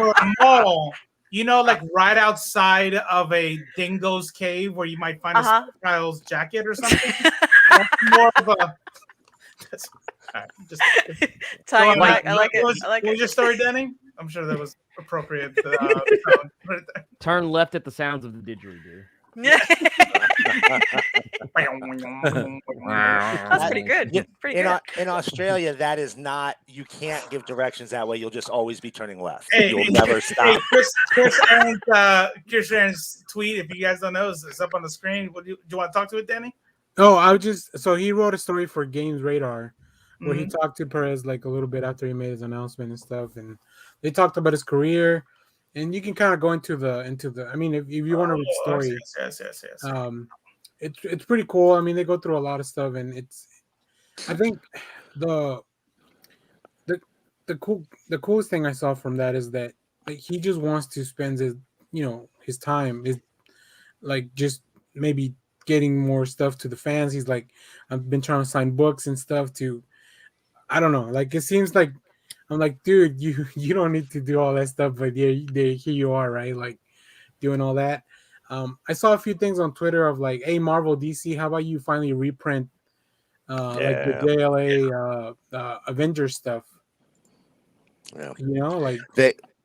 [SPEAKER 2] a mall? You know, like right outside of a dingo's cave where you might find a crocodile's jacket or something. That's more of a.
[SPEAKER 3] I like it.
[SPEAKER 2] What was your story, Danny? I'm sure that was appropriate.
[SPEAKER 7] Turn left at the sounds of the didgeridoo.
[SPEAKER 3] That's pretty good.
[SPEAKER 4] In Australia, that is not. You can't give directions that way. You'll just always be turning left.
[SPEAKER 2] Hey,
[SPEAKER 4] You'll never stop.
[SPEAKER 2] Chris Aaron's tweet, if you guys don't know, is up on the screen. Do you want to talk to it, Danny?
[SPEAKER 5] Oh, so he wrote a story for Games Radar where he talked to Perez like a little bit after he made his announcement and stuff, and they talked about his career, and you can kind of go into the. I mean, if you want to read story, yes. It's pretty cool. I mean, they go through a lot of stuff, and I think the coolest thing I saw from that is that like he just wants to spend his time is like just maybe getting more stuff to the fans. He's like, I've been trying to sign books and stuff to. I don't know. Like it seems like I'm like, dude, you don't need to do all that stuff, but here you are, right? Like doing all that. I saw a few things on Twitter of like, hey, Marvel, DC, how about you finally reprint like the JLA Avengers stuff?
[SPEAKER 4] Yeah.
[SPEAKER 5] Like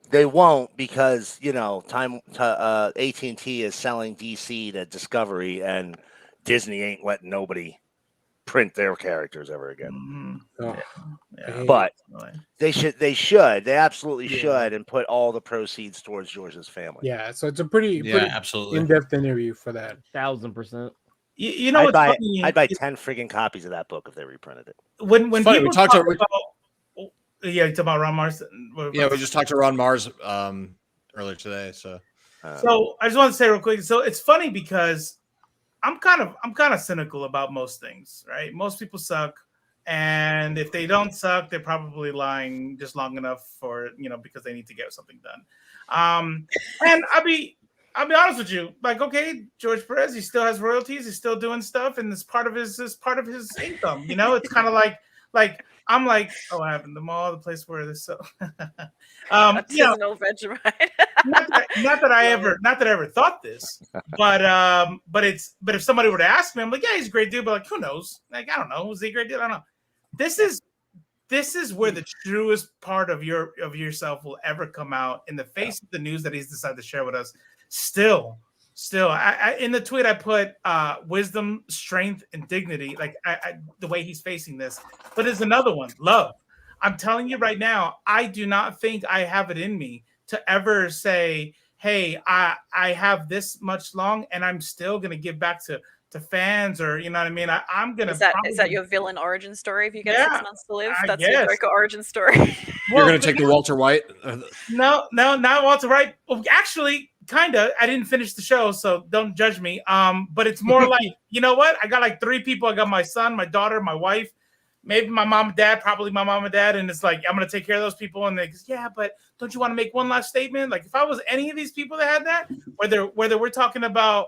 [SPEAKER 4] they won't because AT&T is selling DC to Discovery, and Disney ain't letting nobody print their characters ever again. But they absolutely should, and put all the proceeds towards George's family.
[SPEAKER 5] Yeah, so it's a pretty
[SPEAKER 1] absolutely
[SPEAKER 5] in-depth interview for that.
[SPEAKER 7] 1000%.
[SPEAKER 2] You know,
[SPEAKER 4] I'd buy 10 friggin' copies of that book if they reprinted it.
[SPEAKER 2] When
[SPEAKER 1] funny,
[SPEAKER 2] people talk about Ron Mars.
[SPEAKER 1] Yeah, we just talked to Ron Mars earlier today. So
[SPEAKER 2] I just want to say real quick. So it's funny because I'm kind of cynical about most things, right? Most people suck, and if they don't suck, they're probably lying just long enough for because they need to get something done. And I'll be honest with you, like, okay, George Perez, he still has royalties, he's still doing stuff, and it's part of his income. It's kind of like I'm like, oh, I have in the mall, the place where this so
[SPEAKER 3] artisanal Vegemite.
[SPEAKER 2] not that I ever thought this, but if somebody were to ask me, I'm like, yeah, he's a great dude, but like, who knows? Like, I don't know, was he a great dude? I don't know. This is where the truest part of yourself will ever come out in the face of the news that he's decided to share with us. Still, I in the tweet I put wisdom, strength, and dignity, like the way he's facing this. But there's another one, love. I'm telling you right now, I do not think I have it in me to ever say, hey, I have this much long and I'm still gonna give back to fans, or you know what I mean. I'm gonna. Is
[SPEAKER 3] that your villain origin story? If you get 6 months to live, that's your Joker origin story.
[SPEAKER 1] You're gonna take the Walter White?
[SPEAKER 2] No, not Walter White. Well, actually, kinda. I didn't finish the show, so don't judge me. But it's more like, you know what? I got like 3 people. I got my son, my daughter, my wife. maybe my mom and dad, probably my mom and dad, and it's like I'm gonna take care of those people, and they go, yeah, but don't you want to make one last statement? Like if I was any of these people that had that, whether we're talking about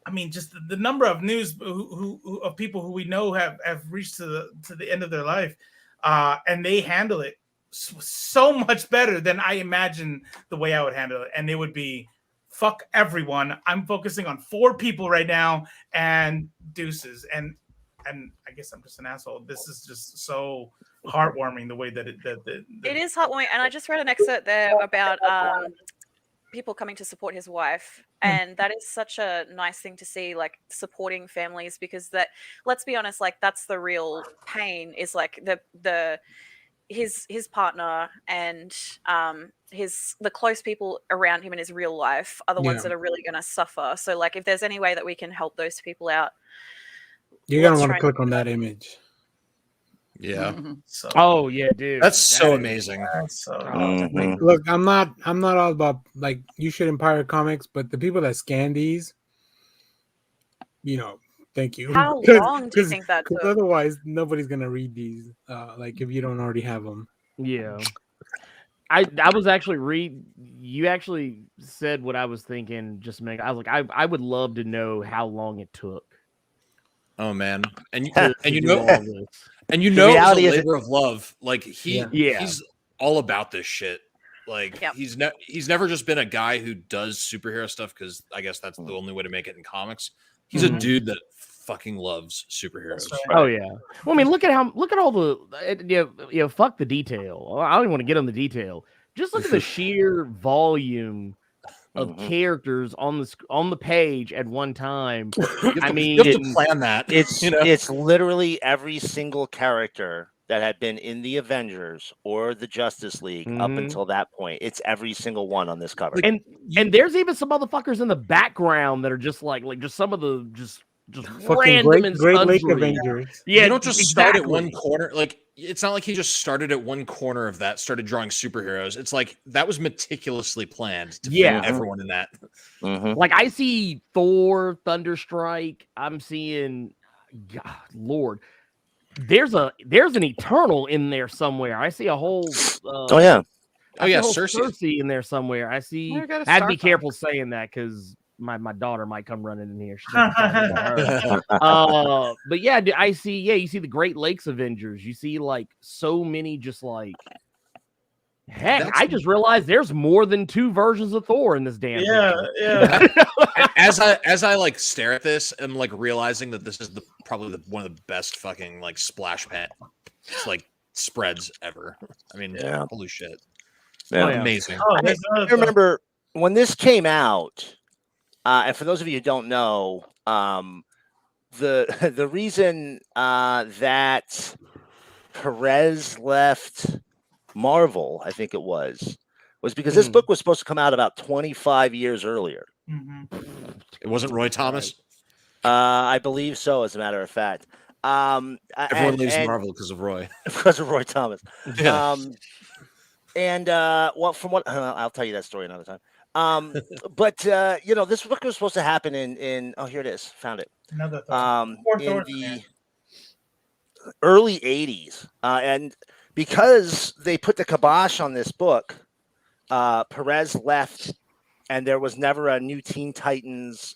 [SPEAKER 2] I mean, just the number of news who of people who we know have reached to the end of their life, and they handle it so much better than I imagine the way I would handle it, and it would be fuck everyone. I'm focusing on 4 people right now, and deuces, and I guess I'm just an asshole. This is just so heartwarming the way that it
[SPEAKER 3] is heartwarming, and I just read an excerpt there about people coming to support his wife, and that is such a nice thing to see, like supporting families, because that, let's be honest, like that's the real pain, is like his partner and the close people around him in his real life are the ones that are really going to suffer. So like if there's any way that we can help those people out,
[SPEAKER 5] you're gonna want to click on that image.
[SPEAKER 1] Yeah.
[SPEAKER 2] So,
[SPEAKER 7] oh yeah, dude.
[SPEAKER 1] That's so amazing.
[SPEAKER 5] Look, I'm not all about like you shouldn't pirate comics, but the people that scan these, thank you.
[SPEAKER 3] How long do you think that took?
[SPEAKER 5] Otherwise, nobody's gonna read these. Like if you don't already have them.
[SPEAKER 7] Yeah. I was actually you actually said what I was thinking just a minute. I was like, I would love to know how long it took.
[SPEAKER 1] Oh man, and you
[SPEAKER 7] do
[SPEAKER 1] know,
[SPEAKER 7] all this.
[SPEAKER 1] and you know, it was a labor of love. Like he's all about this shit. Like he's never just been a guy who does superhero stuff because I guess that's the only way to make it in comics. He's a dude that fucking loves superheroes.
[SPEAKER 7] Right. Oh yeah. Well, I mean, look at all the fuck the detail. I don't even want to get on the detail. Just look at the sheer volume of characters on the page at one time.
[SPEAKER 1] You have to plan that.
[SPEAKER 4] It's literally every single character that had been in the Avengers or the Justice League up until that point. It's every single one on this cover.
[SPEAKER 7] And there's even some motherfuckers in the background that are just like just some of the just
[SPEAKER 5] fucking
[SPEAKER 7] random
[SPEAKER 5] Great Lake Avengers.
[SPEAKER 1] Yeah, you don't just start at one corner. Like it's not like he just started at one corner of that, started drawing superheroes. It's like that was meticulously planned to fit everyone in that.
[SPEAKER 7] Like I see Thor, Thunderstrike. I'm seeing, God, Lord. There's an Eternal in there somewhere. I see a whole. Cersei in there somewhere. I see. I had to be careful saying that because my daughter might come running in here. But yeah, I see. Yeah, you see the Great Lakes Avengers. You see like so many, just like heck. I just realized there's more than 2 versions of Thor in this damn.
[SPEAKER 2] Yeah.
[SPEAKER 1] As I like stare at this and like realizing that this is probably one of the best fucking like splash pad like spreads ever. I mean, holy shit.
[SPEAKER 4] Yeah.
[SPEAKER 1] Amazing.
[SPEAKER 4] I remember when this came out. And for those of you who don't know, the reason that Perez left Marvel, I think it was because this book was supposed to come out about 25 years earlier.
[SPEAKER 1] It wasn't Roy Thomas?
[SPEAKER 4] I believe so, as a matter of fact.
[SPEAKER 1] Everyone leaves Marvel because of Roy.
[SPEAKER 4] Because of Roy Thomas.
[SPEAKER 1] Yeah.
[SPEAKER 4] From what I'll tell you that story another time. But this book was supposed to happen in here it is, found it. In the early 80s, and because they put the kibosh on this book, Perez left, and there was never a new Teen Titans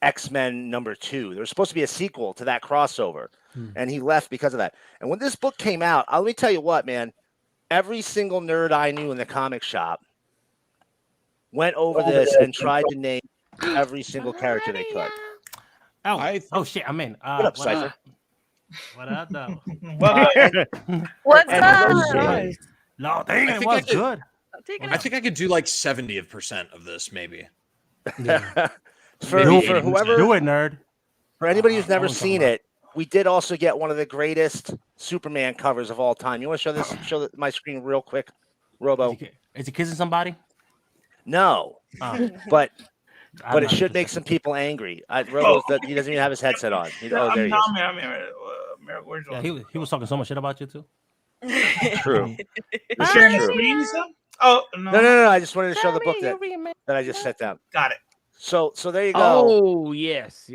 [SPEAKER 4] X-Men #2. There was supposed to be a sequel to that crossover, and he left because of that. And when this book came out, let me tell you what, man, every single nerd I knew in the comic shop went over this and tried to name every single character they could.
[SPEAKER 8] Oh shit! I'm in.
[SPEAKER 4] What up, Cypher?
[SPEAKER 8] What up, though?
[SPEAKER 3] What's up?
[SPEAKER 8] No, dang, it was good.
[SPEAKER 1] I think I could do like 70% of this, maybe.
[SPEAKER 4] Yeah. for whoever,
[SPEAKER 8] do it, nerd.
[SPEAKER 4] For anybody who's never seen it, we did also get one of the greatest Superman covers of all time. You want to show my screen real quick, Robo?
[SPEAKER 8] Is he kissing somebody?
[SPEAKER 4] No, but it should make some people angry. Robo, he doesn't even have his headset on. There he is.
[SPEAKER 8] Yeah, he was talking so much shit about you too.
[SPEAKER 4] True.
[SPEAKER 2] You're sharing the screen? Oh
[SPEAKER 4] no! I just wanted to show the book that I just set down.
[SPEAKER 2] Got it.
[SPEAKER 4] So there you go.
[SPEAKER 7] Oh yes.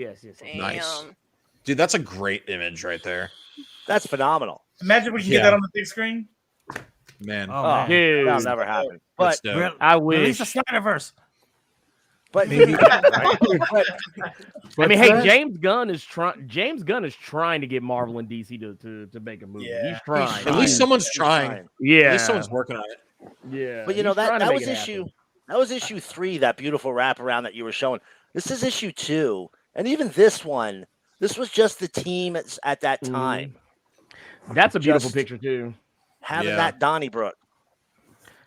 [SPEAKER 1] Nice. Dude, that's a great image right there.
[SPEAKER 4] That's phenomenal.
[SPEAKER 2] Imagine we can get that on the big screen.
[SPEAKER 1] Man.
[SPEAKER 8] Oh,
[SPEAKER 4] Oh,
[SPEAKER 8] man.
[SPEAKER 7] Dude,
[SPEAKER 4] that'll never happen.
[SPEAKER 1] That's
[SPEAKER 4] But
[SPEAKER 1] dope.
[SPEAKER 7] I
[SPEAKER 8] Release the
[SPEAKER 7] wish.
[SPEAKER 8] Snyderverse.
[SPEAKER 4] but
[SPEAKER 5] Maybe-
[SPEAKER 7] I mean, hey,
[SPEAKER 5] that?
[SPEAKER 7] James Gunn is trying. James Gunn is trying to get Marvel and DC to make a movie.
[SPEAKER 2] Yeah.
[SPEAKER 7] He's trying.
[SPEAKER 1] At least someone's
[SPEAKER 4] He's
[SPEAKER 1] trying.
[SPEAKER 7] Yeah.
[SPEAKER 1] At least someone's working on it.
[SPEAKER 7] Yeah.
[SPEAKER 4] But you know
[SPEAKER 7] he's trying to
[SPEAKER 4] that
[SPEAKER 7] make
[SPEAKER 4] was
[SPEAKER 7] it happen.
[SPEAKER 4] issue. That was issue 3. That beautiful wraparound that you were showing. This is issue 2, and even this one. This was just the team at that
[SPEAKER 7] Mhm.
[SPEAKER 4] time
[SPEAKER 7] That's a beautiful
[SPEAKER 4] Just-
[SPEAKER 7] picture too.
[SPEAKER 4] having
[SPEAKER 1] Yeah.
[SPEAKER 4] that Donnybrook.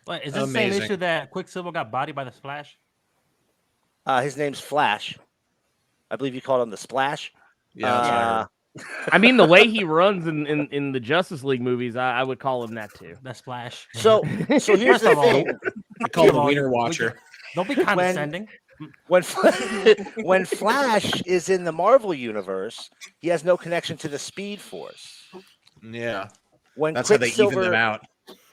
[SPEAKER 8] Wait, is this the same
[SPEAKER 1] Amazing.
[SPEAKER 8] issue that Quicksilver got bodied by the Splash?
[SPEAKER 4] His name's Flash. I believe you called him the Splash.
[SPEAKER 1] Yeah. that's what I heard.
[SPEAKER 7] I mean, the way he runs in the Justice League movies, I would call him that too.
[SPEAKER 8] The Splash.
[SPEAKER 4] So here's
[SPEAKER 8] First
[SPEAKER 4] the
[SPEAKER 8] of all,
[SPEAKER 4] thing:
[SPEAKER 1] I call him
[SPEAKER 8] Come on,
[SPEAKER 1] Wiener Watcher.
[SPEAKER 8] Don't be condescending.
[SPEAKER 4] when when Flash is in the Marvel universe, he has no connection to the Speed Force.
[SPEAKER 1] Yeah.
[SPEAKER 4] When
[SPEAKER 1] That's how they even them
[SPEAKER 4] Quicksilver,
[SPEAKER 1] out.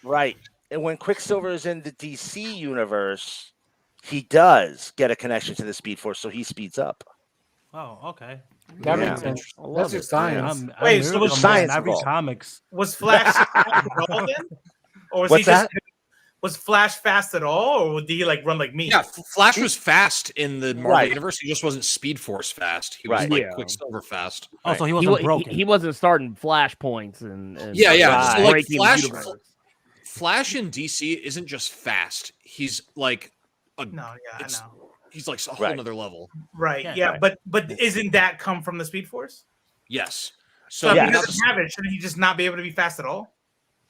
[SPEAKER 4] right? And when Quicksilver is in the DC universe, he does get a connection to the Speed Force, so he speeds up.
[SPEAKER 8] Oh, okay.
[SPEAKER 5] That
[SPEAKER 4] Yeah.
[SPEAKER 5] makes sense.
[SPEAKER 7] I love
[SPEAKER 5] That's
[SPEAKER 7] it.
[SPEAKER 5] just science.
[SPEAKER 8] I'm
[SPEAKER 2] Wait, so
[SPEAKER 8] nerd,
[SPEAKER 2] was
[SPEAKER 8] man.
[SPEAKER 4] science
[SPEAKER 8] I read
[SPEAKER 4] involved?
[SPEAKER 8] comics.
[SPEAKER 2] Was Flash at all then? Or was
[SPEAKER 4] What's
[SPEAKER 2] he just
[SPEAKER 4] that?
[SPEAKER 2] was Flash fast at all, or did he like run like me?
[SPEAKER 1] Yeah, Flash was fast in the Marvel
[SPEAKER 4] Right.
[SPEAKER 1] universe. He just wasn't Speed Force fast. He was
[SPEAKER 4] Right.
[SPEAKER 1] like
[SPEAKER 7] Yeah.
[SPEAKER 1] Quicksilver fast.
[SPEAKER 8] Oh, so he
[SPEAKER 7] He,
[SPEAKER 8] wasn't
[SPEAKER 7] wa-
[SPEAKER 8] broken.
[SPEAKER 7] he wasn't starting flashpoints and
[SPEAKER 1] Yeah, yeah.
[SPEAKER 4] Right.
[SPEAKER 1] So like
[SPEAKER 7] breaking the
[SPEAKER 1] Flash,
[SPEAKER 7] universe.
[SPEAKER 1] Flash in DC isn't just fast. He's like a,
[SPEAKER 2] No, yeah, I
[SPEAKER 1] It's-
[SPEAKER 2] know.
[SPEAKER 1] he's like a whole
[SPEAKER 4] Right.
[SPEAKER 1] nother level.
[SPEAKER 2] Right,
[SPEAKER 8] Yeah,
[SPEAKER 2] yeah,
[SPEAKER 4] right.
[SPEAKER 2] but isn't that come from the Speed Force?
[SPEAKER 1] Yes.
[SPEAKER 2] So
[SPEAKER 1] So
[SPEAKER 2] if
[SPEAKER 4] Yeah.
[SPEAKER 2] he doesn't have it, shouldn't he just not be able to be fast at all?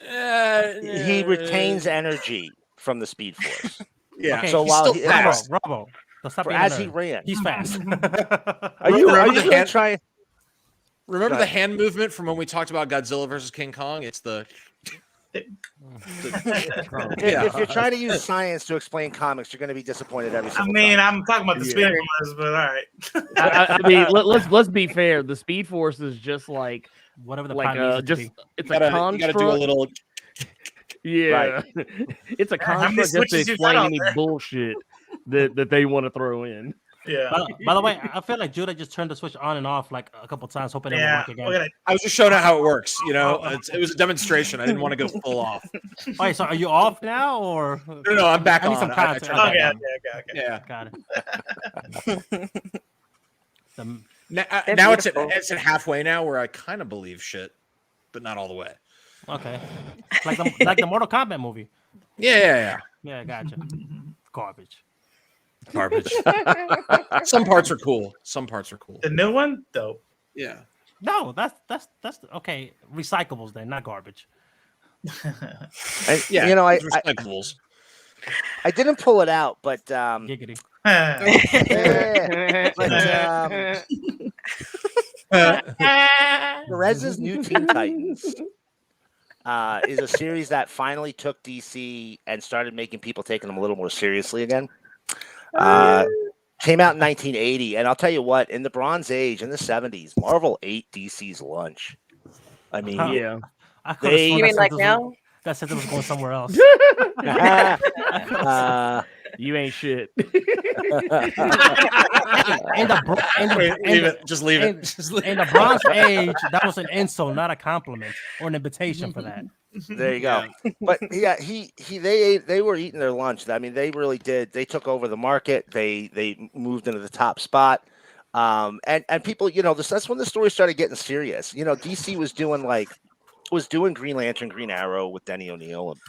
[SPEAKER 4] He retains energy from the Speed Force.
[SPEAKER 1] Yeah.
[SPEAKER 8] Okay,
[SPEAKER 4] So
[SPEAKER 1] he's
[SPEAKER 4] while
[SPEAKER 1] still
[SPEAKER 4] he,
[SPEAKER 1] fast.
[SPEAKER 8] Robo, stop being a
[SPEAKER 4] as he
[SPEAKER 8] nerd.
[SPEAKER 4] ran,
[SPEAKER 8] He's fast.
[SPEAKER 4] are you
[SPEAKER 1] Remember the
[SPEAKER 4] really
[SPEAKER 1] hand-
[SPEAKER 4] trying?
[SPEAKER 1] Remember
[SPEAKER 4] Go
[SPEAKER 1] the
[SPEAKER 4] ahead.
[SPEAKER 1] hand movement from when we talked about Godzilla versus King Kong? It's the
[SPEAKER 4] If you're trying to use science to explain comics, you're going to be disappointed every
[SPEAKER 2] I
[SPEAKER 4] single
[SPEAKER 2] mean,
[SPEAKER 4] time.
[SPEAKER 2] I'm talking about the
[SPEAKER 7] Yeah.
[SPEAKER 2] Speed Force, but all right.
[SPEAKER 7] I mean, let's be fair. The Speed Force is just like
[SPEAKER 8] Whatever the
[SPEAKER 7] like
[SPEAKER 8] plot needs it to
[SPEAKER 7] just
[SPEAKER 8] be.
[SPEAKER 7] it's
[SPEAKER 1] you
[SPEAKER 7] a
[SPEAKER 1] gotta
[SPEAKER 7] construct.
[SPEAKER 1] do a little.
[SPEAKER 7] Yeah, it's a
[SPEAKER 2] How many
[SPEAKER 7] construct just to
[SPEAKER 2] switches you got
[SPEAKER 7] explain
[SPEAKER 2] out
[SPEAKER 7] any
[SPEAKER 2] there?
[SPEAKER 7] bullshit that they want to throw in.
[SPEAKER 2] Yeah.
[SPEAKER 8] By the way, I feel like Judah just turned the switch on and off like a couple times, hoping it would
[SPEAKER 2] Yeah.
[SPEAKER 8] work again.
[SPEAKER 2] Look at it.
[SPEAKER 1] I was just showing how it works. You know, it was a demonstration. I didn't want to go full off.
[SPEAKER 8] Wait, so are you off now or?
[SPEAKER 1] No, I'm back
[SPEAKER 8] I need
[SPEAKER 1] on.
[SPEAKER 8] some
[SPEAKER 1] I
[SPEAKER 8] content.
[SPEAKER 1] turned it
[SPEAKER 2] Okay,
[SPEAKER 1] back
[SPEAKER 2] okay,
[SPEAKER 1] on.
[SPEAKER 2] okay.
[SPEAKER 1] Yeah.
[SPEAKER 8] Got it. The-
[SPEAKER 3] They're
[SPEAKER 1] Now it's
[SPEAKER 3] beautiful.
[SPEAKER 1] at halfway now where I kind of believe shit, but not all the way.
[SPEAKER 8] okay, like the Mortal Kombat movie.
[SPEAKER 1] Yeah.
[SPEAKER 8] Yeah, gotcha. Garbage.
[SPEAKER 1] Garbage. Some parts are cool. Some parts are cool.
[SPEAKER 2] The new one, dope.
[SPEAKER 1] Yeah.
[SPEAKER 8] No, that's okay. Recyclables then, not garbage.
[SPEAKER 4] And,
[SPEAKER 1] Yeah.
[SPEAKER 4] you know,
[SPEAKER 1] it's recyclables.
[SPEAKER 4] I didn't pull it out, but
[SPEAKER 8] Giggity.
[SPEAKER 4] Perez's New Teen Titans is a series that finally took DC and started making people taking them a little more seriously again. Came out in 1980, and I'll tell you what, in the Bronze Age, in the 70s, Marvel ate DC's lunch. I mean,
[SPEAKER 8] Huh.
[SPEAKER 7] Yeah,
[SPEAKER 8] I could've
[SPEAKER 4] They-
[SPEAKER 8] sworn
[SPEAKER 3] You mean like
[SPEAKER 8] sentence
[SPEAKER 3] now?
[SPEAKER 8] that sentence was going somewhere else.
[SPEAKER 7] you ain't shit.
[SPEAKER 8] And
[SPEAKER 1] Leave it. Just leave
[SPEAKER 8] in-
[SPEAKER 1] it. Just leave
[SPEAKER 8] in the Bronze Age, that was an insult, not a compliment or an invitation for that.
[SPEAKER 4] there you go. But yeah, they were eating their lunch. I mean, they really did. They took over the market. They moved into the top spot. And people, you know, that's when the story started getting serious. You know, DC was doing Green Lantern, Green Arrow with Denny O'Neil, and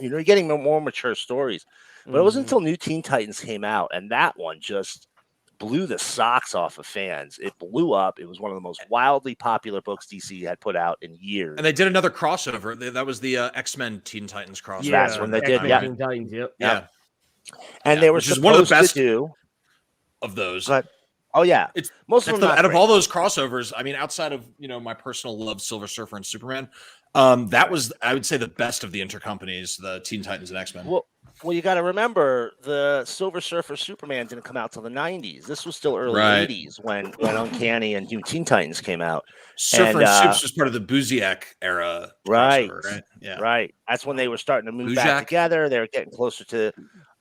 [SPEAKER 4] you know, you're getting more mature stories. But it wasn't until New Teen Titans came out, and that one just blew the socks off of fans. It blew up. It was one of the most wildly popular books DC had put out in years.
[SPEAKER 1] And they did another crossover. That was the X-Men Teen Titans crossover.
[SPEAKER 4] That's when they did,
[SPEAKER 7] X-Men
[SPEAKER 4] yeah.
[SPEAKER 7] Teen Titans, yep.
[SPEAKER 1] Yeah.
[SPEAKER 4] And they were
[SPEAKER 1] which is one of the
[SPEAKER 4] supposed
[SPEAKER 1] best
[SPEAKER 4] to do.
[SPEAKER 1] of those.
[SPEAKER 4] But oh yeah,
[SPEAKER 1] It's
[SPEAKER 4] most
[SPEAKER 1] That's
[SPEAKER 4] of them.
[SPEAKER 1] out of all those crossovers, I mean, outside of my personal love, Silver Surfer and Superman, that was, I would say, the best of the intercompanies, the Teen Titans and X-Men.
[SPEAKER 4] Well, you got to remember the Silver Surfer Superman didn't come out till the 90s. This was still early
[SPEAKER 1] Right.
[SPEAKER 4] 80s when Uncanny and New Teen Titans came out.
[SPEAKER 1] Surfer
[SPEAKER 4] and,
[SPEAKER 1] and Supes was part of the Busiek era.
[SPEAKER 4] Right.
[SPEAKER 1] crossover, right. Yeah.
[SPEAKER 4] Right. That's when they were starting to move
[SPEAKER 1] Buzak?
[SPEAKER 4] back together. They were getting closer to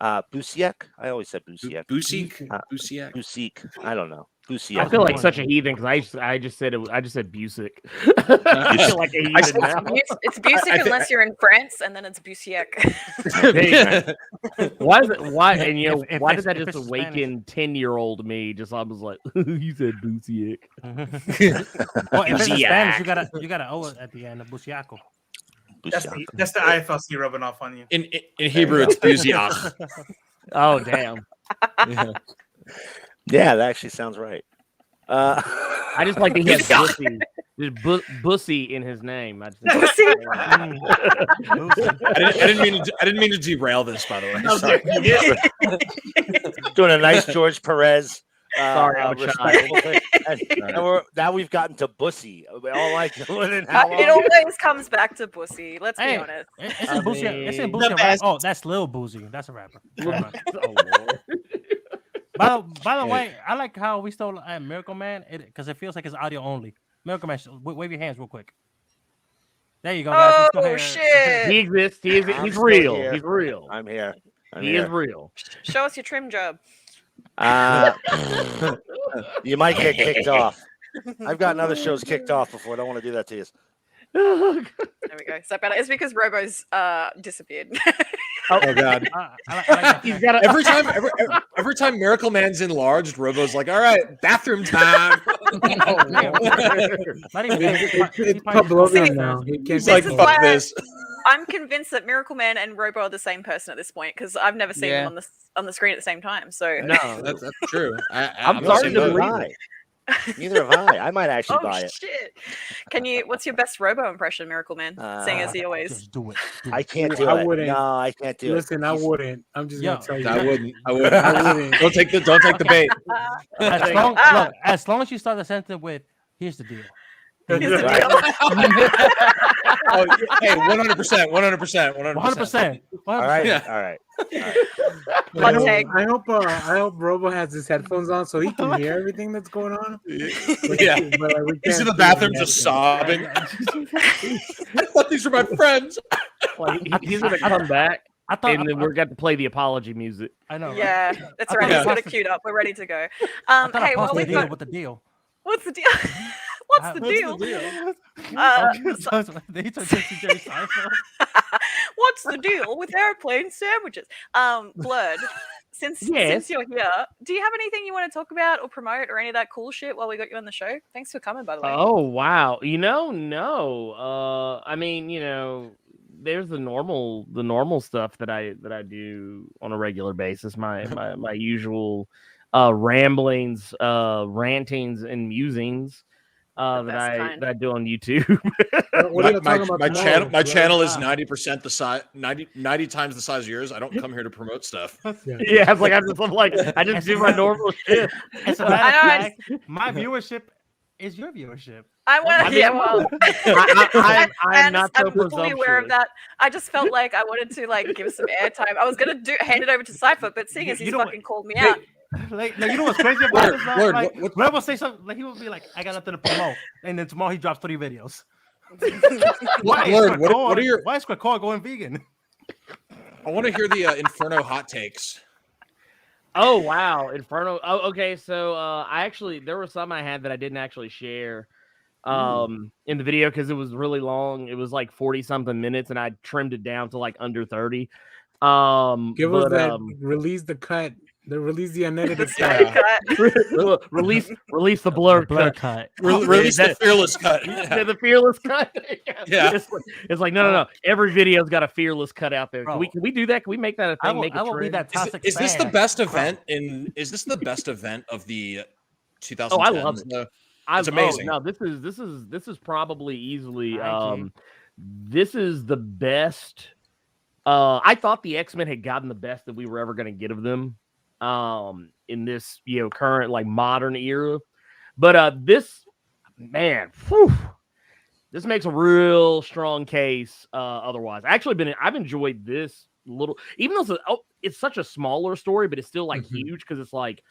[SPEAKER 4] Busiek. I always said Busiek.
[SPEAKER 1] Busiek. Busiek.
[SPEAKER 4] Busiek. I don't know. Busiek.
[SPEAKER 7] I feel like such a heathen because I just said Busiek. I feel like a heathen now.
[SPEAKER 3] It's Busiek unless you're in France, and then it's Busiek.
[SPEAKER 7] Why is it? Why and
[SPEAKER 8] If
[SPEAKER 7] why
[SPEAKER 8] it's-
[SPEAKER 7] did that
[SPEAKER 8] if
[SPEAKER 7] just
[SPEAKER 8] it's
[SPEAKER 7] awaken 10-year-old me? Just I was like, you said Busiek.
[SPEAKER 8] Well, if it's in
[SPEAKER 1] Busiak.
[SPEAKER 8] Spanish, you gotta O it at the end of Busiaco.
[SPEAKER 2] That's the IFLC rubbing off on you.
[SPEAKER 1] In Hebrew, it's Busiak.
[SPEAKER 7] Oh damn!
[SPEAKER 1] Yeah.
[SPEAKER 4] Yeah, that actually sounds right.
[SPEAKER 7] I just like that he has Bussy. There's Bussy in his name. I just
[SPEAKER 1] I didn't mean to derail this, by the way. Sorry.
[SPEAKER 4] Doing a nice George Perez.
[SPEAKER 7] Sorry, I'm a
[SPEAKER 4] respectful thing. And now we've gotten to Bussy. We all like doing it.
[SPEAKER 3] It always comes back to Bussy. Let's be
[SPEAKER 8] Hey,
[SPEAKER 3] honest.
[SPEAKER 8] It's in Boosie. It's in
[SPEAKER 2] The
[SPEAKER 8] Boosie.
[SPEAKER 2] best.
[SPEAKER 8] Oh, that's Lil Boozy. That's a rapper.
[SPEAKER 7] Oh, Lord.
[SPEAKER 8] By the way, I like how we stole Miracle Man because it feels like it's audio only. Miracle Man, wave your hands real quick. There you go, guys. Let's go
[SPEAKER 3] Oh
[SPEAKER 8] ahead.
[SPEAKER 3] shit!
[SPEAKER 7] He exists.
[SPEAKER 4] I'm
[SPEAKER 7] He's
[SPEAKER 4] still
[SPEAKER 7] real.
[SPEAKER 4] here.
[SPEAKER 7] He's real.
[SPEAKER 4] I'm here.
[SPEAKER 7] He is real.
[SPEAKER 3] Show us your trim job.
[SPEAKER 4] You might get kicked off. I've gotten other shows kicked off before. I don't want to do that to you.
[SPEAKER 3] There we go. Is that better? It's because Robo's disappeared.
[SPEAKER 1] Oh god!
[SPEAKER 8] I like that.
[SPEAKER 7] He's got a,
[SPEAKER 1] Every time Miracle Man's enlarged, Robo's like, "All right, bathroom time."
[SPEAKER 8] Not even.
[SPEAKER 5] It's Pavlovian now. He can't
[SPEAKER 1] He's like,
[SPEAKER 3] This is
[SPEAKER 1] "Fuck
[SPEAKER 3] why
[SPEAKER 1] this."
[SPEAKER 3] I'm convinced that Miracle Man and Robo are the same person at this point because I've never seen
[SPEAKER 6] Yeah.
[SPEAKER 3] them on the screen at the same time. So
[SPEAKER 7] no.
[SPEAKER 1] That's true.
[SPEAKER 7] I'm
[SPEAKER 1] I'm
[SPEAKER 7] sorry
[SPEAKER 1] the
[SPEAKER 7] to
[SPEAKER 1] same boat.
[SPEAKER 7] believe it.
[SPEAKER 4] Neither have I. I might actually
[SPEAKER 3] oh
[SPEAKER 4] buy it.
[SPEAKER 3] shit! Can you? What's your best Robo impression, Miracle Man? Seeing as he always.
[SPEAKER 8] Just do it.
[SPEAKER 4] I can't do
[SPEAKER 5] I
[SPEAKER 4] it.
[SPEAKER 5] wouldn't.
[SPEAKER 4] No, I can't do
[SPEAKER 5] Listen,
[SPEAKER 4] it.
[SPEAKER 5] I wouldn't. I'm just gonna tell you.
[SPEAKER 1] I wouldn't.
[SPEAKER 5] I wouldn't.
[SPEAKER 1] Don't take the bait.
[SPEAKER 8] As long as you start the sentence with, "Here's the deal."
[SPEAKER 3] Here's the
[SPEAKER 4] Right.
[SPEAKER 3] deal.
[SPEAKER 1] Oh, hey, 100%, 100%,
[SPEAKER 8] 100%.
[SPEAKER 4] All right.
[SPEAKER 1] Yeah.
[SPEAKER 4] All right.
[SPEAKER 3] Hot take.
[SPEAKER 5] I hope Robo has his headphones on so he can hear everything that's going on.
[SPEAKER 1] Yeah.
[SPEAKER 5] But, like, we
[SPEAKER 1] He's in
[SPEAKER 5] can't
[SPEAKER 1] the
[SPEAKER 5] see
[SPEAKER 1] bathroom
[SPEAKER 5] him.
[SPEAKER 1] just sobbing. I thought these were my friends.
[SPEAKER 7] Like, he's gonna come back,
[SPEAKER 8] I thought.
[SPEAKER 7] and then we're going to play the apology music.
[SPEAKER 8] I know. right?
[SPEAKER 3] Yeah, that's
[SPEAKER 8] I
[SPEAKER 3] right.
[SPEAKER 8] thought
[SPEAKER 3] He's got
[SPEAKER 8] I
[SPEAKER 3] it queued up. We're ready to go.
[SPEAKER 8] I thought I
[SPEAKER 3] Hey,
[SPEAKER 8] paused
[SPEAKER 3] well,
[SPEAKER 8] the
[SPEAKER 3] we've
[SPEAKER 8] deal
[SPEAKER 3] got.
[SPEAKER 8] with the deal.
[SPEAKER 3] What's the deal? What's the deal?
[SPEAKER 8] They took Jesse J. Seinfeld.
[SPEAKER 3] What's the deal with airplane sandwiches? Blurred. Since you're here, do you have anything you want to talk about or promote or any of that cool shit while we got you on the show? Thanks for coming, by the way.
[SPEAKER 7] Oh wow! No. I mean, there's the normal stuff that I do on a regular basis. My usual ramblings, rantings, and musings that I do on YouTube.
[SPEAKER 5] What are you talking about
[SPEAKER 1] My
[SPEAKER 5] tomorrow?
[SPEAKER 1] channel is 90% the size, 90 times the size of yours. I don't come here to promote stuff.
[SPEAKER 7] Yeah, it's like I just do my normal shit.
[SPEAKER 8] As a matter of fact, my viewership is your viewership.
[SPEAKER 3] I want to. Yeah, well,
[SPEAKER 7] I'm not so
[SPEAKER 3] I'm fully aware of
[SPEAKER 7] presumptuous.
[SPEAKER 3] that. I just felt like I wanted to give some airtime. I was gonna hand it over to Cypher, but seeing as
[SPEAKER 8] You
[SPEAKER 3] he's
[SPEAKER 8] know
[SPEAKER 3] fucking called me out,
[SPEAKER 8] Like you know what's crazy about this?
[SPEAKER 1] Lord,
[SPEAKER 8] Like,
[SPEAKER 1] what-
[SPEAKER 8] Red will say something. Like he will be like, "I got nothing to promote," and then tomorrow he drops 3 videos.
[SPEAKER 1] Lord, what are your?
[SPEAKER 8] Why is Krakoa going vegan?
[SPEAKER 1] I want to hear the Inferno hot takes.
[SPEAKER 7] Oh wow, Inferno. Oh, okay. So there were some I had that I didn't actually share in the video because it was really long. It was like 40 something minutes, and I trimmed it down to like under 30.
[SPEAKER 5] Give us that. Release the cut. Release the unedited cut.
[SPEAKER 7] release the blur cut.
[SPEAKER 1] Release the fearless cut.
[SPEAKER 7] Yeah, the fearless cut.
[SPEAKER 1] Yeah.
[SPEAKER 7] It's like no. Every video's got a fearless cut out there. Can we do that? Can we make that a thing?
[SPEAKER 8] I will be that toxic.
[SPEAKER 1] Is this the
[SPEAKER 8] fan.
[SPEAKER 1] best event Is this the best event of the 2010s?
[SPEAKER 7] Oh, I love it.
[SPEAKER 1] though?
[SPEAKER 7] It's
[SPEAKER 1] amazing.
[SPEAKER 7] No, this is probably easily
[SPEAKER 8] IG.
[SPEAKER 7] this is the best. I thought the X-Men had gotten the best that we were ever going to get of them in this current like modern era, but this this makes a real strong case otherwise. I've enjoyed this little, even though it's such a smaller story, but it's still like huge because it's like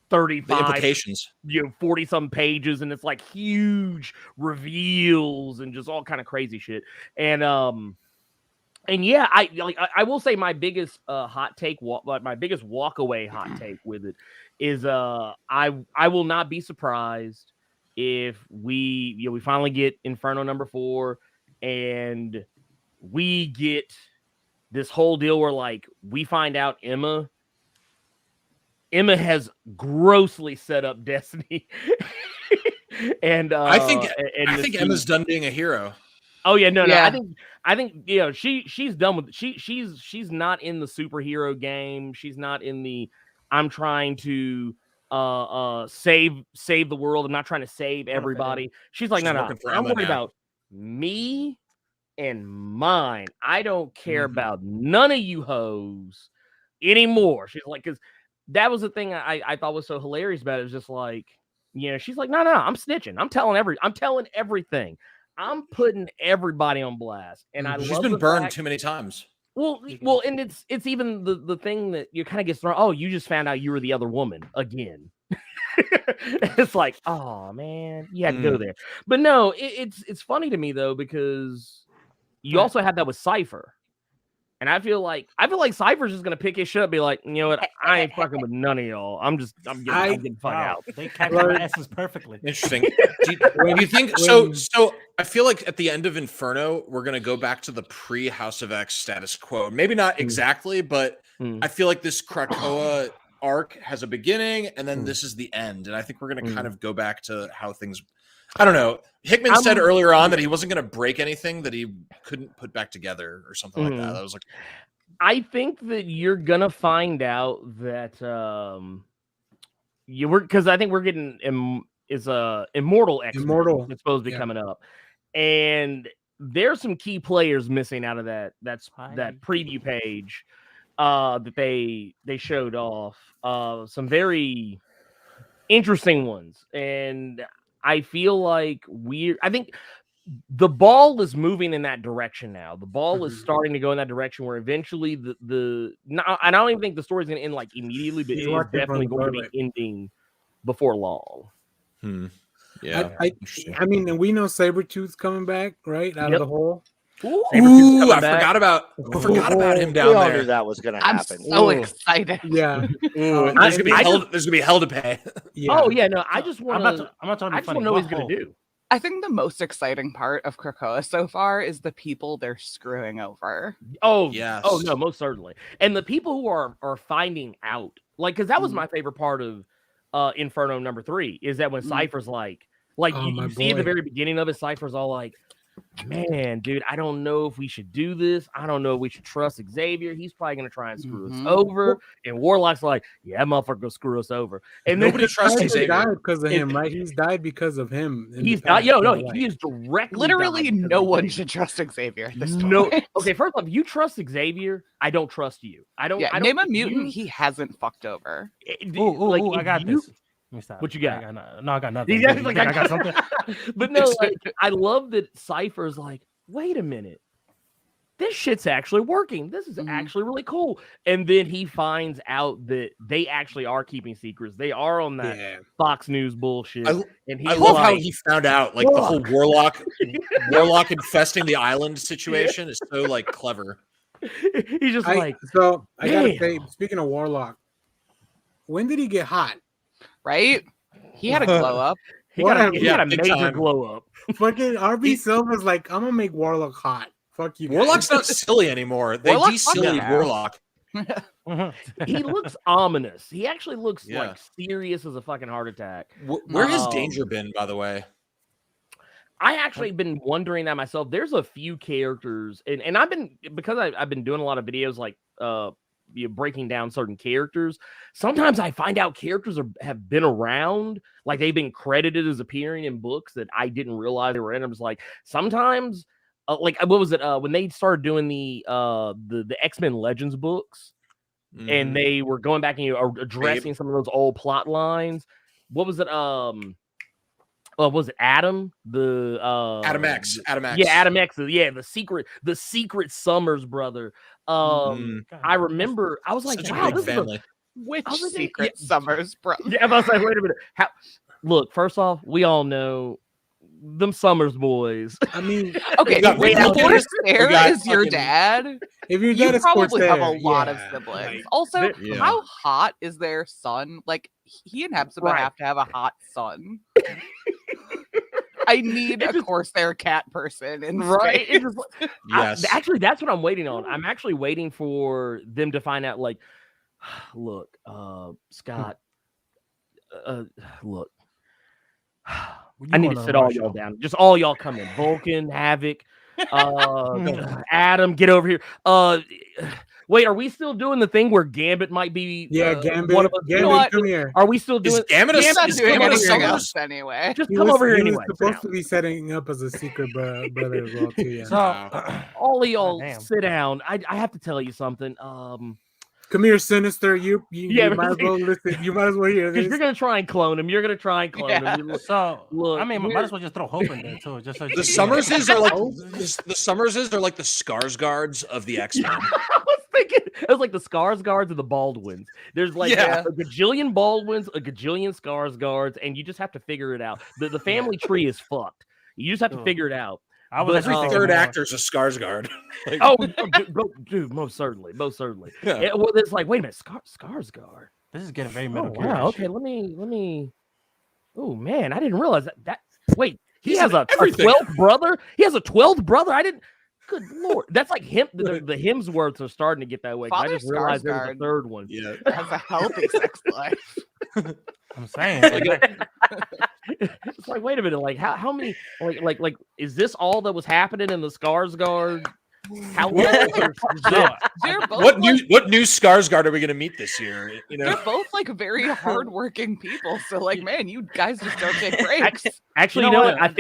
[SPEAKER 7] 35
[SPEAKER 1] The implications.
[SPEAKER 7] 40 some pages, and it's like huge reveals and just all kind of crazy shit. And yeah, I will say my biggest hot take, my biggest walk away hot take with it is I will not be surprised if we finally get Inferno number 4 and we get this whole deal where like we find out Emma has grossly set up Destiny. And
[SPEAKER 1] I think Emma's done being a hero.
[SPEAKER 7] Oh yeah, no. I think she's done with she's not in the superhero game. She's not in the I'm trying to save the world. I'm not trying to save everybody. She's like, no, I'm worried about me and mine. I don't care about none of you hoes anymore. She's like, because that was the thing I thought was so hilarious about it. It was just like, she's like, no, I'm snitching. I'm telling everything. I'm putting everybody on blast. And
[SPEAKER 1] she's been burned too many times.
[SPEAKER 7] Well, and it's even the thing that you kind of get thrown. Oh, you just found out you were the other woman again. It's like, oh man, you had to go there. But no, it's funny to me though, because you also had that with Cypher. And I feel like Cypher's just gonna pick his shit up, and be like, you know what, I ain't fucking with none of y'all. I'm getting fucked out.
[SPEAKER 8] They captured my essence perfectly.
[SPEAKER 1] Interesting. Do you think so? So I feel like at the end of Inferno, we're gonna go back to the pre-House of X status quo. Maybe not exactly, but I feel like this Krakoa arc has a beginning, and then this is the end. And I think we're gonna kind of go back to how things. I don't know. Hickman said earlier on that he wasn't going to break anything that he couldn't put back together or something like that. I was like,
[SPEAKER 7] I think that you're going to find out that because I think we're getting Immortal X. It's supposed to be coming up, and there's some key players missing out of that preview page that they showed off. Some very interesting ones, and I feel like I think the ball is moving in that direction now. The ball is starting to go in that direction where eventually I don't even think the story's going to end like immediately, but it is definitely going to be ending before long.
[SPEAKER 1] Yeah.
[SPEAKER 5] I mean, and we know Sabretooth's coming back, right? Out of the hole.
[SPEAKER 1] Ooh, I forgot about him down there.
[SPEAKER 4] Knew that was going to happen.
[SPEAKER 6] I'm so excited.
[SPEAKER 5] Yeah.
[SPEAKER 1] There's gonna be hell to pay.
[SPEAKER 5] Yeah.
[SPEAKER 7] Oh yeah, no. I just want to.
[SPEAKER 8] I'm not trying to be funny.
[SPEAKER 7] I just want to know what he's going to do.
[SPEAKER 6] I think the most exciting part of Krakoa so far is the people they're screwing over.
[SPEAKER 7] Oh
[SPEAKER 1] yes.
[SPEAKER 7] Oh no, most certainly. And the people who are finding out, like, because that was my favorite part of Inferno number 3 is that when Cypher's like you see at the very beginning of it, Cypher's all like, man, dude, I don't know if we should do this. I don't know if we should trust Xavier. He's probably going to try and screw us over. And Warlock's like, yeah, that motherfucker will screw us over. And
[SPEAKER 1] nobody trusts Xavier.
[SPEAKER 5] Died because of him, right? He's died because of him.
[SPEAKER 7] He's died. He is directly.
[SPEAKER 6] Literally, no one should trust Xavier at this point.
[SPEAKER 7] No. Okay, first off, if you trust Xavier, I don't trust you. I don't.
[SPEAKER 6] Name a mutant he hasn't fucked over.
[SPEAKER 8] I got this.
[SPEAKER 7] What you got?
[SPEAKER 8] I got nothing. I got something.
[SPEAKER 7] But no, I love that Cypher's like, wait a minute. This shit's actually working. This is actually really cool. And then he finds out that they actually are keeping secrets. They are on that Fox News bullshit.
[SPEAKER 1] I love how he found out, like the whole warlock infesting the island situation is so like clever.
[SPEAKER 7] He's just
[SPEAKER 5] I gotta say, speaking of Warlock, when did he get hot?
[SPEAKER 6] Right? He had a glow up.
[SPEAKER 7] He got a major glow up.
[SPEAKER 5] Fucking RB Silva's like, I'm gonna make Warlock hot. Fuck you.
[SPEAKER 1] Warlock's not silly anymore. They de-silly Warlock.
[SPEAKER 7] He looks ominous. He actually looks like serious as a fucking heart attack.
[SPEAKER 1] Where has Danger been, by the way?
[SPEAKER 7] I actually been wondering that myself. There's a few characters, and I've been doing a lot of videos like breaking down certain characters. Sometimes I find out characters have been around, like they've been credited as appearing in books that I didn't realize they were in. I was like, sometimes, like what was it when they started doing the X-Men Legends books, and they were going back and addressing some of those old plot lines. What was it? Was it Adam?
[SPEAKER 1] Adam X.
[SPEAKER 7] Yeah, Adam X. Yeah, the secret Summers brother. I remember I was like,
[SPEAKER 1] such
[SPEAKER 7] wow,
[SPEAKER 1] a big
[SPEAKER 7] this
[SPEAKER 1] family.
[SPEAKER 7] is
[SPEAKER 6] Which secret Summers brother?
[SPEAKER 7] Yeah, I was like, wait a minute. Look, first off, we all know them Summers boys.
[SPEAKER 5] I mean,
[SPEAKER 6] Okay,
[SPEAKER 1] got
[SPEAKER 6] wait,
[SPEAKER 1] Rick Moranis,
[SPEAKER 6] Forster
[SPEAKER 1] we got
[SPEAKER 6] is your
[SPEAKER 1] fucking-
[SPEAKER 6] dad.
[SPEAKER 5] if your
[SPEAKER 6] You
[SPEAKER 5] dad is
[SPEAKER 6] probably have a
[SPEAKER 5] Corsair,
[SPEAKER 6] lot of
[SPEAKER 5] yeah,
[SPEAKER 6] siblings.
[SPEAKER 5] like,
[SPEAKER 6] Also,
[SPEAKER 7] they're-
[SPEAKER 1] Yeah.
[SPEAKER 6] how hot is their son? Like, he and Hepzibah
[SPEAKER 7] Right.
[SPEAKER 6] have to have a hot son. I need a Corsair cat person in
[SPEAKER 7] right?
[SPEAKER 6] space.
[SPEAKER 7] It's just like-
[SPEAKER 1] Yes.
[SPEAKER 7] actually, that's what I'm waiting on. I'm actually waiting for them to find out. Like, look, Scott, look. I need to sit all y'all down. Just all y'all come in. Vulcan, Havoc, Adam, get over here. Wait, are we still doing the thing where Gambit might be?
[SPEAKER 5] yeah, Gambit,
[SPEAKER 7] one of us.
[SPEAKER 5] Gambit,
[SPEAKER 6] know what?
[SPEAKER 5] come here.
[SPEAKER 7] Are we still doing?
[SPEAKER 1] Is Gambit
[SPEAKER 6] He's not
[SPEAKER 1] is
[SPEAKER 6] doing
[SPEAKER 1] Gambit a
[SPEAKER 6] anything
[SPEAKER 1] Summers?
[SPEAKER 6] else anyway.
[SPEAKER 7] Just
[SPEAKER 5] He
[SPEAKER 7] come
[SPEAKER 5] was,
[SPEAKER 7] over here
[SPEAKER 5] he
[SPEAKER 7] anyway.
[SPEAKER 5] was supposed to be setting up as a secret brother as well too. Yeah.
[SPEAKER 8] So,
[SPEAKER 7] All of y'all
[SPEAKER 8] Damn.
[SPEAKER 7] sit down. I have to tell you something.
[SPEAKER 5] Come here, Sinister. You
[SPEAKER 7] Yeah,
[SPEAKER 5] might as well listen. You might as well hear
[SPEAKER 7] Because
[SPEAKER 5] this.
[SPEAKER 7] you're gonna try and clone him. You're gonna try and clone
[SPEAKER 6] Yeah.
[SPEAKER 7] him.
[SPEAKER 8] so
[SPEAKER 7] Look,
[SPEAKER 8] I mean,
[SPEAKER 7] we're-
[SPEAKER 8] might as well just throw Hope in there too. Just so
[SPEAKER 1] The Summerses are like the Summerses are like the Skarsgårds of the X-Men.
[SPEAKER 7] I was thinking it was like the Skarsgårds and the Baldwins. There's like
[SPEAKER 1] Yeah.
[SPEAKER 7] a gajillion Baldwins, a gajillion Skarsgårds, and you just have to figure it out. The family tree is fucked. You just have to
[SPEAKER 8] Ugh.
[SPEAKER 7] figure it out.
[SPEAKER 8] I was
[SPEAKER 7] but
[SPEAKER 8] actually
[SPEAKER 1] Every
[SPEAKER 8] thinking
[SPEAKER 1] third
[SPEAKER 8] more-
[SPEAKER 1] actor's a Skarsgård. Like,
[SPEAKER 7] Oh, dude, most certainly.
[SPEAKER 1] Yeah.
[SPEAKER 7] Well, it's like, wait a minute, Skarsgård.
[SPEAKER 8] This is getting very
[SPEAKER 7] Oh,
[SPEAKER 8] meta.
[SPEAKER 7] wow. Okay, let me. Oh man, I didn't realize that. Wait, he
[SPEAKER 1] He's
[SPEAKER 7] has
[SPEAKER 1] in
[SPEAKER 7] a
[SPEAKER 1] everything.
[SPEAKER 7] 12th brother. He has a 12th brother. I didn't. Good lord, that's like him. The Hemsworths are starting to get that way. 'Cause I
[SPEAKER 6] Father
[SPEAKER 7] just realized there was a
[SPEAKER 6] Skarsgård.
[SPEAKER 7] third one.
[SPEAKER 1] yeah.
[SPEAKER 6] Has a healthy sex life.
[SPEAKER 8] I'm saying.
[SPEAKER 7] It's like, wait a minute, like how many, like, is this all that was happening in the Skarsgård? How long?
[SPEAKER 8] No,
[SPEAKER 6] They're both
[SPEAKER 1] What
[SPEAKER 6] like,
[SPEAKER 1] new Skarsgård are we going to meet this year? You know,
[SPEAKER 6] they're both like very hardworking people. So like, man, you guys just don't take breaks.
[SPEAKER 7] Actually,
[SPEAKER 8] You
[SPEAKER 7] you
[SPEAKER 8] know
[SPEAKER 7] know
[SPEAKER 8] what?
[SPEAKER 7] what? I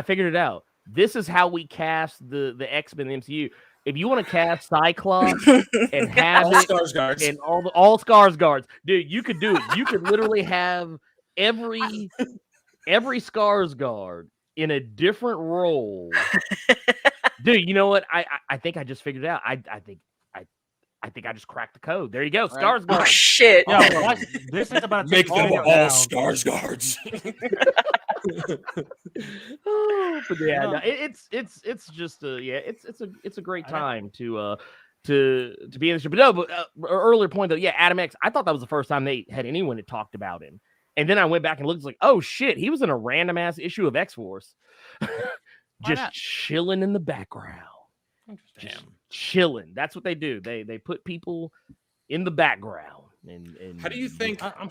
[SPEAKER 7] figured it out. This is how we cast the X-Men MCU. If you want to cast Cyclops and
[SPEAKER 1] all
[SPEAKER 7] Havoc
[SPEAKER 1] Skarsgårds.
[SPEAKER 7] and all Skarsgårds, dude, you could do it. You could literally have every Skarsgård in a different role. Dude, you know what? I think I just figured it out. I think I just cracked the code. There you go,
[SPEAKER 6] Right.
[SPEAKER 7] Skarsgård.
[SPEAKER 3] Oh shit!
[SPEAKER 8] yo, watch, this is about to
[SPEAKER 1] Make
[SPEAKER 8] take
[SPEAKER 1] them
[SPEAKER 8] all
[SPEAKER 1] all
[SPEAKER 8] down.
[SPEAKER 1] Skarsgårds.
[SPEAKER 7] Oh, but yeah,
[SPEAKER 8] No.
[SPEAKER 7] no, it's just it's a great
[SPEAKER 8] I got-
[SPEAKER 7] time to be in the show. But no, but earlier point though, yeah, Adam X. I thought that was the first time they had anyone that talked about him, and then I went back and looked like, oh shit, he was in a random ass issue of X Force, just
[SPEAKER 6] not?
[SPEAKER 7] chilling in the background,
[SPEAKER 8] Interesting.
[SPEAKER 7] just chilling. That's what they do. They put people in the background. And
[SPEAKER 1] How do you think?
[SPEAKER 8] I'm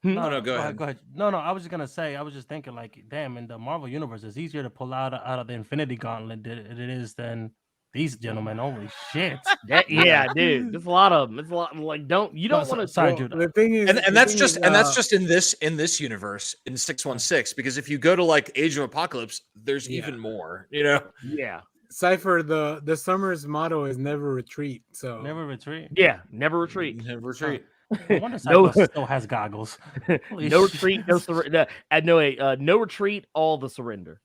[SPEAKER 1] No, go ahead.
[SPEAKER 8] Go ahead. No, I was just gonna say. I was just thinking, like, damn, in the Marvel universe, it's easier to pull out of the Infinity Gauntlet than it is than these gentlemen. Holy shit!
[SPEAKER 7] yeah, dude, there's a lot of them. It's a lot like don't want to.
[SPEAKER 8] Sorry, dude.
[SPEAKER 5] The thing is,
[SPEAKER 1] And
[SPEAKER 5] the
[SPEAKER 1] that's
[SPEAKER 5] thing
[SPEAKER 1] just
[SPEAKER 5] is,
[SPEAKER 1] in this universe in 616 because if you go to like Age of Apocalypse, there's
[SPEAKER 5] Yeah.
[SPEAKER 1] even more. You know,
[SPEAKER 7] Yeah.
[SPEAKER 5] Cypher. The Summers motto is never retreat. So
[SPEAKER 8] Never retreat.
[SPEAKER 7] Yeah, never retreat.
[SPEAKER 1] retreat.
[SPEAKER 8] I wonder if
[SPEAKER 7] No-
[SPEAKER 8] Cyclops still has goggles. Holy
[SPEAKER 7] No
[SPEAKER 8] shit.
[SPEAKER 7] retreat, no surrender. No retreat, all the surrender.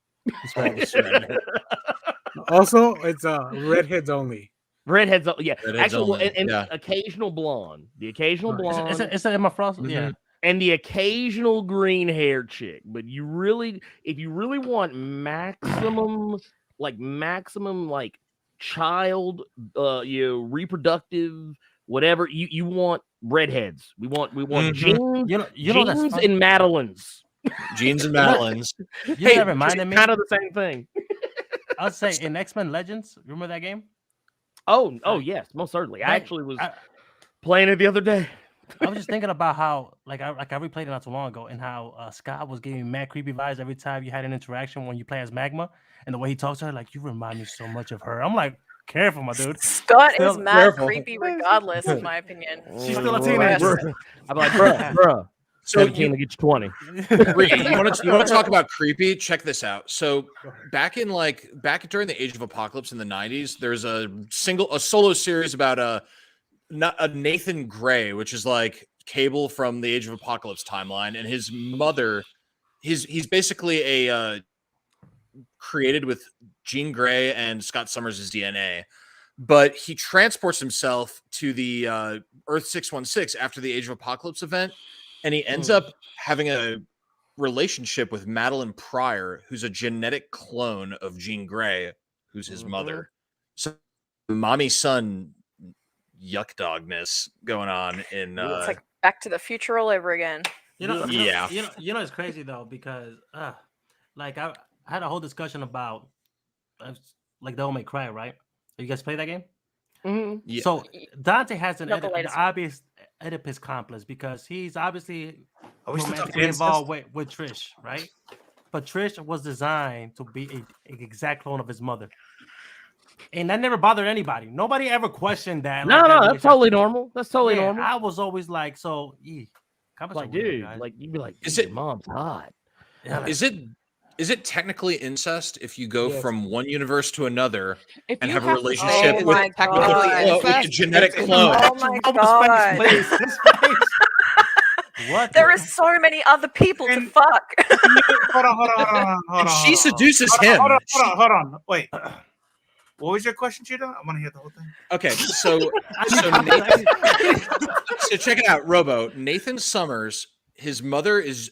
[SPEAKER 5] also it's redheads only.
[SPEAKER 7] Redheads, yeah.
[SPEAKER 1] Redheads
[SPEAKER 7] Actually,
[SPEAKER 1] only,
[SPEAKER 7] and
[SPEAKER 1] yeah.
[SPEAKER 7] occasional blonde, the occasional blonde,
[SPEAKER 8] It's a Emma Frost.
[SPEAKER 1] Mhm.
[SPEAKER 8] Yeah.
[SPEAKER 7] and the occasional green haired chick. But if you really want maximum child, reproductive, whatever you want, redheads. We want
[SPEAKER 1] Mhm.
[SPEAKER 7] jeans,
[SPEAKER 8] You know that's
[SPEAKER 7] jeans
[SPEAKER 8] funny?
[SPEAKER 7] and Madeleines.
[SPEAKER 1] Jeans and Madeline's.
[SPEAKER 8] You
[SPEAKER 1] Hey,
[SPEAKER 8] know that reminded me.
[SPEAKER 7] Kind of the same thing.
[SPEAKER 8] I'd say in X-Men Legends. Remember that game?
[SPEAKER 7] Oh yes, most certainly. I
[SPEAKER 8] Like,
[SPEAKER 7] actually was
[SPEAKER 8] I-
[SPEAKER 7] playing it the other day.
[SPEAKER 8] I was just thinking about how, I replayed it not too long ago, and how Scott was giving me mad creepy vibes every time you had an interaction when you play as Magma, and the way he talks to her, like, you remind me so much of her. I'm like, careful, my dude.
[SPEAKER 3] Scott is
[SPEAKER 8] Still
[SPEAKER 3] mad
[SPEAKER 1] careful.
[SPEAKER 3] creepy, regardless, in my opinion.
[SPEAKER 8] She's still a
[SPEAKER 7] Right.
[SPEAKER 8] teenager.
[SPEAKER 7] I'm like, bruh.
[SPEAKER 1] So
[SPEAKER 7] 17 to get you 20.
[SPEAKER 1] Ricky, you want to talk about creepy? Check this out. So back during the Age of Apocalypse in the 90s, there's a solo series about a Nathan Gray, which is like Cable from the Age of Apocalypse timeline, and his mother. He's basically a created with Jean Grey and Scott Summers' DNA, but he transports himself to the Earth 616 after the Age of Apocalypse event. And he ends up having a relationship with Madeline Pryor, who's a genetic clone of Jean Grey, who's his mother. So mommy son yuck dogness going on in
[SPEAKER 3] It's like Back to the Future all over again.
[SPEAKER 8] You know,
[SPEAKER 1] Yeah.
[SPEAKER 8] you know, it's crazy though because, like I had a whole discussion about, like Devil May Cry, right? You guys play that game?
[SPEAKER 1] Yeah.
[SPEAKER 8] So Dante has an
[SPEAKER 3] Not the latest one.
[SPEAKER 8] obvious Oedipus complex because he's obviously
[SPEAKER 2] Are we still
[SPEAKER 8] romantically
[SPEAKER 2] talking
[SPEAKER 8] involved with Trish, right? But Trish was designed to be an exact clone of his mother. And that never bothered anybody. Nobody ever questioned that.
[SPEAKER 7] No,
[SPEAKER 8] like, that
[SPEAKER 7] no, that's
[SPEAKER 8] relationship.
[SPEAKER 7] totally normal. That's totally
[SPEAKER 8] Yeah,
[SPEAKER 7] normal.
[SPEAKER 8] I was always like, so,
[SPEAKER 7] Like, dude, like you'd be like,
[SPEAKER 1] Is
[SPEAKER 7] your
[SPEAKER 1] it-
[SPEAKER 7] mom's hot?
[SPEAKER 8] yeah,
[SPEAKER 1] Is it technically incest if you go
[SPEAKER 5] Yes.
[SPEAKER 1] from one universe to another
[SPEAKER 6] If
[SPEAKER 1] and
[SPEAKER 6] you
[SPEAKER 1] have a
[SPEAKER 6] to
[SPEAKER 1] relationship
[SPEAKER 6] say
[SPEAKER 3] Oh
[SPEAKER 1] with,
[SPEAKER 3] my
[SPEAKER 6] it's technically
[SPEAKER 3] God.
[SPEAKER 1] with a
[SPEAKER 6] incest,
[SPEAKER 1] genetic
[SPEAKER 6] it's
[SPEAKER 1] clone?
[SPEAKER 3] Oh my
[SPEAKER 8] Robo's
[SPEAKER 3] God.
[SPEAKER 8] face, please. His face. What?
[SPEAKER 3] There are so many other people to
[SPEAKER 2] And-
[SPEAKER 3] fuck.
[SPEAKER 2] Hold on.
[SPEAKER 1] And she seduces him.
[SPEAKER 2] Hold on. Wait. What was your question, Cheetah? I want to hear the whole thing.
[SPEAKER 1] Okay, so Nathan, so check it out, Robo. Nathan Summers, his mother is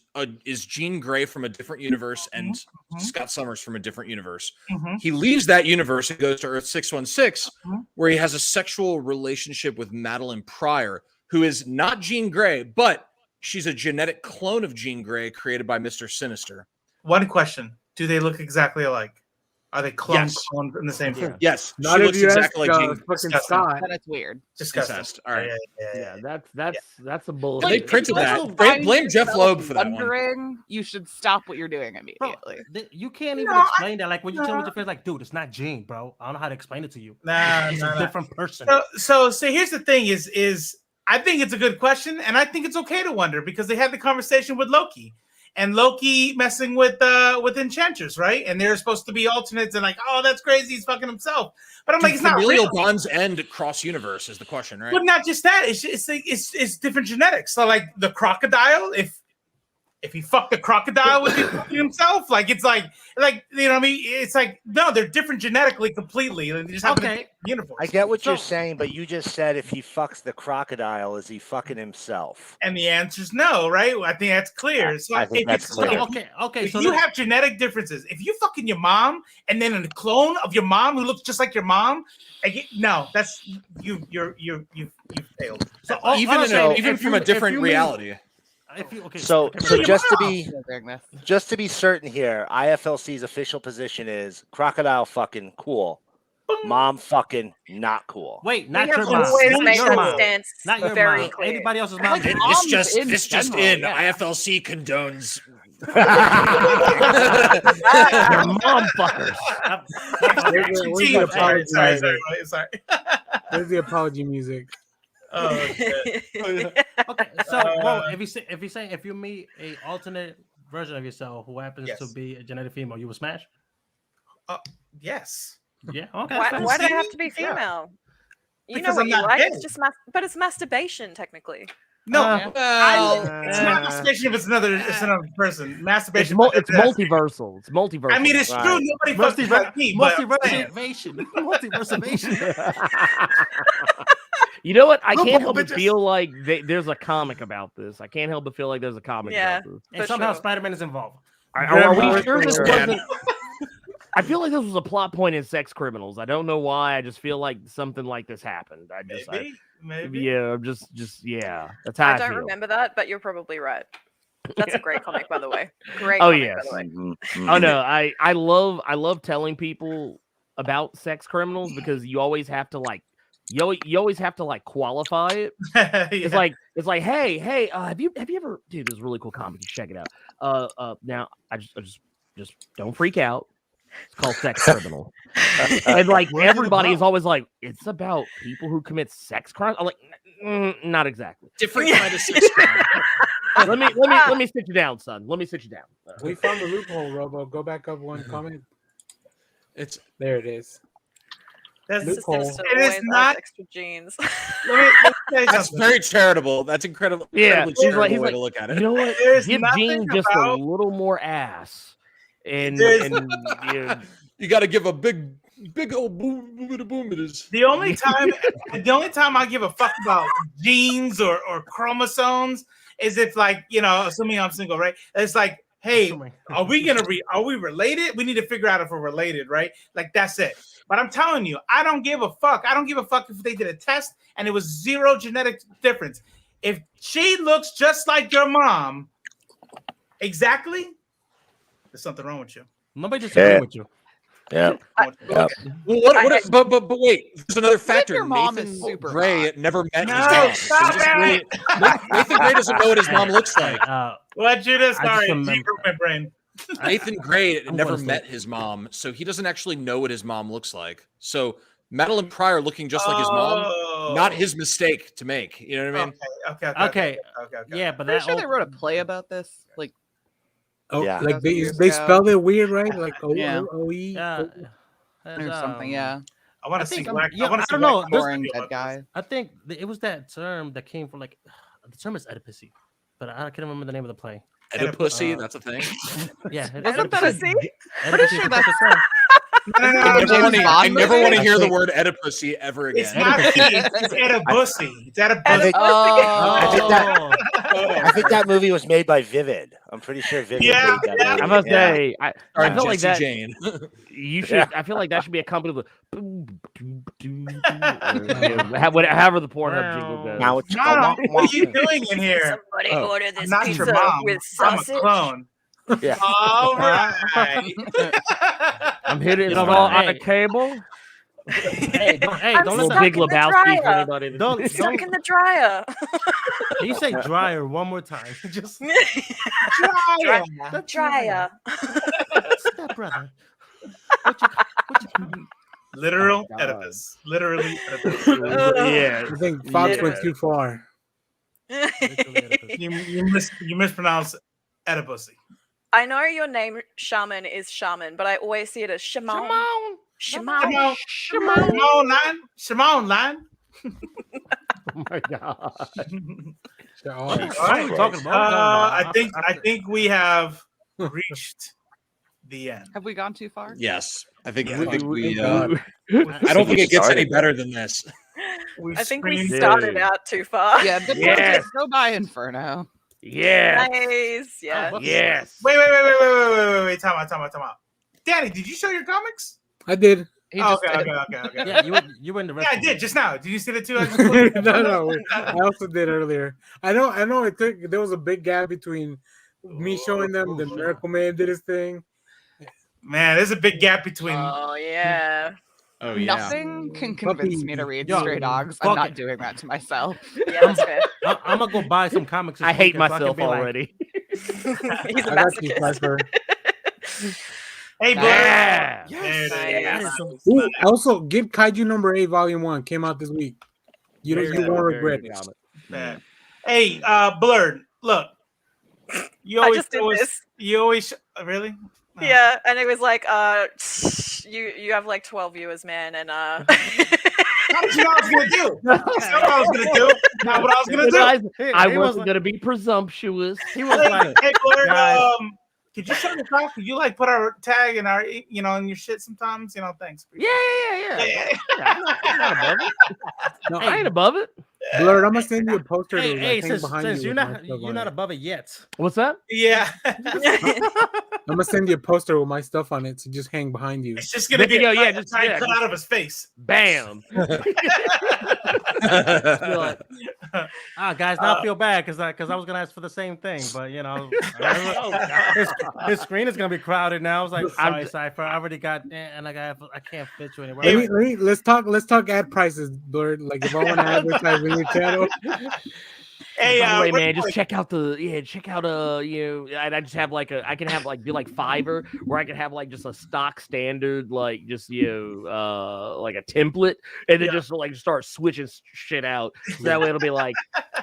[SPEAKER 1] Jean Grey from a different universe, and Scott Summers from a different universe. He leaves that universe and goes to Earth 616, where he has a sexual relationship with Madeline Pryor, who is not Jean Grey, but she's a genetic clone of Jean Grey created by Mr. Sinister.
[SPEAKER 2] One question: do they look exactly alike? Are they cloned in the same thing?
[SPEAKER 1] Yes,
[SPEAKER 5] Not
[SPEAKER 1] she
[SPEAKER 5] if
[SPEAKER 1] looks
[SPEAKER 5] you
[SPEAKER 1] exactly
[SPEAKER 5] ask
[SPEAKER 1] like Jean.
[SPEAKER 5] fucking
[SPEAKER 2] Disgusting.
[SPEAKER 5] Scott.
[SPEAKER 6] Then it's weird.
[SPEAKER 2] Disgusting.
[SPEAKER 1] Incest. All right.
[SPEAKER 7] Yeah, that's a bull.
[SPEAKER 1] They
[SPEAKER 6] Like,
[SPEAKER 1] printed
[SPEAKER 6] if you
[SPEAKER 1] that.
[SPEAKER 6] also
[SPEAKER 1] Blame
[SPEAKER 6] find
[SPEAKER 1] Jeff
[SPEAKER 6] yourself
[SPEAKER 1] Loeb for that one.
[SPEAKER 6] wondering, you should stop what you're doing
[SPEAKER 8] Bro,
[SPEAKER 6] immediately.
[SPEAKER 8] you can't even
[SPEAKER 2] No,
[SPEAKER 8] explain that. Like when you tell me your friends, like, dude, it's not Jean, bro. I don't know how to explain it to you. It's a different person.
[SPEAKER 2] So here's the thing: is I think it's a good question, and I think it's okay to wonder because they had the conversation with Loki, and Loki messing with Enchantress, right? And they're supposed to be alternates, and like, oh, that's crazy, he's fucking himself. But I'm like, it's not
[SPEAKER 1] familial
[SPEAKER 2] real.
[SPEAKER 1] bonds end cross universe is the question, right?
[SPEAKER 2] But not just that; it's different genetics. So like the crocodile, if he fucked the crocodile with himself, like it's like you know what I mean? It's like no, they're different genetically completely. They just have
[SPEAKER 8] Okay.
[SPEAKER 2] uniforms.
[SPEAKER 4] I get what you're
[SPEAKER 2] So-
[SPEAKER 4] saying, but you just said if he fucks the crocodile, is he fucking himself?
[SPEAKER 2] And the answer is no, right? I think that's clear. So
[SPEAKER 4] I think
[SPEAKER 2] if
[SPEAKER 4] that's
[SPEAKER 2] it's-
[SPEAKER 4] clear.
[SPEAKER 8] Okay.
[SPEAKER 2] If
[SPEAKER 8] So
[SPEAKER 2] you have genetic differences, if you fucking your mom and then a clone of your mom who looks just like your mom, no, that's you failed.
[SPEAKER 8] So
[SPEAKER 1] Even from a different reality.
[SPEAKER 2] So
[SPEAKER 4] So
[SPEAKER 2] your
[SPEAKER 4] just to
[SPEAKER 2] mom.
[SPEAKER 4] be
[SPEAKER 6] Doing this.
[SPEAKER 4] just to be certain here, IFLC's official position is crocodile fucking cool, mom fucking not cool.
[SPEAKER 8] wait,
[SPEAKER 3] We
[SPEAKER 8] not
[SPEAKER 3] have
[SPEAKER 8] your mom.
[SPEAKER 3] always
[SPEAKER 8] Not
[SPEAKER 3] made
[SPEAKER 8] your
[SPEAKER 3] that
[SPEAKER 8] mom.
[SPEAKER 3] stance
[SPEAKER 8] Not your
[SPEAKER 3] very
[SPEAKER 8] mom.
[SPEAKER 3] clear.
[SPEAKER 8] Anybody else's mom.
[SPEAKER 6] Like,
[SPEAKER 1] This
[SPEAKER 6] moms
[SPEAKER 1] just
[SPEAKER 6] in
[SPEAKER 1] this just
[SPEAKER 6] general,
[SPEAKER 1] in.
[SPEAKER 6] yeah.
[SPEAKER 1] IFLC condones.
[SPEAKER 7] Your mom fuckers.
[SPEAKER 5] Where's the apology music?
[SPEAKER 2] Sorry.
[SPEAKER 5] Where's the apology music?
[SPEAKER 2] Oh shit.
[SPEAKER 8] Okay, so well, if you meet a alternate version of yourself who happens
[SPEAKER 2] Yes.
[SPEAKER 8] to be a genetic female, you will smash.
[SPEAKER 2] Yes.
[SPEAKER 8] Yeah. Okay.
[SPEAKER 3] Why,
[SPEAKER 8] that's fair.
[SPEAKER 3] why do they have
[SPEAKER 2] See?
[SPEAKER 3] to be
[SPEAKER 2] Yeah.
[SPEAKER 3] female? You
[SPEAKER 2] Because
[SPEAKER 3] know
[SPEAKER 2] I'm
[SPEAKER 3] what you
[SPEAKER 2] not
[SPEAKER 3] like.
[SPEAKER 2] gay.
[SPEAKER 3] It's just but it's masturbation technically.
[SPEAKER 2] No,
[SPEAKER 6] Yeah.
[SPEAKER 2] it's not masturbation if it's another person.
[SPEAKER 7] It's,
[SPEAKER 2] Masturbation.
[SPEAKER 7] it's multiversal. It's multiversal.
[SPEAKER 2] I mean, it's
[SPEAKER 4] Right.
[SPEAKER 2] true. Nobody fucking like me, but I'm saying.
[SPEAKER 8] Multiversation.
[SPEAKER 7] You know what? I
[SPEAKER 2] Look,
[SPEAKER 7] can't help but
[SPEAKER 2] bitches.
[SPEAKER 7] feel like there's a comic about this. I can't help but feel like there's a comic
[SPEAKER 3] Yeah.
[SPEAKER 7] about this.
[SPEAKER 8] And
[SPEAKER 3] For
[SPEAKER 8] somehow
[SPEAKER 3] sure.
[SPEAKER 8] Spider-Man is involved.
[SPEAKER 7] Are we
[SPEAKER 5] Grandma
[SPEAKER 7] sure this
[SPEAKER 5] for
[SPEAKER 7] wasn't? I feel like this was a plot point in Sex Criminals. I don't know why. I just feel like something like this happened.
[SPEAKER 2] Maybe.
[SPEAKER 7] Yeah, yeah. That's how I,
[SPEAKER 3] I don't
[SPEAKER 7] feel.
[SPEAKER 3] remember that, but you're probably right. That's a great comic, by the way. Great.
[SPEAKER 7] Oh,
[SPEAKER 3] comic,
[SPEAKER 7] yes.
[SPEAKER 3] By the way.
[SPEAKER 7] Oh no, I love telling people about Sex Criminals because you always have to like you always have to like qualify it. It's like hey have you ever, dude, this is a really cool comic, you should check it out. Now I just don't freak out. It's called Sex Criminal. And like everybody is always like, it's about people who commit sex crimes. I'm like, not exactly.
[SPEAKER 1] Different kind of sex crime.
[SPEAKER 7] Let me sit you down, son. Let me sit you down.
[SPEAKER 5] We found the loophole, Robo. Go back up one comment. There it is.
[SPEAKER 2] That's
[SPEAKER 5] Loophole.
[SPEAKER 3] Sinister
[SPEAKER 2] It is
[SPEAKER 3] always adds
[SPEAKER 2] not-
[SPEAKER 3] extra genes.
[SPEAKER 2] let me say
[SPEAKER 1] That's
[SPEAKER 2] something.
[SPEAKER 1] very charitable. That's incredible.
[SPEAKER 7] Yeah,
[SPEAKER 1] incredibly
[SPEAKER 7] he's
[SPEAKER 1] charitable
[SPEAKER 7] like-
[SPEAKER 1] way to look at it.
[SPEAKER 7] You know what?
[SPEAKER 2] There's
[SPEAKER 7] Give
[SPEAKER 2] nothing
[SPEAKER 7] Gene just
[SPEAKER 2] about-
[SPEAKER 7] a little more ass. And
[SPEAKER 2] There's-
[SPEAKER 7] yeah,
[SPEAKER 1] You got to give a big old boom. It is.
[SPEAKER 2] The only time I give a fuck about genes or chromosomes is if, like, you know, assuming I'm single, right? It's like hey,
[SPEAKER 8] Assuming.
[SPEAKER 2] are we related? We need to figure out if we're related, right? Like that's it. But I'm telling you, I don't give a fuck. I don't give a fuck if they did a test and it was 0 genetic difference. If she looks just like your mom, exactly, there's something wrong with you.
[SPEAKER 8] Nobody disagreeing with you.
[SPEAKER 4] Yeah.
[SPEAKER 1] Well, but wait, there's another factor.
[SPEAKER 6] your mom is
[SPEAKER 1] Nathan
[SPEAKER 6] super
[SPEAKER 1] Gray
[SPEAKER 6] hot?
[SPEAKER 1] never met
[SPEAKER 2] No,
[SPEAKER 1] his mom.
[SPEAKER 2] stop it!
[SPEAKER 1] Nathan Gray doesn't know what his mom looks like.
[SPEAKER 2] What you just
[SPEAKER 8] I just
[SPEAKER 2] sorry,
[SPEAKER 8] remember-
[SPEAKER 2] G broke my brain.
[SPEAKER 1] Nathan Gray
[SPEAKER 8] I'm
[SPEAKER 1] never
[SPEAKER 8] gonna
[SPEAKER 1] met his mom, so he doesn't actually know what his mom looks like. So Madeline Pryor looking just like his mom, not his mistake to make. You know what I mean?
[SPEAKER 8] Okay. Yeah, but
[SPEAKER 6] Pretty
[SPEAKER 8] that
[SPEAKER 6] sure they
[SPEAKER 8] old-
[SPEAKER 6] wrote a play about this. Like,
[SPEAKER 5] Oh,
[SPEAKER 4] Yeah.
[SPEAKER 5] like they
[SPEAKER 6] Years
[SPEAKER 5] they
[SPEAKER 6] ago.
[SPEAKER 5] spelled it weird, right? Like
[SPEAKER 6] Yeah.
[SPEAKER 5] O-E.
[SPEAKER 6] or something. Yeah.
[SPEAKER 2] I want
[SPEAKER 8] I
[SPEAKER 2] to see
[SPEAKER 8] think
[SPEAKER 2] black.
[SPEAKER 8] yeah,
[SPEAKER 2] I want
[SPEAKER 8] I
[SPEAKER 2] to see
[SPEAKER 8] don't know.
[SPEAKER 2] Black
[SPEAKER 8] There's-
[SPEAKER 6] Boring
[SPEAKER 2] Video
[SPEAKER 6] dead
[SPEAKER 2] about
[SPEAKER 6] guy.
[SPEAKER 2] this.
[SPEAKER 8] I think it was that term that came from like the term is Oedipusy, but I can't remember the name of the play.
[SPEAKER 1] Oedipusy,
[SPEAKER 8] Uh,
[SPEAKER 1] that's a thing.
[SPEAKER 8] Yeah,
[SPEAKER 6] Wasn't that a
[SPEAKER 8] Oedipusy.
[SPEAKER 6] C?
[SPEAKER 8] Oedipusy is
[SPEAKER 6] sure
[SPEAKER 8] a
[SPEAKER 6] that's-
[SPEAKER 8] proper term.
[SPEAKER 2] No,
[SPEAKER 1] I never want to. I
[SPEAKER 6] Bond
[SPEAKER 1] never
[SPEAKER 6] movie?
[SPEAKER 1] want to
[SPEAKER 5] I
[SPEAKER 1] hear the
[SPEAKER 5] think-
[SPEAKER 1] word Oedipusy ever
[SPEAKER 2] It's
[SPEAKER 1] again.
[SPEAKER 2] not C. It's Oedipusy. It's
[SPEAKER 4] I
[SPEAKER 2] Oedipusy.
[SPEAKER 4] think,
[SPEAKER 6] Oh.
[SPEAKER 4] I think that movie was made by Vivid. I'm pretty sure Vivid
[SPEAKER 2] Yeah,
[SPEAKER 4] made that
[SPEAKER 2] yeah.
[SPEAKER 4] movie.
[SPEAKER 7] I must
[SPEAKER 4] Yeah.
[SPEAKER 7] say, I
[SPEAKER 1] Starring
[SPEAKER 7] feel like
[SPEAKER 1] Jesse
[SPEAKER 7] that.
[SPEAKER 1] Jane.
[SPEAKER 7] You should. I feel like that should be accompanied with however the Pornhub jingle goes.
[SPEAKER 4] Now it's
[SPEAKER 2] No, what are you doing in here?
[SPEAKER 3] Somebody
[SPEAKER 4] Oh.
[SPEAKER 3] order
[SPEAKER 2] I'm
[SPEAKER 3] this
[SPEAKER 2] not
[SPEAKER 3] pizza
[SPEAKER 2] your mom.
[SPEAKER 3] with
[SPEAKER 2] I'm a
[SPEAKER 3] sausage.
[SPEAKER 2] clone.
[SPEAKER 4] Yeah.
[SPEAKER 2] All right.
[SPEAKER 7] I'm here to
[SPEAKER 8] You know
[SPEAKER 7] install
[SPEAKER 8] what?
[SPEAKER 7] on a
[SPEAKER 8] Hey.
[SPEAKER 7] cable.
[SPEAKER 8] Hey, don't
[SPEAKER 3] I'm
[SPEAKER 8] let
[SPEAKER 7] Little
[SPEAKER 8] that.
[SPEAKER 3] stuck
[SPEAKER 7] Big
[SPEAKER 3] in the
[SPEAKER 7] Lebowski for
[SPEAKER 3] dryer.
[SPEAKER 7] anybody.
[SPEAKER 8] Don't
[SPEAKER 3] Stuck in the dryer.
[SPEAKER 8] Can you say dryer one more time? Just
[SPEAKER 2] Dryer.
[SPEAKER 8] the
[SPEAKER 3] Dryer.
[SPEAKER 8] Step brother. What you
[SPEAKER 2] Literal
[SPEAKER 7] Oh, God.
[SPEAKER 2] Oedipus. Literally Oedipus.
[SPEAKER 7] Yeah.
[SPEAKER 5] I think Fox went too far.
[SPEAKER 2] You mispronounced Oedipusy.
[SPEAKER 3] I know your name, Shaman, is Shaman, but I always see it as Shimon. Shimon.
[SPEAKER 2] Shimon line.
[SPEAKER 7] Oh my god.
[SPEAKER 2] All
[SPEAKER 8] What
[SPEAKER 2] right.
[SPEAKER 8] are we talking about?
[SPEAKER 2] I think we have reached the end.
[SPEAKER 6] Have we gone too far?
[SPEAKER 1] Yes, I think.
[SPEAKER 2] Yeah.
[SPEAKER 1] I think we.
[SPEAKER 5] God.
[SPEAKER 1] I don't think it gets any
[SPEAKER 4] Started.
[SPEAKER 1] better than this.
[SPEAKER 3] I think we
[SPEAKER 2] screamed-
[SPEAKER 3] started
[SPEAKER 7] Dude.
[SPEAKER 3] out too far.
[SPEAKER 6] Yeah. But
[SPEAKER 7] Yes.
[SPEAKER 6] go buy Inferno.
[SPEAKER 7] Yeah.
[SPEAKER 3] Nice. Yeah.
[SPEAKER 7] Yes.
[SPEAKER 2] Wait. Time out. Danny, did you show your comics?
[SPEAKER 5] I did.
[SPEAKER 6] He just
[SPEAKER 2] Okay.
[SPEAKER 6] did.
[SPEAKER 8] Yeah, you were in the
[SPEAKER 2] Yeah,
[SPEAKER 8] rest.
[SPEAKER 2] I did just now. Did you see the two?
[SPEAKER 5] No. I also did earlier. I know. It took. There was a big gap between me showing them the Miracle Man did his thing.
[SPEAKER 2] Man, there's a big gap between.
[SPEAKER 3] Oh yeah.
[SPEAKER 1] Oh yeah.
[SPEAKER 6] Nothing can convince me to read
[SPEAKER 8] Yo,
[SPEAKER 6] Stray Dogs.
[SPEAKER 8] fuck
[SPEAKER 6] I'm not
[SPEAKER 8] it.
[SPEAKER 6] doing that to myself.
[SPEAKER 3] Yeah, that's fair.
[SPEAKER 8] I'm gonna go buy some comics. this
[SPEAKER 7] I hate
[SPEAKER 8] weekend so I can
[SPEAKER 7] myself
[SPEAKER 8] be like,
[SPEAKER 7] already.
[SPEAKER 3] He's a
[SPEAKER 5] I got you,
[SPEAKER 3] masochist.
[SPEAKER 5] Cypher.
[SPEAKER 2] Hey, bro.
[SPEAKER 7] Yeah.
[SPEAKER 2] Yes.
[SPEAKER 5] Ooh, also, get Kaiju number 8, volume 1 came out this week. You
[SPEAKER 7] Very
[SPEAKER 5] won't
[SPEAKER 7] good,
[SPEAKER 5] regret
[SPEAKER 7] very
[SPEAKER 5] it.
[SPEAKER 7] good comic.
[SPEAKER 2] Man. Hey, Blurred. Look, you
[SPEAKER 3] I
[SPEAKER 2] always,
[SPEAKER 3] just did this.
[SPEAKER 2] you always really. Oh.
[SPEAKER 3] Yeah, and it was like, you have like 12 viewers, man, and
[SPEAKER 2] How did you know what I was gonna do? That's not what I was gonna do. Not what I was gonna do.
[SPEAKER 7] I
[SPEAKER 8] he was
[SPEAKER 7] wasn't
[SPEAKER 8] like-
[SPEAKER 7] gonna be presumptuous.
[SPEAKER 8] He was like,
[SPEAKER 2] Hey, Blurred.
[SPEAKER 8] Guys.
[SPEAKER 2] Could you show the talk? Could you like put our tag in our, in your shit sometimes? Thanks.
[SPEAKER 7] Yeah.
[SPEAKER 2] Yeah.
[SPEAKER 7] I'm not above it.
[SPEAKER 5] No,
[SPEAKER 7] I ain't above it.
[SPEAKER 5] Blurred, I'm gonna send you a poster to
[SPEAKER 8] hey,
[SPEAKER 5] hang
[SPEAKER 8] since
[SPEAKER 5] behind you.
[SPEAKER 8] you're
[SPEAKER 5] with my
[SPEAKER 8] not
[SPEAKER 5] stuff
[SPEAKER 8] you're
[SPEAKER 5] on
[SPEAKER 8] not
[SPEAKER 5] it.
[SPEAKER 8] above it yet.
[SPEAKER 7] What's that?
[SPEAKER 2] Yeah.
[SPEAKER 5] I'm gonna send you a poster with my stuff on it to just hang behind you.
[SPEAKER 2] It's just gonna be
[SPEAKER 7] Yeah,
[SPEAKER 2] a
[SPEAKER 7] just-
[SPEAKER 2] tight
[SPEAKER 7] yeah,
[SPEAKER 2] cut
[SPEAKER 7] just-
[SPEAKER 2] out of his face.
[SPEAKER 7] Bam.
[SPEAKER 8] You're like, guys, now I feel bad because I was gonna ask for the same thing, but his screen is gonna be crowded now. I was like, sorry, Cypher, I already got, and I can't fit you anywhere.
[SPEAKER 5] Let's talk ad prices, Blurred. Like if I want to advertise in your channel.
[SPEAKER 2] Hey,
[SPEAKER 7] By the way,
[SPEAKER 2] real
[SPEAKER 7] man, just
[SPEAKER 2] quick.
[SPEAKER 7] check out I just have like I can have like do like Fiverr where I can have like just a stock standard like just like a template and then
[SPEAKER 2] Yeah.
[SPEAKER 7] just like start switching shit out. So that way it'll be like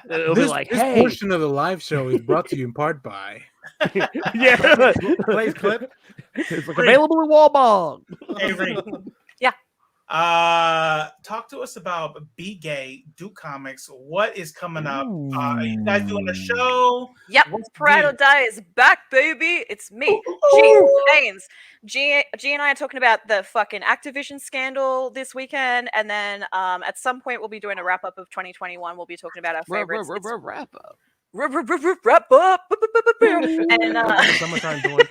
[SPEAKER 5] This
[SPEAKER 7] hey,
[SPEAKER 5] portion of the live show is brought to you in part by.
[SPEAKER 7] yeah,
[SPEAKER 8] Plays clip.
[SPEAKER 7] it's like available in Walmart.
[SPEAKER 2] Hey, Reed.
[SPEAKER 3] Yeah.
[SPEAKER 2] Talk to us about Be Gay, Do Comics. What is coming up? Are you guys doing a show?
[SPEAKER 3] Yep,
[SPEAKER 2] What's
[SPEAKER 3] Pride
[SPEAKER 2] the
[SPEAKER 3] or Die is back, baby. It's me,
[SPEAKER 2] Ooh.
[SPEAKER 3] G Haynes. G and I are talking about the fucking Activision scandal this weekend, and then at some point we'll be doing a wrap up of 2021. We'll be talking about our favorites. It's
[SPEAKER 6] Wrap up.
[SPEAKER 3] wrap up, and
[SPEAKER 8] Summertime doing.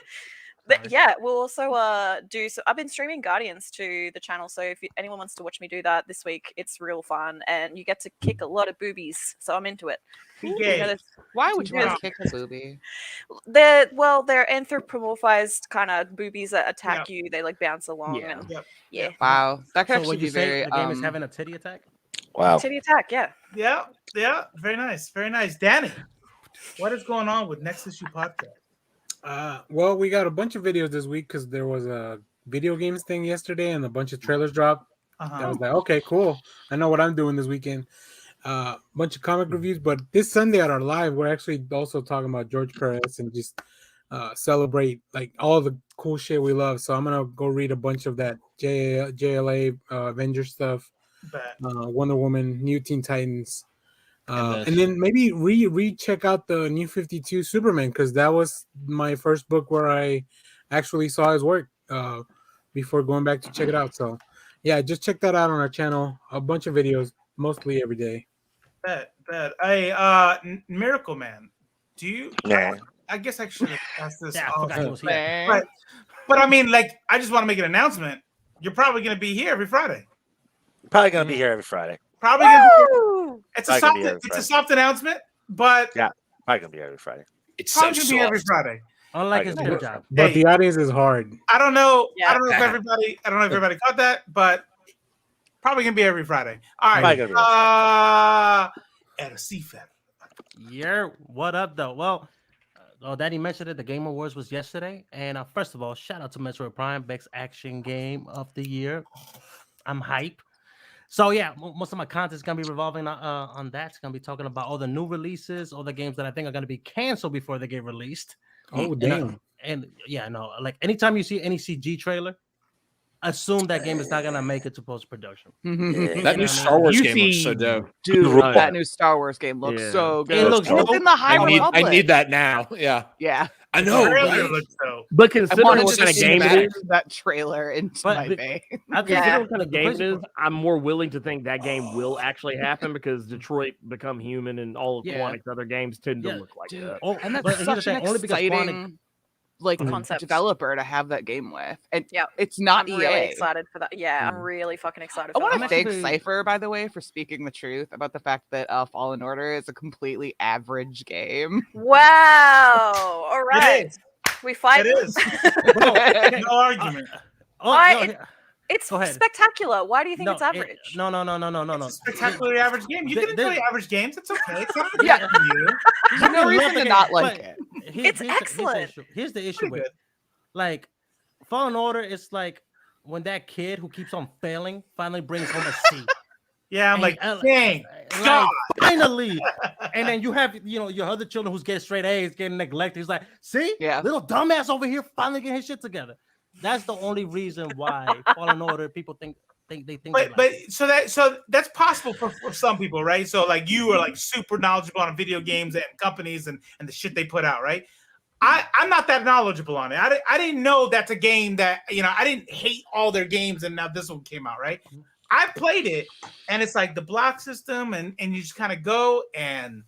[SPEAKER 3] yeah, we'll also do. So I've been streaming Guardians to the channel. So if anyone wants to watch me do that this week, it's real fun, and you get to kick a lot of boobies. So I'm into it.
[SPEAKER 2] PK.
[SPEAKER 6] Why would you want
[SPEAKER 3] Yeah.
[SPEAKER 6] to kick a booby?
[SPEAKER 3] They're anthropomorphized kind of boobies that attack you. They like bounce along
[SPEAKER 7] Yeah.
[SPEAKER 3] and
[SPEAKER 2] Yep.
[SPEAKER 3] yeah.
[SPEAKER 6] Wow, that could
[SPEAKER 8] So
[SPEAKER 6] actually
[SPEAKER 8] would
[SPEAKER 6] be
[SPEAKER 8] you say
[SPEAKER 6] very.
[SPEAKER 8] the game is having a titty attack?
[SPEAKER 4] Wow.
[SPEAKER 3] Titty attack, yeah.
[SPEAKER 2] Yeah. Very nice. Very nice. Danny, what is going on with Next Issue Podcast?
[SPEAKER 5] Well, we got a bunch of videos this week because there was a video games thing yesterday and a bunch of trailers dropped. I was like, okay, cool. I know what I'm doing this weekend. Bunch of comic reviews, but this Sunday at our live, we're actually also talking about George Perez and just celebrate like all the cool shit we love. So I'm gonna go read a bunch of that JLA Avengers stuff, Wonder Woman, New Teen Titans. And then maybe check out the New 52 Superman because that was my first book where I actually saw his work before going back to check it out. So yeah, just check that out on our channel. A bunch of videos, mostly every day.
[SPEAKER 2] Bet. Hey, Miracle Man, do you?
[SPEAKER 4] Nah.
[SPEAKER 2] I guess I should have asked this.
[SPEAKER 8] Yeah, I forgot he was here.
[SPEAKER 6] Man.
[SPEAKER 2] But I mean, like, I just want to make an announcement. You're probably going to be here every Friday.
[SPEAKER 4] Probably gonna be here every Friday.
[SPEAKER 2] Probably going to be.
[SPEAKER 3] Woo!
[SPEAKER 2] It's
[SPEAKER 4] Probably
[SPEAKER 2] a
[SPEAKER 4] gonna
[SPEAKER 2] soft.
[SPEAKER 4] be every
[SPEAKER 2] It's a
[SPEAKER 4] Friday.
[SPEAKER 2] soft announcement, but
[SPEAKER 4] Yeah. Probably gonna be here every Friday.
[SPEAKER 1] It's so
[SPEAKER 2] probably going to be every
[SPEAKER 1] soft.
[SPEAKER 2] Friday.
[SPEAKER 8] Unlike his
[SPEAKER 4] Like
[SPEAKER 8] good
[SPEAKER 4] it.
[SPEAKER 8] job.
[SPEAKER 5] But
[SPEAKER 2] Hey.
[SPEAKER 5] the audience is hard.
[SPEAKER 2] I don't know.
[SPEAKER 3] Yeah.
[SPEAKER 2] I don't know if everybody caught that, but probably going to be every Friday. All
[SPEAKER 4] Probably
[SPEAKER 2] right.
[SPEAKER 4] gonna be
[SPEAKER 2] At a CFET.
[SPEAKER 8] Yeah, what up though? Well, Daddy mentioned it. The Game Awards was yesterday, and first of all, shout out to Metroid Prime, best action game of the year. I'm hype. So yeah, most of my content is gonna be revolving on that. It's gonna be talking about all the new releases, all the games that I think are gonna be canceled before they get released.
[SPEAKER 5] Oh
[SPEAKER 8] And,
[SPEAKER 5] damn!
[SPEAKER 8] and yeah, no, like anytime you see any CG trailer, assume that game is not gonna make it to post production.
[SPEAKER 1] That new Star Wars game looks so dope.
[SPEAKER 6] Dude, that new Star Wars game looks
[SPEAKER 7] Yeah.
[SPEAKER 6] so
[SPEAKER 8] It
[SPEAKER 6] good.
[SPEAKER 8] looks
[SPEAKER 6] And it's
[SPEAKER 8] dope.
[SPEAKER 6] in the High
[SPEAKER 1] I
[SPEAKER 6] Republic.
[SPEAKER 1] need that now. Yeah,
[SPEAKER 6] Yeah,
[SPEAKER 1] I know.
[SPEAKER 2] Trailer
[SPEAKER 1] right?
[SPEAKER 2] looks dope.
[SPEAKER 7] But
[SPEAKER 6] I
[SPEAKER 7] considering
[SPEAKER 6] wanted
[SPEAKER 7] what
[SPEAKER 6] to
[SPEAKER 7] kind of
[SPEAKER 6] just
[SPEAKER 7] game it
[SPEAKER 6] embed
[SPEAKER 7] is,
[SPEAKER 6] that trailer into
[SPEAKER 8] But-
[SPEAKER 6] my
[SPEAKER 8] but-
[SPEAKER 6] vein.
[SPEAKER 8] I think
[SPEAKER 3] Yeah.
[SPEAKER 7] what kind of game it
[SPEAKER 8] crazy
[SPEAKER 7] is, I'm more willing to think that game will actually happen because Detroit Become Human and all of
[SPEAKER 8] Yeah.
[SPEAKER 7] Quantic's other games tend to
[SPEAKER 8] Yeah,
[SPEAKER 7] look like
[SPEAKER 6] dude.
[SPEAKER 7] that.
[SPEAKER 8] Oh,
[SPEAKER 6] And
[SPEAKER 8] but
[SPEAKER 6] that's
[SPEAKER 8] here's the
[SPEAKER 6] such an
[SPEAKER 8] thing, only because
[SPEAKER 6] exciting
[SPEAKER 8] Quantic-
[SPEAKER 6] like
[SPEAKER 3] Concept.
[SPEAKER 6] developer to have that game with. And
[SPEAKER 3] Yeah.
[SPEAKER 6] it's not
[SPEAKER 3] I'm
[SPEAKER 6] EA.
[SPEAKER 3] really excited for that. Yeah, I'm really fucking excited
[SPEAKER 6] I
[SPEAKER 3] for
[SPEAKER 6] want
[SPEAKER 3] that.
[SPEAKER 6] to
[SPEAKER 8] I'm
[SPEAKER 6] thank
[SPEAKER 8] actually-
[SPEAKER 6] Cypher, by the way, for speaking the truth about the fact that Fallen Order is a completely average game.
[SPEAKER 3] Wow. All right.
[SPEAKER 2] is.
[SPEAKER 3] We fight.
[SPEAKER 2] It is. No argument.
[SPEAKER 8] Oh,
[SPEAKER 3] I-
[SPEAKER 8] no,
[SPEAKER 3] it- It's
[SPEAKER 8] Go ahead.
[SPEAKER 3] spectacular. Why do you think
[SPEAKER 8] no,
[SPEAKER 3] it's average?
[SPEAKER 8] No.
[SPEAKER 2] It's a spectacularly average game. You
[SPEAKER 8] Th-
[SPEAKER 2] can enjoy
[SPEAKER 8] th-
[SPEAKER 2] average games. It's okay. It's not
[SPEAKER 6] Yeah.
[SPEAKER 2] yeah. you.
[SPEAKER 6] There's no
[SPEAKER 8] can
[SPEAKER 6] reason
[SPEAKER 8] love the
[SPEAKER 6] to
[SPEAKER 8] game,
[SPEAKER 6] not like
[SPEAKER 8] but
[SPEAKER 6] it.
[SPEAKER 3] It's excellent.
[SPEAKER 8] Here's the issue
[SPEAKER 2] Pretty
[SPEAKER 8] with
[SPEAKER 2] good.
[SPEAKER 8] it. Like Fallen Order is like when that kid who keeps on failing finally brings home a C.
[SPEAKER 2] Yeah, I'm
[SPEAKER 8] And,
[SPEAKER 2] like,
[SPEAKER 8] uh,
[SPEAKER 2] dang.
[SPEAKER 8] Like,
[SPEAKER 2] God.
[SPEAKER 8] finally. And then you have, your other children who's getting straight A's, getting neglected. He's like, see,
[SPEAKER 6] Yeah.
[SPEAKER 8] little dumbass over here finally getting his shit together. That's the only reason why Fallen Order people think they think.
[SPEAKER 2] But so that's possible for some people, right? So like you are like super knowledgeable on video games and companies and the shit they put out, right? I'm not that knowledgeable on it. I didn't know that's a game that I didn't hate all their games and now this one came out, right? I played it and it's like the block system and you just kind of go and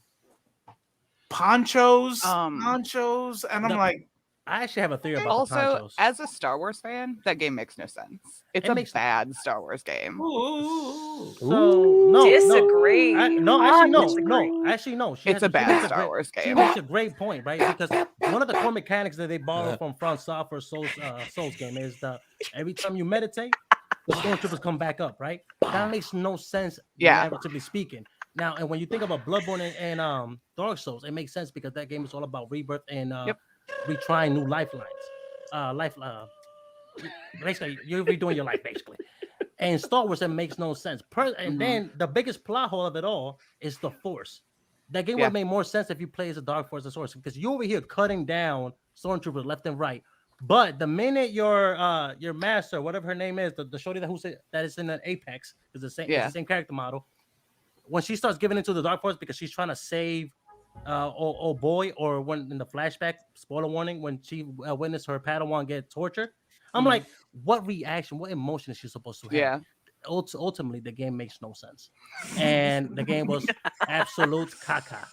[SPEAKER 2] ponchos and I'm
[SPEAKER 8] No,
[SPEAKER 2] like,
[SPEAKER 8] I actually have a theory about the
[SPEAKER 6] Also,
[SPEAKER 8] ponchos.
[SPEAKER 6] as a Star Wars fan, that game makes no sense. It's
[SPEAKER 8] It
[SPEAKER 6] a
[SPEAKER 8] makes-
[SPEAKER 6] bad Star Wars game.
[SPEAKER 2] ooh.
[SPEAKER 8] So no,
[SPEAKER 3] Disagree.
[SPEAKER 8] Actually no. She
[SPEAKER 6] It's
[SPEAKER 8] has-
[SPEAKER 6] a
[SPEAKER 8] she
[SPEAKER 6] bad
[SPEAKER 8] makes
[SPEAKER 6] Star
[SPEAKER 8] great-
[SPEAKER 6] Wars
[SPEAKER 8] She
[SPEAKER 6] game.
[SPEAKER 8] makes a great point, right? Because one of the core mechanics that they borrow from Front Software Souls game is that every time you meditate, the stormtroopers come back up, right? That makes no sense,
[SPEAKER 6] Yeah.
[SPEAKER 8] narratively speaking. Now, and when you think about Bloodborne and Dark Souls, it makes sense because that game is all about rebirth and retrying new lifelines. Basically, you're redoing your life, basically. And Star Wars, it makes no sense. And then the biggest plot hole of it all is the Force. That game would have made more sense if you play as a Dark Force and Source because you over here cutting down stormtroopers left and right. But the minute your master, whatever her name is, the shorty that is in an Apex, is the same, it's the same character model. When she starts giving into the Dark Force because she's trying to save old boy, or when in the flashback, spoiler warning, when she witnessed her Padawan get tortured, I'm like, what reaction, what emotion is she supposed to have?
[SPEAKER 6] Yeah.
[SPEAKER 8] Ultimately, the game makes no sense, and the game was absolute caca.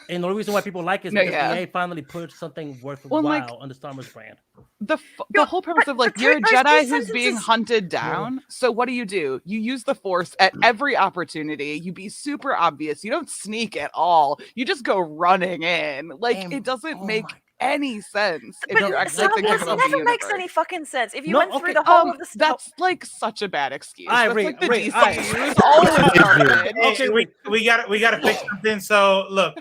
[SPEAKER 8] And the only reason why people like it is
[SPEAKER 6] No,
[SPEAKER 8] because
[SPEAKER 6] yeah.
[SPEAKER 8] EA finally put something worthwhile
[SPEAKER 6] like,
[SPEAKER 8] on the Star Wars brand.
[SPEAKER 6] The whole purpose of like
[SPEAKER 3] but
[SPEAKER 6] you're a
[SPEAKER 3] those
[SPEAKER 6] Jedi
[SPEAKER 3] two
[SPEAKER 6] who's being
[SPEAKER 3] sentences-
[SPEAKER 6] hunted down. So what do? You use the Force at every opportunity. You be super obvious. You don't sneak at all. You just go running in. Like it doesn't make any sense if you're actually
[SPEAKER 3] Star
[SPEAKER 6] thinking
[SPEAKER 3] Wars
[SPEAKER 6] about
[SPEAKER 3] never
[SPEAKER 6] the
[SPEAKER 3] makes
[SPEAKER 6] universe.
[SPEAKER 3] any fucking sense. If you
[SPEAKER 8] No,
[SPEAKER 3] went through
[SPEAKER 8] okay,
[SPEAKER 3] the whole of the stuff,
[SPEAKER 6] That's like such a bad excuse.
[SPEAKER 8] All right,
[SPEAKER 6] That's
[SPEAKER 8] Ray,
[SPEAKER 6] like the
[SPEAKER 8] Ray,
[SPEAKER 6] DCU's always garbage.
[SPEAKER 2] Hey, we got to fix something. So look,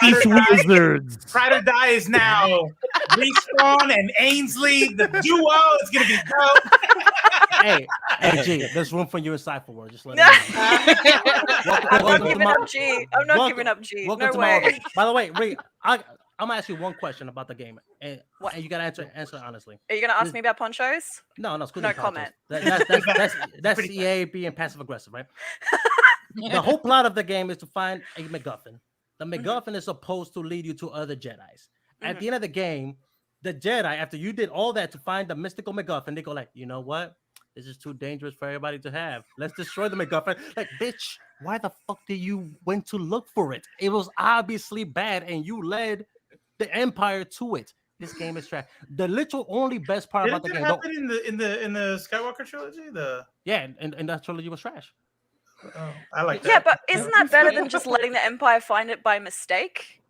[SPEAKER 7] These wizards.
[SPEAKER 2] Ride or Die is now Respawn and Ainsley. The duo is gonna be dope.
[SPEAKER 8] Hey, G, there's room for your insightful words. Just let
[SPEAKER 3] No.
[SPEAKER 8] me know.
[SPEAKER 3] I'm not giving up G. I'm not giving up G.
[SPEAKER 8] Welcome
[SPEAKER 3] No
[SPEAKER 8] to my
[SPEAKER 3] way.
[SPEAKER 8] office. By the way, Ray, I'm gonna ask you one question about the game, and you gotta answer honestly.
[SPEAKER 3] Are you gonna ask me about ponchos?
[SPEAKER 8] No, screw
[SPEAKER 3] No
[SPEAKER 8] the
[SPEAKER 3] comment.
[SPEAKER 8] That's EA being passive aggressive, right? The whole plot of the game is to find a MacGuffin. The MacGuffin is supposed to lead you to other Jedis. At the end of the game, the Jedi, after you did all that to find the mystical MacGuffin, they go like, you know what? This is too dangerous for everybody to have. Let's destroy the MacGuffin. Like, bitch, why the fuck did you went to look for it? It was obviously bad, and you led the Empire to it. This game is trash. The literal only best part about the
[SPEAKER 2] Didn't
[SPEAKER 8] game.
[SPEAKER 2] it happen in the Skywalker trilogy?
[SPEAKER 8] And that trilogy was trash.
[SPEAKER 2] I like that.
[SPEAKER 3] Yeah, but isn't that better than just letting the Empire find it by mistake?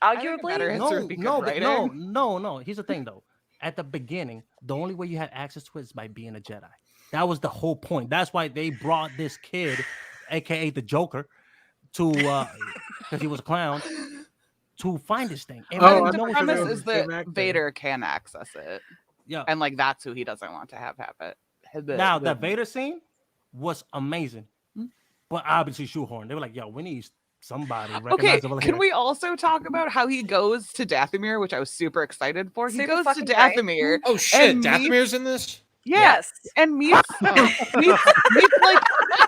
[SPEAKER 3] Arguably.
[SPEAKER 8] No. Here's the thing, though. At the beginning, the only way you had access to it is by being a Jedi. That was the whole point. That's why they brought this kid, aka the Joker, to because he was a clown, to find this thing. And
[SPEAKER 6] the premise is that Vader can access it.
[SPEAKER 8] Yeah,
[SPEAKER 6] and like that's who he doesn't want to have it.
[SPEAKER 8] Now the Vader scene was amazing, but obviously shoehorned. They were like, "Yo, we need somebody."
[SPEAKER 6] Okay, can we also talk about how he goes to Dathomir, which I was super excited for? He goes to Dathomir.
[SPEAKER 1] Oh shit, Dathomir's in this?
[SPEAKER 6] Yes, and meets like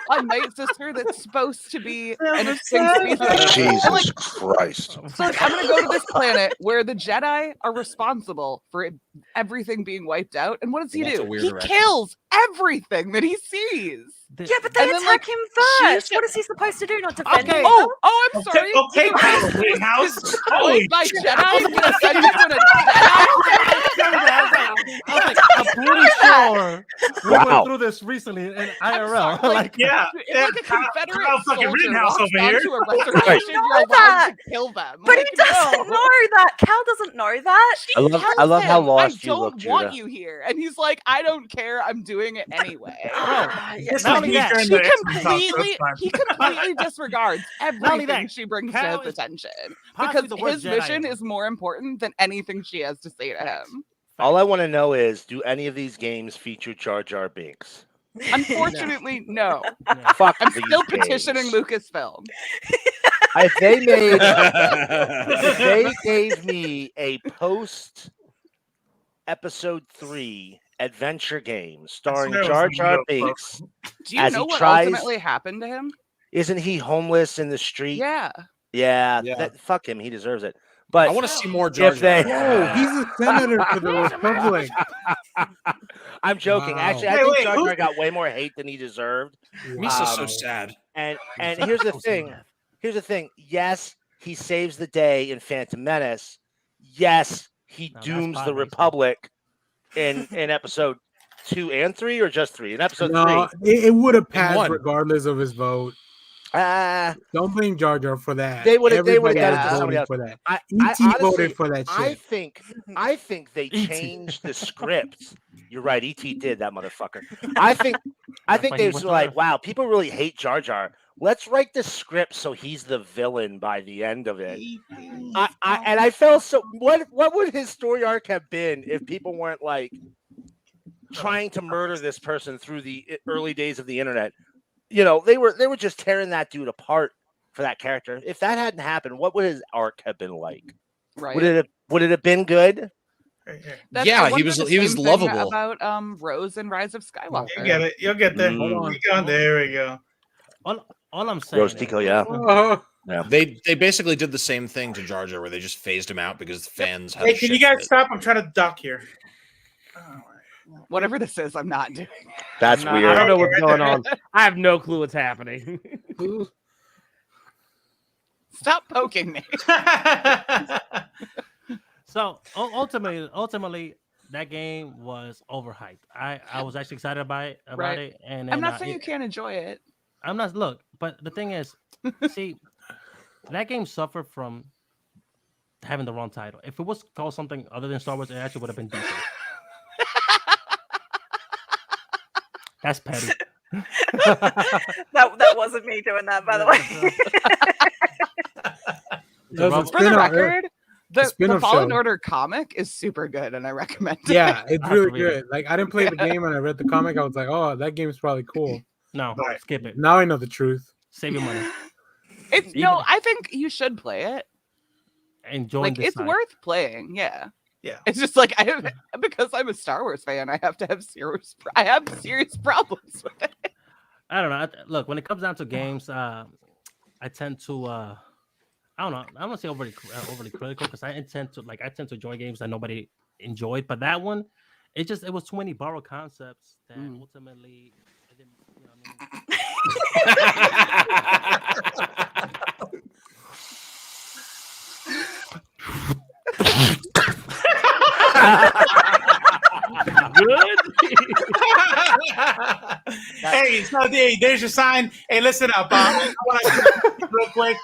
[SPEAKER 6] a night sister that's supposed to be an extinct species.
[SPEAKER 4] Jesus Christ!
[SPEAKER 6] So like, I'm gonna go to this planet where the Jedi are responsible for everything being wiped out, and what does he do? He kills everything that he sees.
[SPEAKER 3] Yeah, but they attack him first. What is he supposed to do? Not defend himself?
[SPEAKER 6] Oh, I'm sorry.
[SPEAKER 2] Okay, Greenhouse.
[SPEAKER 6] Holy my Jedi gonna send you to
[SPEAKER 8] I'm pretty sure we went through this recently in IRL.
[SPEAKER 6] Like a Confederate soldier walks onto a reservation, you're allowed to kill them.
[SPEAKER 3] But he doesn't know that. Cal doesn't know that.
[SPEAKER 4] I love how lost you look,
[SPEAKER 6] I don't want
[SPEAKER 4] Judah.
[SPEAKER 6] you here, and he's like, I don't care. I'm doing it anyway. He completely disregards everything she brings to his attention because his mission is more important than anything she has to say to him.
[SPEAKER 4] All I want to know is, do any of these games feature Jar Jar Binks?
[SPEAKER 6] Unfortunately, no.
[SPEAKER 4] Fuck
[SPEAKER 6] I'm
[SPEAKER 4] these
[SPEAKER 6] still
[SPEAKER 4] games.
[SPEAKER 6] petitioning Lucasfilm.
[SPEAKER 4] If they gave me a post episode 3 adventure game starring Jar Jar Binks,
[SPEAKER 6] do you know what ultimately happened to him?
[SPEAKER 4] Isn't he homeless in the street?
[SPEAKER 6] Yeah.
[SPEAKER 4] Fuck him. He deserves it. But
[SPEAKER 1] I want to see more Jar Jar.
[SPEAKER 5] He's a senator for the Republic.
[SPEAKER 4] I'm joking.
[SPEAKER 5] Wow.
[SPEAKER 4] Actually, I think Jar Jar got way more hate than he deserved.
[SPEAKER 1] Misa's so sad.
[SPEAKER 4] And here's the thing. Yes, he saves the day in Phantom Menace. Yes, he dooms the Republic in episode 2 and 3, or just 3? In episode 3,
[SPEAKER 5] it would have passed regardless of his vote. Don't blame Jar Jar for that.
[SPEAKER 4] They would have done it
[SPEAKER 5] to
[SPEAKER 4] somebody else.
[SPEAKER 5] For that.
[SPEAKER 4] I
[SPEAKER 5] voted for that shit.
[SPEAKER 4] I think they changed the script. You're right. E.T. did, that motherfucker. I think they were like, wow, people really hate Jar Jar. Let's write the script so he's the villain by the end of it. I felt so. What would his story arc have been if people weren't like trying to murder this person through the early days of the internet? You know, they were just tearing that dude apart for that character. If that hadn't happened, what would his arc have been like?
[SPEAKER 6] Right.
[SPEAKER 4] Would it have been good?
[SPEAKER 1] Yeah, he was lovable.
[SPEAKER 6] About Rose and Rise of Skywalker.
[SPEAKER 2] You get it. You'll get there. There we go.
[SPEAKER 8] All I'm saying,
[SPEAKER 4] Rose Tico, yeah.
[SPEAKER 1] They basically did the same thing to Jar Jar, where they just phased him out because the fans had.
[SPEAKER 2] Hey, can you guys stop? I'm trying to duck here.
[SPEAKER 6] Whatever this is, I'm not doing.
[SPEAKER 4] That's weird.
[SPEAKER 7] I don't know what's going on. I have no clue what's happening.
[SPEAKER 6] Stop poking me.
[SPEAKER 8] So ultimately, that game was overhyped. I was actually excited about
[SPEAKER 6] Right.
[SPEAKER 8] it, and
[SPEAKER 6] I'm
[SPEAKER 8] then,
[SPEAKER 6] not saying you can't enjoy it.
[SPEAKER 8] I'm not. Look, but the thing is, see, that game suffered from having the wrong title. If it was called something other than Star Wars, it actually would have been decent. That's petty.
[SPEAKER 3] That wasn't me doing that, by the way.
[SPEAKER 5] That was a
[SPEAKER 6] For the
[SPEAKER 5] spin-off,
[SPEAKER 6] record, the
[SPEAKER 5] spin-off
[SPEAKER 6] Fallen
[SPEAKER 5] show.
[SPEAKER 6] Order comic is super good, and I recommend it.
[SPEAKER 5] Yeah, it's
[SPEAKER 8] I have to
[SPEAKER 5] really
[SPEAKER 8] read it.
[SPEAKER 5] good. Like I didn't play the game and I read the comic. I was like, oh, that game's probably cool.
[SPEAKER 8] No,
[SPEAKER 2] Right.
[SPEAKER 8] skip it.
[SPEAKER 5] Now I know the truth.
[SPEAKER 8] Save your money.
[SPEAKER 6] It's no, I think you should play it.
[SPEAKER 8] Enjoy
[SPEAKER 6] Like,
[SPEAKER 8] this.
[SPEAKER 6] it's worth playing. Yeah.
[SPEAKER 2] Yeah.
[SPEAKER 6] It's just like because I'm a Star Wars fan, I have to have serious problems with it.
[SPEAKER 8] I don't know. Look, when it comes down to games, I tend to I don't know. I don't want to say overly critical because I tend to enjoy games that nobody enjoyed. But that one, it was too many borrowed concepts that ultimately it didn't, you know what
[SPEAKER 2] Hey, so there's your sign. Hey, listen up. I wanna real quick.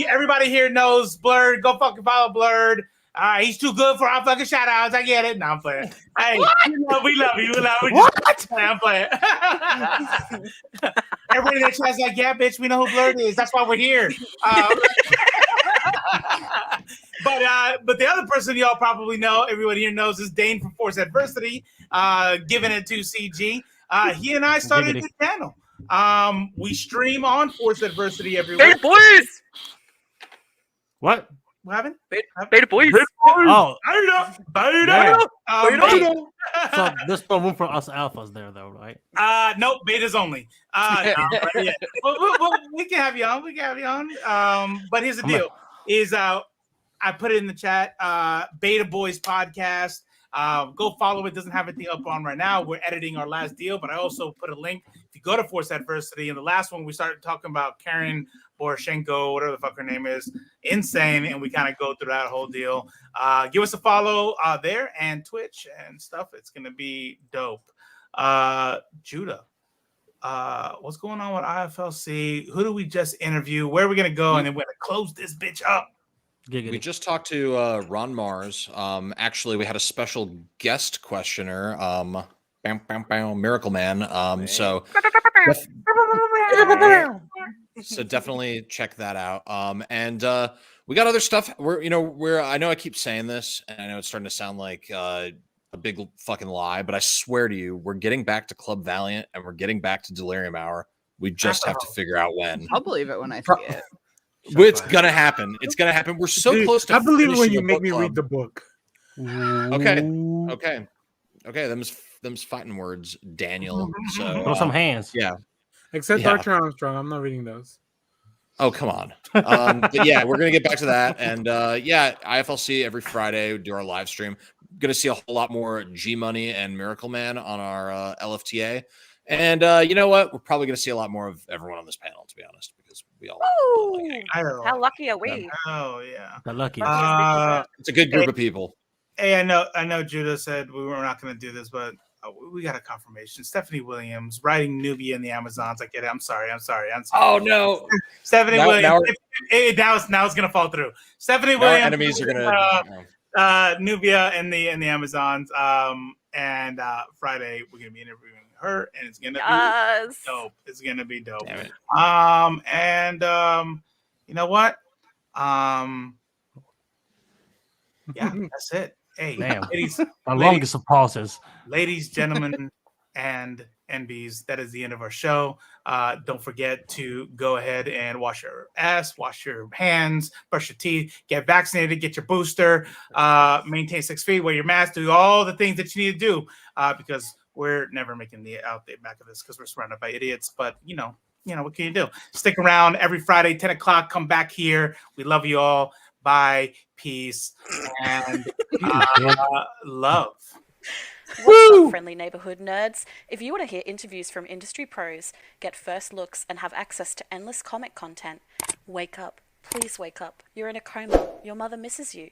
[SPEAKER 2] Everybody here knows Blurred. Go fucking follow Blurred. He's too good for our fucking shout outs. I get it. No, I'm playing. Hey, we love you. We love you. What? I'm playing. Everybody in the chat's like, yeah, bitch, we know who Blurred is. That's why we're here. But the other person y'all probably know, everyone here knows, is Dane from Force Adversity, giving it to CG. He and I started this channel. We stream on Force Adversity every week.
[SPEAKER 3] Beta boys!
[SPEAKER 2] What happened?
[SPEAKER 3] Beta boys!
[SPEAKER 8] Oh,
[SPEAKER 2] Beta!
[SPEAKER 8] so there's no room for us alphas there, though, right?
[SPEAKER 2] Nope, betas only. No, but yeah. We can have you on. But here's the deal: I put it in the chat. Beta Boys podcast. Go follow it. Doesn't have anything up on right now. We're editing our last deal, but I also put a link. If you go to Force Adversity, and the last one we started talking about Karen Poroshenko, whatever the fuck her name is, insane, and we kind of go through that whole deal. Give us a follow there and Twitch and stuff. It's gonna be dope. Judah, what's going on with IFLC? Who do we just interview? Where are we gonna go? And then we're gonna close this bitch up.
[SPEAKER 1] We just talked to Ron Mars. Actually, we had a special guest questioner, Miracle Man. So definitely check that out. And we got other stuff. I know I keep saying this, and I know it's starting to sound like a big fucking lie, but I swear to you, we're getting back to Club Valiant and we're getting back to Delirium Hour. We just have to figure out when.
[SPEAKER 6] I'll believe it when I see it.
[SPEAKER 1] It's gonna happen. It's gonna happen. We're so close to.
[SPEAKER 5] I believe it when
[SPEAKER 1] finishing
[SPEAKER 5] you
[SPEAKER 1] a
[SPEAKER 5] make
[SPEAKER 1] book
[SPEAKER 5] me
[SPEAKER 1] club.
[SPEAKER 5] read the book.
[SPEAKER 1] Okay. Them's fighting words, Daniel. So
[SPEAKER 8] Throw some hands.
[SPEAKER 1] Yeah.
[SPEAKER 5] Except Archer Armstrong, I'm not reading those.
[SPEAKER 1] Oh, come on. But yeah, we're gonna get back to that, and IFLC every Friday. We do our live stream. Gonna see a whole lot more G Money and Miracle Man on our LFTA. And you know what? We're probably going to see a lot more of everyone on this panel, to be honest, because we all.
[SPEAKER 3] How lucky are we?
[SPEAKER 2] Oh yeah,
[SPEAKER 8] the lucky.
[SPEAKER 1] It's a good group of people.
[SPEAKER 2] Hey, I know. Judah said we were not going to do this, but we got a confirmation. Stephanie Williams writing Nubia in the Amazons. I get it. I'm sorry.
[SPEAKER 1] Oh no,
[SPEAKER 2] Stephanie Williams. Now it's going to fall through. Stephanie Williams.
[SPEAKER 1] Enemies are going to.
[SPEAKER 2] Nubia in the Amazons. And Friday we're gonna be interviewing her, and it's gonna be dope. It's gonna be dope. You know what? Yeah, that's it. Hey, ladies,
[SPEAKER 8] the longest of pauses.
[SPEAKER 2] Ladies, gentlemen, and NBs, that is the end of our show. Don't forget to go ahead and wash your ass, wash your hands, brush your teeth, get vaccinated, get your booster, maintain 6 feet, wear your mask, do all the things that you need to do, because we're never making the out the back of this because we're surrounded by idiots. But you know, what can you do? Stick around every Friday, 10 o'clock. Come back here. We love you all. Bye. Peace and love.
[SPEAKER 3] What's up, friendly neighborhood nerds? If you want to hear interviews from industry pros, get first looks, and have access to endless comic content, wake up. Please wake up. You're in a coma. Your mother misses you.